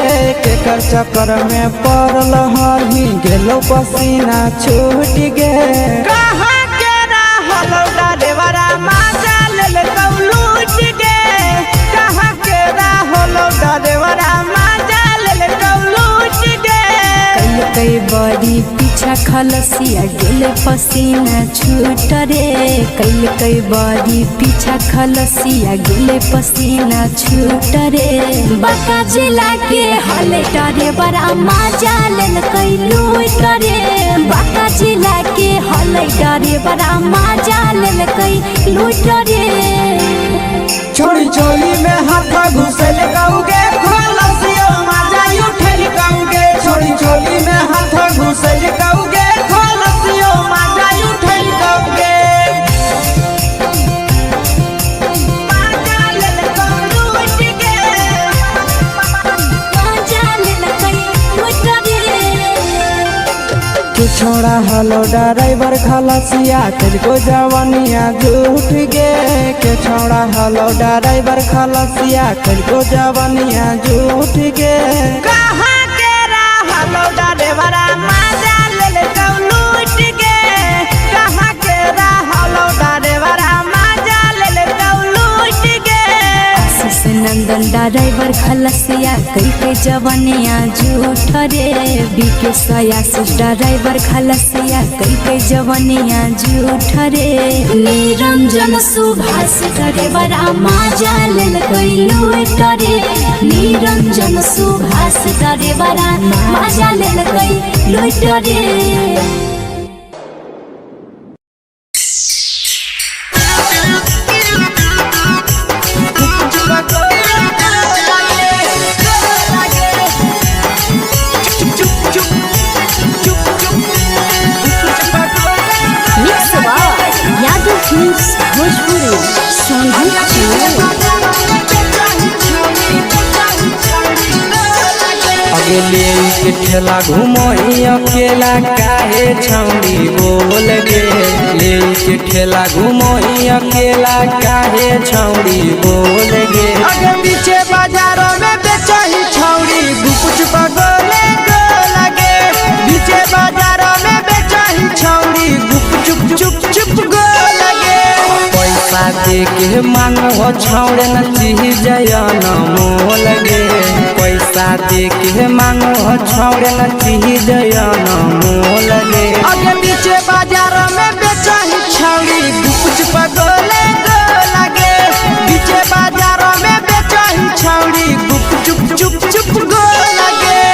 के चक्कर में पड़ल हही गेलो पसीना छूट गे कहाँ के रहल ड्राइवर मजा लेलकौ लूट गे कहाँ के रहल ड्राइवर मजा लेलकौ लूट गे कई बड़ी पीछा खलसिया गेले पसीना छूट रे कई बड़ी पीछा खलसिया गेले पसीना छूट रे बाका जिला के हले डरे बड़ा मजा लेलकै लूट रे बाका जिला के हले डरे बड़ा मजा लेलकै लूट रे छोड़ी चोली में हाथ घुसल गाऊंगे खलसिया मजा उठल गाऊंगे छोड़ी चोली में हाथ घुसल गाऊंगे खलसिया मजा उठल गाऊंगे मजा लेलकौ लूट गे मजा लेलकै लूट रे तू छोड़ा हलो ड्राइवर खलसिया तेरे जवानिया झूठ गे के छोड़ा हलो ड्राइवर खलसिया तेरे जवानिया झूठ गे कहाँ के रहलो ड्राइवर मजा लेलकौ लूट गे कहाँ के रहलो ड्राइवर मजा लेलकौ लूट गे आशीष नंदन ड्राइवर खलसिया कई के जवानिया झूठ रे बीके आशीष ड्राइवर खलसिया कई के जवानिया झूठ रे निरंजन सुभाष ड्राइवर मजा लेलकै लूट रे निरंजन सुभाष ड्राइवर मजा लेलकै लूट रे यादव फिल्म्स भोजपुरी संगीत अगले के ठेला घुमोई अकेला काहे छौड़ी बोल गे ले के ठेला घुमोई अकेला काहे छौड़ी बोल गे आगे पीछे बाजारों में बेचही छौड़ी गुपुच पगोले गो लगे पीछे बाजारों में बेचही छौड़ी गुप चुप चुप चुप गो लगे पैसा दे के मांगो छौड़े न चीज न मोल गे पैसा दे के मांगो छौड़े न चीज न मोल गे आगे पीछे बाजारों में बेचही छौड़ी गुपुच पगोले गो लगे पीछे बाजारों में बेचही छौड़ी गुप चुप चुप चुप गो लगे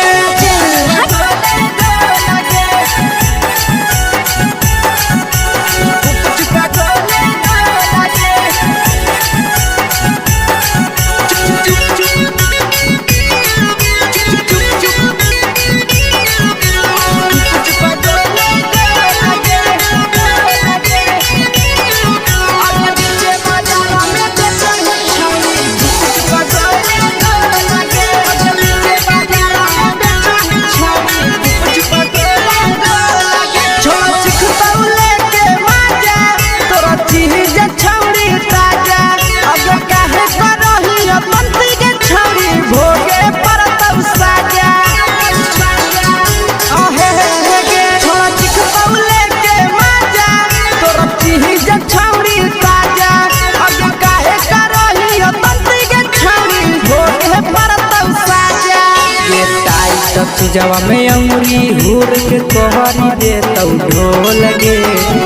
जवा में अंगुरी हुर के तोहरी दे तौ ढोल गे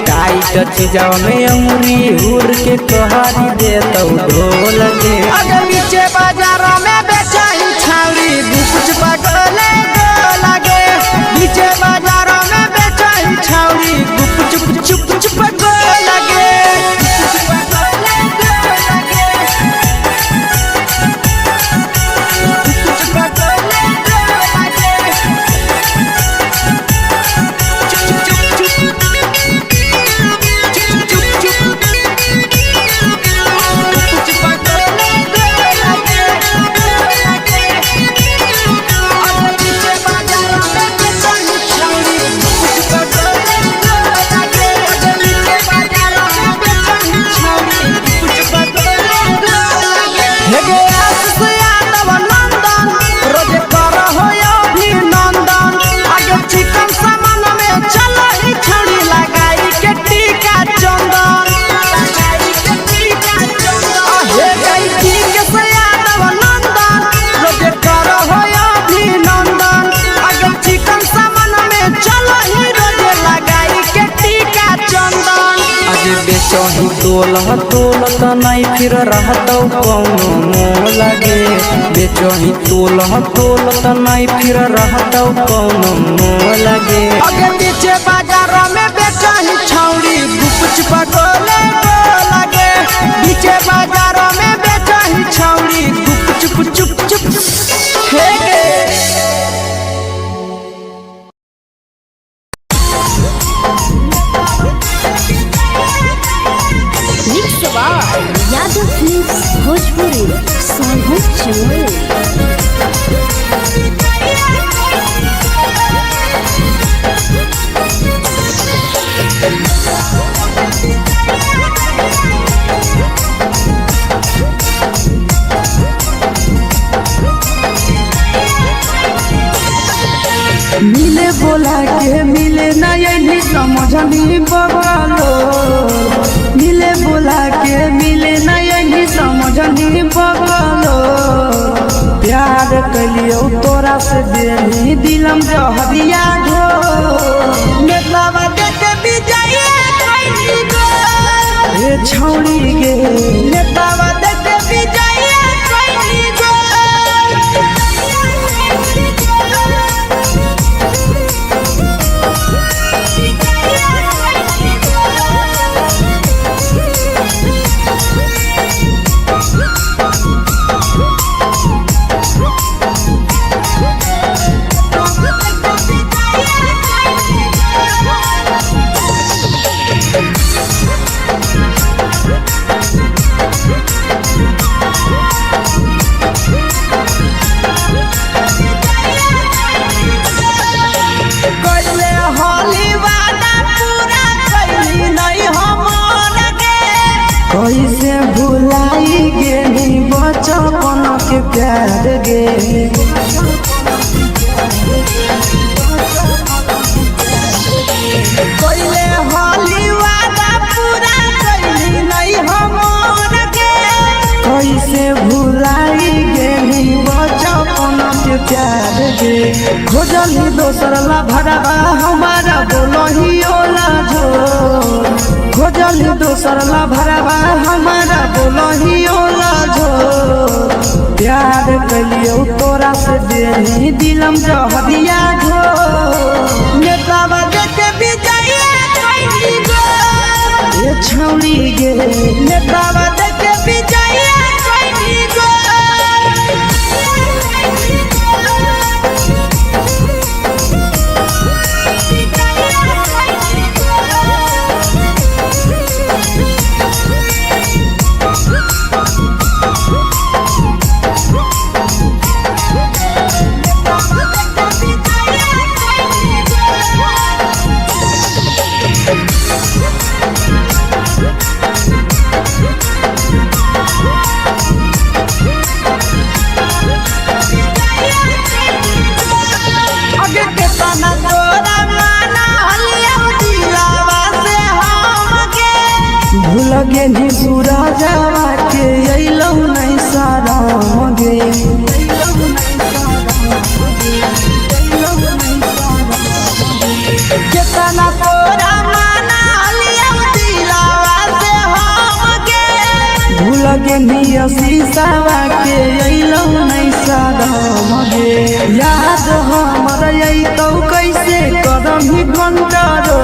टाइट चीजवा में अंगुरी हुर के तोहरी दे तौ ढोल गे अगर नीचे बाजारों में बेचही छौड़ी गुपुच पगोले गो लगे नीचे बाजारों में बेचही छौड़ी गुप चुप चुप चुप गो लगे बेचही तोलत नहीं फिर रहतौ कौनो मोल गे बेचही तोलत नहीं फिर रहतौ कौनो मोल गे अगे पीछे बाजार में बेचही छौड़ी गुपचुप गोले लगे पीछे बाजार में बेचही छौड़ी गुपचुप चुप चुप हे यादव फिल्म्स भोजपुरी सोनू चमोली। मिले बोला के मिले नहीं समझनी बगलो मिले बोला के मिले नहीं समझनी बगलो प्यार कलियो तोरा से देनी दिलम जहरिया घो नेतावा देखे विजय कोई गो ए छौड़ी गे नेतावा देखे विजय कोई गो कैसे भुलाई गे बचपन के प्यार गे कोइले होली वादा पूरा कैली नहीं हमर के कैसे भुलाई गे बचपन के प्यार गे खोजली दोसर ला भरवा हमारा बोलही ओला जो खोजली दोसर ला भरवा हमारा बोलही ओला जो प्यार कलियो तोरा से देनी दिलम जहरिया घो नेतावा देखे विजय कोई गो ए छौड़ी गे नेतावा देखे विजय कोई गो अगे केतना तोरा माना हलिया दिलावा से हमके भूल गे नी सूरजवा के अइलौ नहीं सारा गे केतना तोरा माना हलिया दिलावा से हमके भूल गे नी शीशावा के अइलौ नहीं सारा गे याद हमर अइतौ कैसे करम ही घंटा रो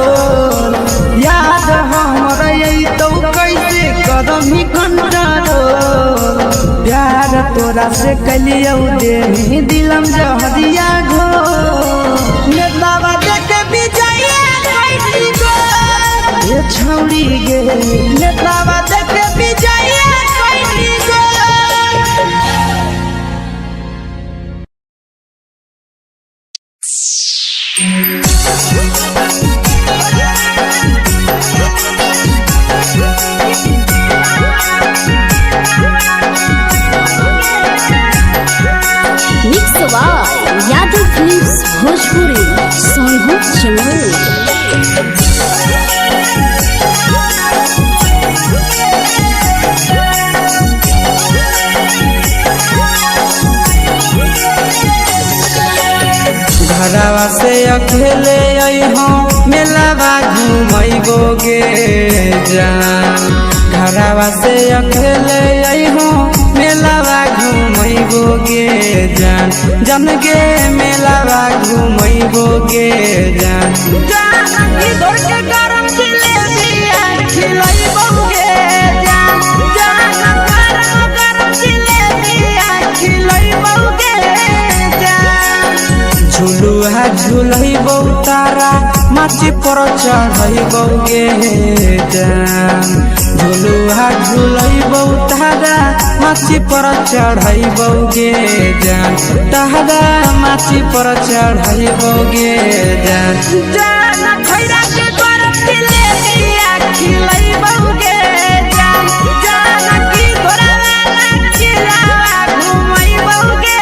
याद हमर अइतौ कैसे करम ही घंटा रो प्यार तोरा से कलियो देनी दिलम जहरिया घो नेतावा देखे विजय कोई गो ए छौड़ी गे नेतावा देखे विजय कोई गो यादव फिल्म्स भोजपुरी सोनू चमोली। घरवा से अकेले अइहो मेलावा घुमैबो गे जा जान घरवा से अकेले अइहो मेलावा घुमैबो गे जान जन गे मेलावा घुमैबो गे जान जानकी दौड़ के गरम जिलेबिया खिलैबो गे जान गरम जिलेबिया खिलैबो गे जान झुलुहा झुलैबो तारा माची पर चढ़ैबो गे जान झुलुहा झुलैबो तारा माची पर चढ़ैबो गे जान तारा माची पर चढ़ैबो गे जान जान खैरा के गरम जिलेबिया खिलैबो गे जान जानकी घोड़ावाला किलावा घुमैबो गे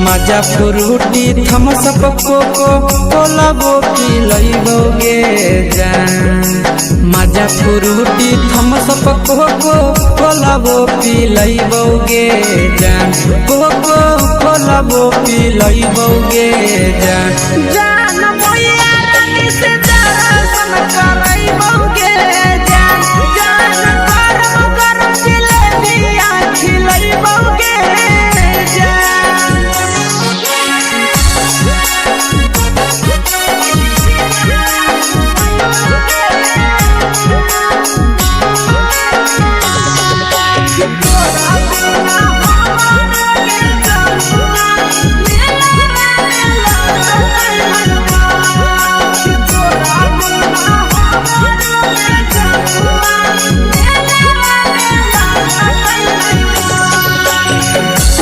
मजा फ्रूटी थमसप कोको कोलाबो पिलैबो गे जान मजा फ्रूटी थमसप कोको कोलाबो पिलैबो गे जान कोको कोलाबो पिलैबो गे जान जान मोया रानी से दर्शन करैबो गे जान गरम गरम जिलेबिया खिलैबो गे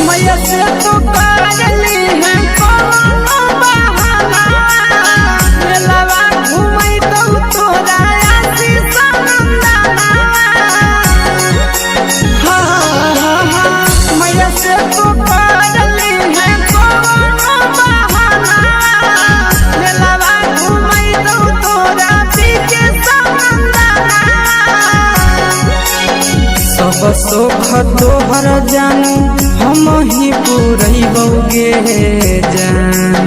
मैया से तो करली है कोनो बहाना मेलावा घुमै तो तोरा आशीष नंदना मैया से तो करली है कोनो बहाना मेलावा घुमै तो तोरा पीछे नंदना सब सुख तोहर जानू हम ही पुरैबो गे जान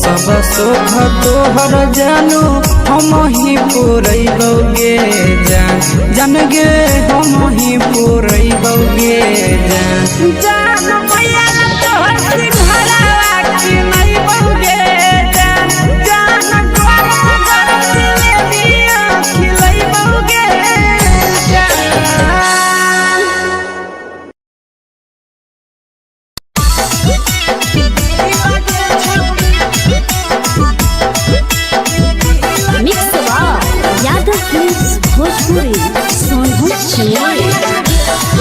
सब सुख तोहर जानू हम ही पुरैबो गे जान जन गे हम ही पुरैबो गे जान जान मैया तोहर सिंघरावा खिलैबो गे जान गरम गरम जिलेबिया खिलैबो गे मिक्स यादव फिल्म्स भोजपुरी सोनू चिड़िया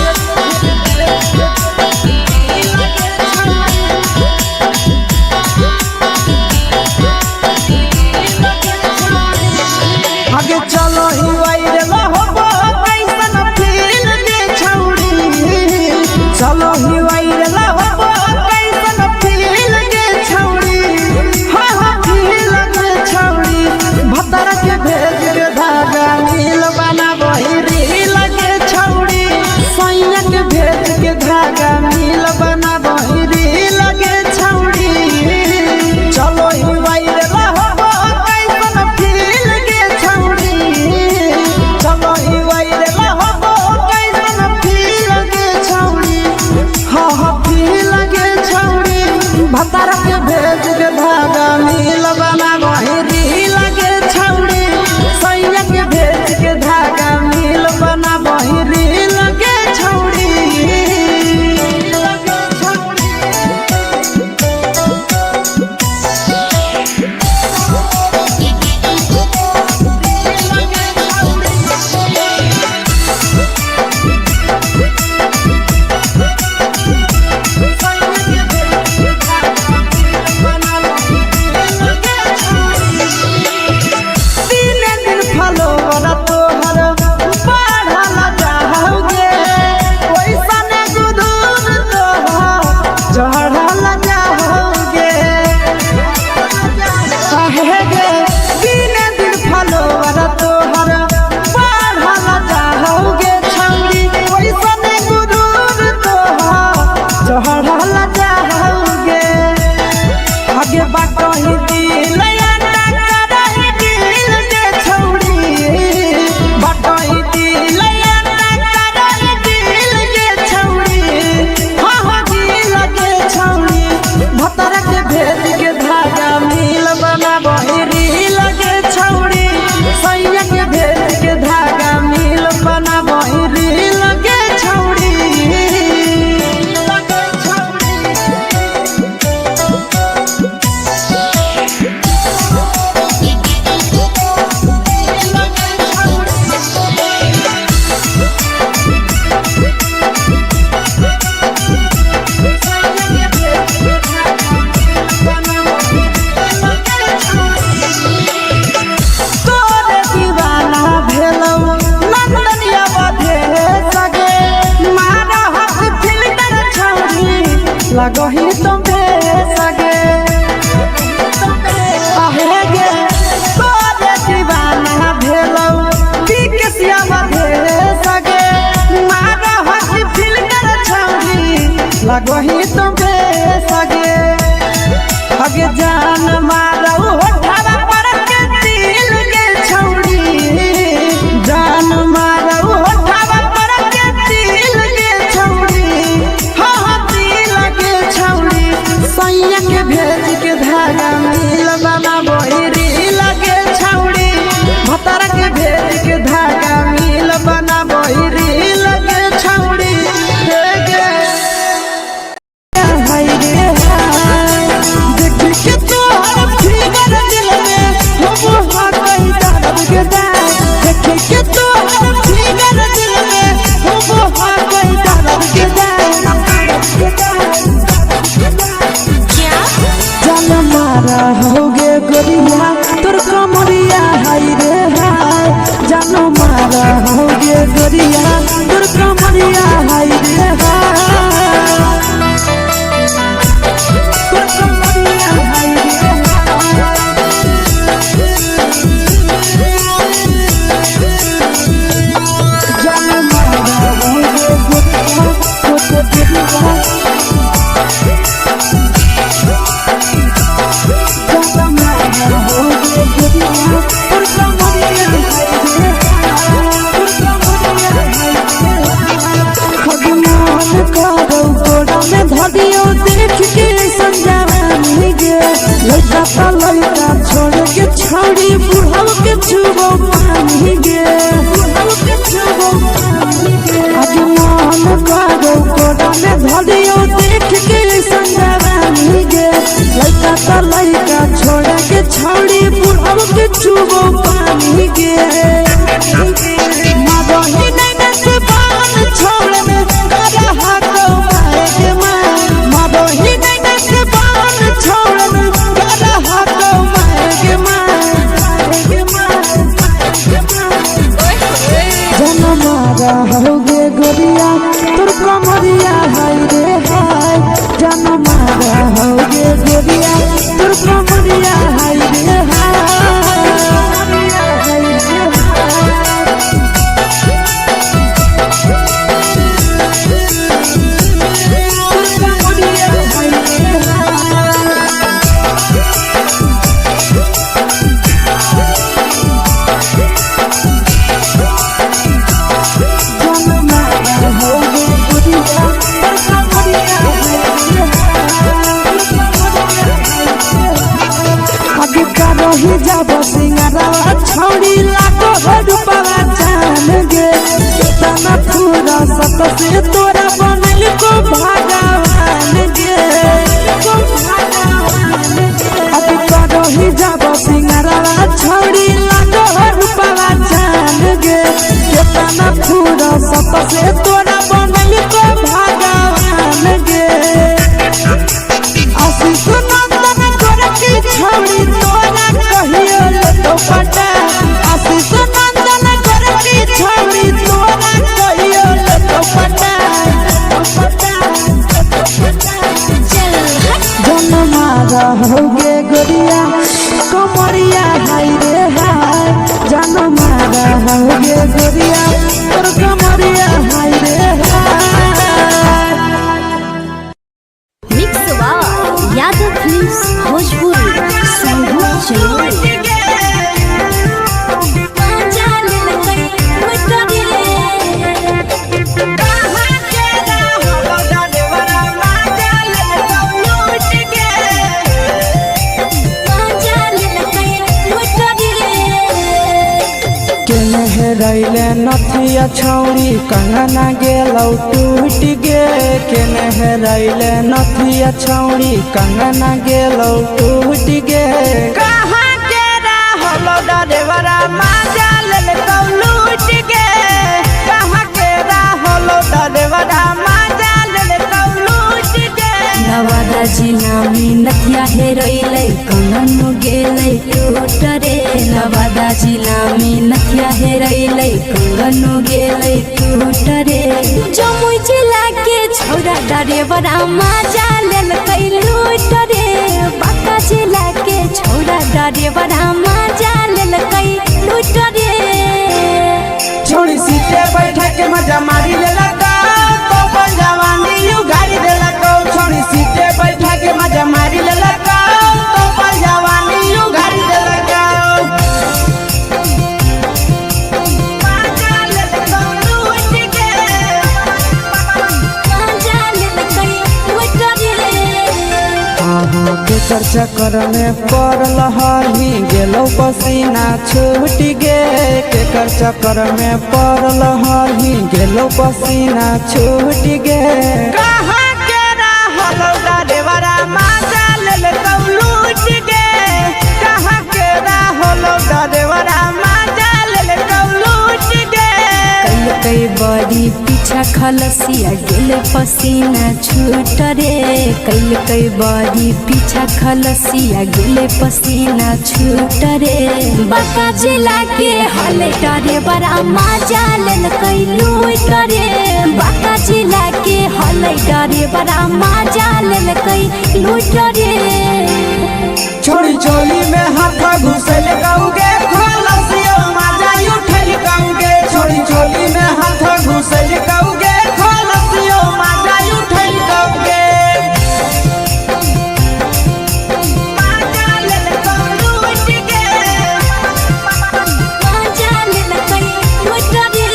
आगे चलो ही वायरल होबो कैसन फील दे छौड़ी चलो ही वायरल होबो कैसन फील दे छौड़ी हाँ फील दे छौड़ी भतर के भेज के धागा नील बना वही रील के छौड़ी सैया के भेज के धागा नील बना वही रील के छौड़ी चलो ही वायरल होबो कैसन फील दे छौड़ी चलो ही वायरल होबो कैसन फील दे छौड़ी हाँ फील के छौड़ी भतर के भेज के धागा नील बना वही रील के छौड़ी सैया के भेज के धागा नील बना वही रील के छौड़ी लगही तुम्हे सगे आहे गे तोरे दीवाना भेलौ पीके श्यामा भे सगे मारा हसी फिल कर छौरी लगही तुम्हे सगे अगे जान मारौ होठवा पर के दिल के छौरी जान मारौ होठवा पर के दिल के छौरी हाँ दिल के छौरी सैया के भेज के धागा मिल बना बहिरी लगे छौरी भतर के भेज के धागा मिल बना बहिरी लगे छौरी हे गे हाय रे हाय देख के तोहर फिगर दिल में हम हाथ दर्द के देख के तोहर फिगर दिल में हम हाथ दर्द के जान मारा होगे गोरिया तोर कमरिया हाय रे हाय जान मारा होगे गोरिया तोर कमरिया हाय रे हाय तोर कमरिया हाय रे जान मारा होगे गोरिया तोर कमरिया धदियो देख के संजावानी गे लड़का ता लड़का छोड़ के छौड़ी बुढ़ाव के छुबो पानी गे बुढ़ाव के छुबो पानी गे आज मन करो कोड़ा में धदियो देख के संजावानी गे लड़का ता लड़का छोड़ के छौड़ी बुढ़ाव के छुबो पानी गे मादही नहीं नस बान छोड़ में करा हाथ मारे मादही नहीं नस बान छोड़ में करा हाथ मारे जन मारा होगे गोरिया तोर कमरिया हाय रे हाय जन मारा होगे गोरिया तोर कमरिया हाय रे हाय ही जब सिंगारा छौड़ी लाको रूपवा जान गे कितना पूरा सत से तोरा बनल को भगवान गे अभी करो ही जब सिंगारा छौड़ी लाको रूपवा जान गे कितना पूरा सत से तोरा बनल को भगवान गे आशीष नंदन कर की छौड़ी तोरा कहियो तो पटा आशीष नंदन कर की छौड़ी तोरा कहियो तो पटा जन मारा होगे गोरिया कमरिया हाय रे हाय जन मारा होगे गोरिया तोर कमरिया हाय रे हाय मिक्स यादव फिल्म्स भोजपुरी संगीत चैनल रैले नथिया छौड़ी कंगना गेलौ टूट गे केने रैले नथिया छौड़ी कंगना गेलौ टूट गे कहाँ के रहलो डरेवरा माजा लेलकौ लूट गे कहाँ के रहलो डरेवरा माजा लेलकौ लूट गे नवादा नवादा जिला में नथिया हेरोइले कंगन गेलै टूट रे नवादा जिला में नथिया हेरोइले कंगन गेलै टूट रे जमुई जिला के छोरा ड्राइवरा मजा लेल कई लूट रे बांका जिला के छोरा ड्राइवरा मजा लेल कई लूट रे छोड़ी सीटे बैठा के मजा मारी ले लगा तो जवानी यू गाड़ी दे लगा छोड़ी सीटे बैठा के मजा मारी ले लगा तो जवानी यू गाड़ी दे लगा केकर चक्कर में पड़ल हही गेलो पसीना छूट गे केकर चक्कर में पड़ल हही गेलो पसीना छूट गे कहाँ के रहल ड्राइवरा मजा लेल कौ लूट गे कहाँ के रहल ड्राइवरा मजा लेल कौ लूट गे कई बड़ी पीछा खलसिया गेल पसीना छूट रे कई बड़ी पीछा खलसिया गेल पसीना छूट रे बांका जिला के हले डरे बड़ा मजा लेल कई लूट रे बांका जिला के हले डरे बड़ा मजा लेल कई लूट रे छोड़ी चोली में हाथ घुसल गाऊंगे खलसियो मजा उठल गाऊंगे छोड़ी चोली में हाथ घुसल गाऊंगे खलसियो मजा उठल गाऊंगे मजा लेल लूट गे मजा लेल कई लूट रे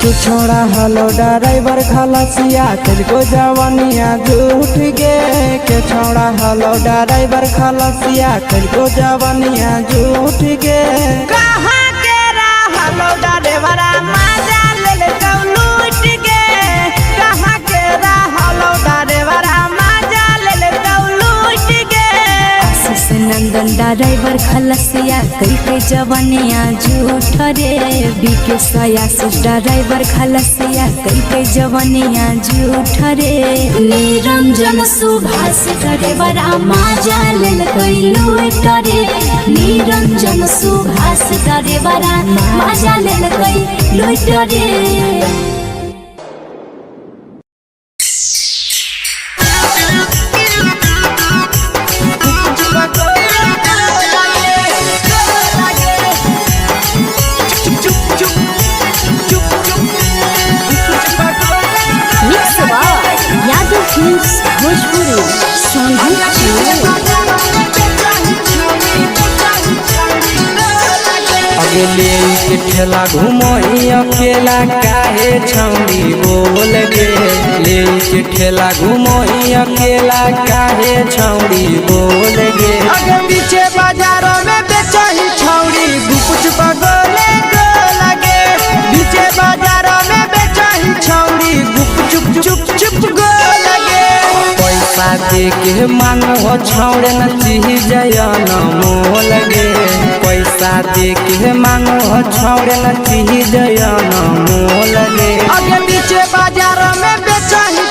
तू छोड़ा हलो ड्राइवर खलसिया तेरे जवानिया झूठ गे के छोड़ा हलो ड्राइवर खलसिया तेरे जवानिया झूठ गे कहाँ के रहलो ड्राइवरा मजा लेल कौ लूट गे कहाँ के रहलो ड्राइवरा मजा लेल कौ लूट गे आशीष नंदन ड्राइवर खलसिया कई जवानिया झूठ रे बीके आशीष ड्राइवर खलसिया कई जवानिया झूठ रे निरंजन सुभाष ड्राइवरा मजा लेल कई लूट रे निरंजन सुभाष ड्राइवरा मजा लेल कई लूट रे यादव फिल्म्स भोजपुरी अगले के ठेला घुमई अकेला काहे छौड़ी बोल गे ले के ठेला घुमई अकेला काहे छौड़ी बोल गे आगे पीछे बाजारों में बेचही छौड़ी गुपुच पगोले गो लगे पीछे बाजारों में बेचही छौड़ी गुप चुप चुप गो लगे पैसा दे के मांगो छौड़े न चीज न मोल गे पैसा दे के मांगो छौड़े न चीज न मोल गे आगे पीछे बाजारों में बेचही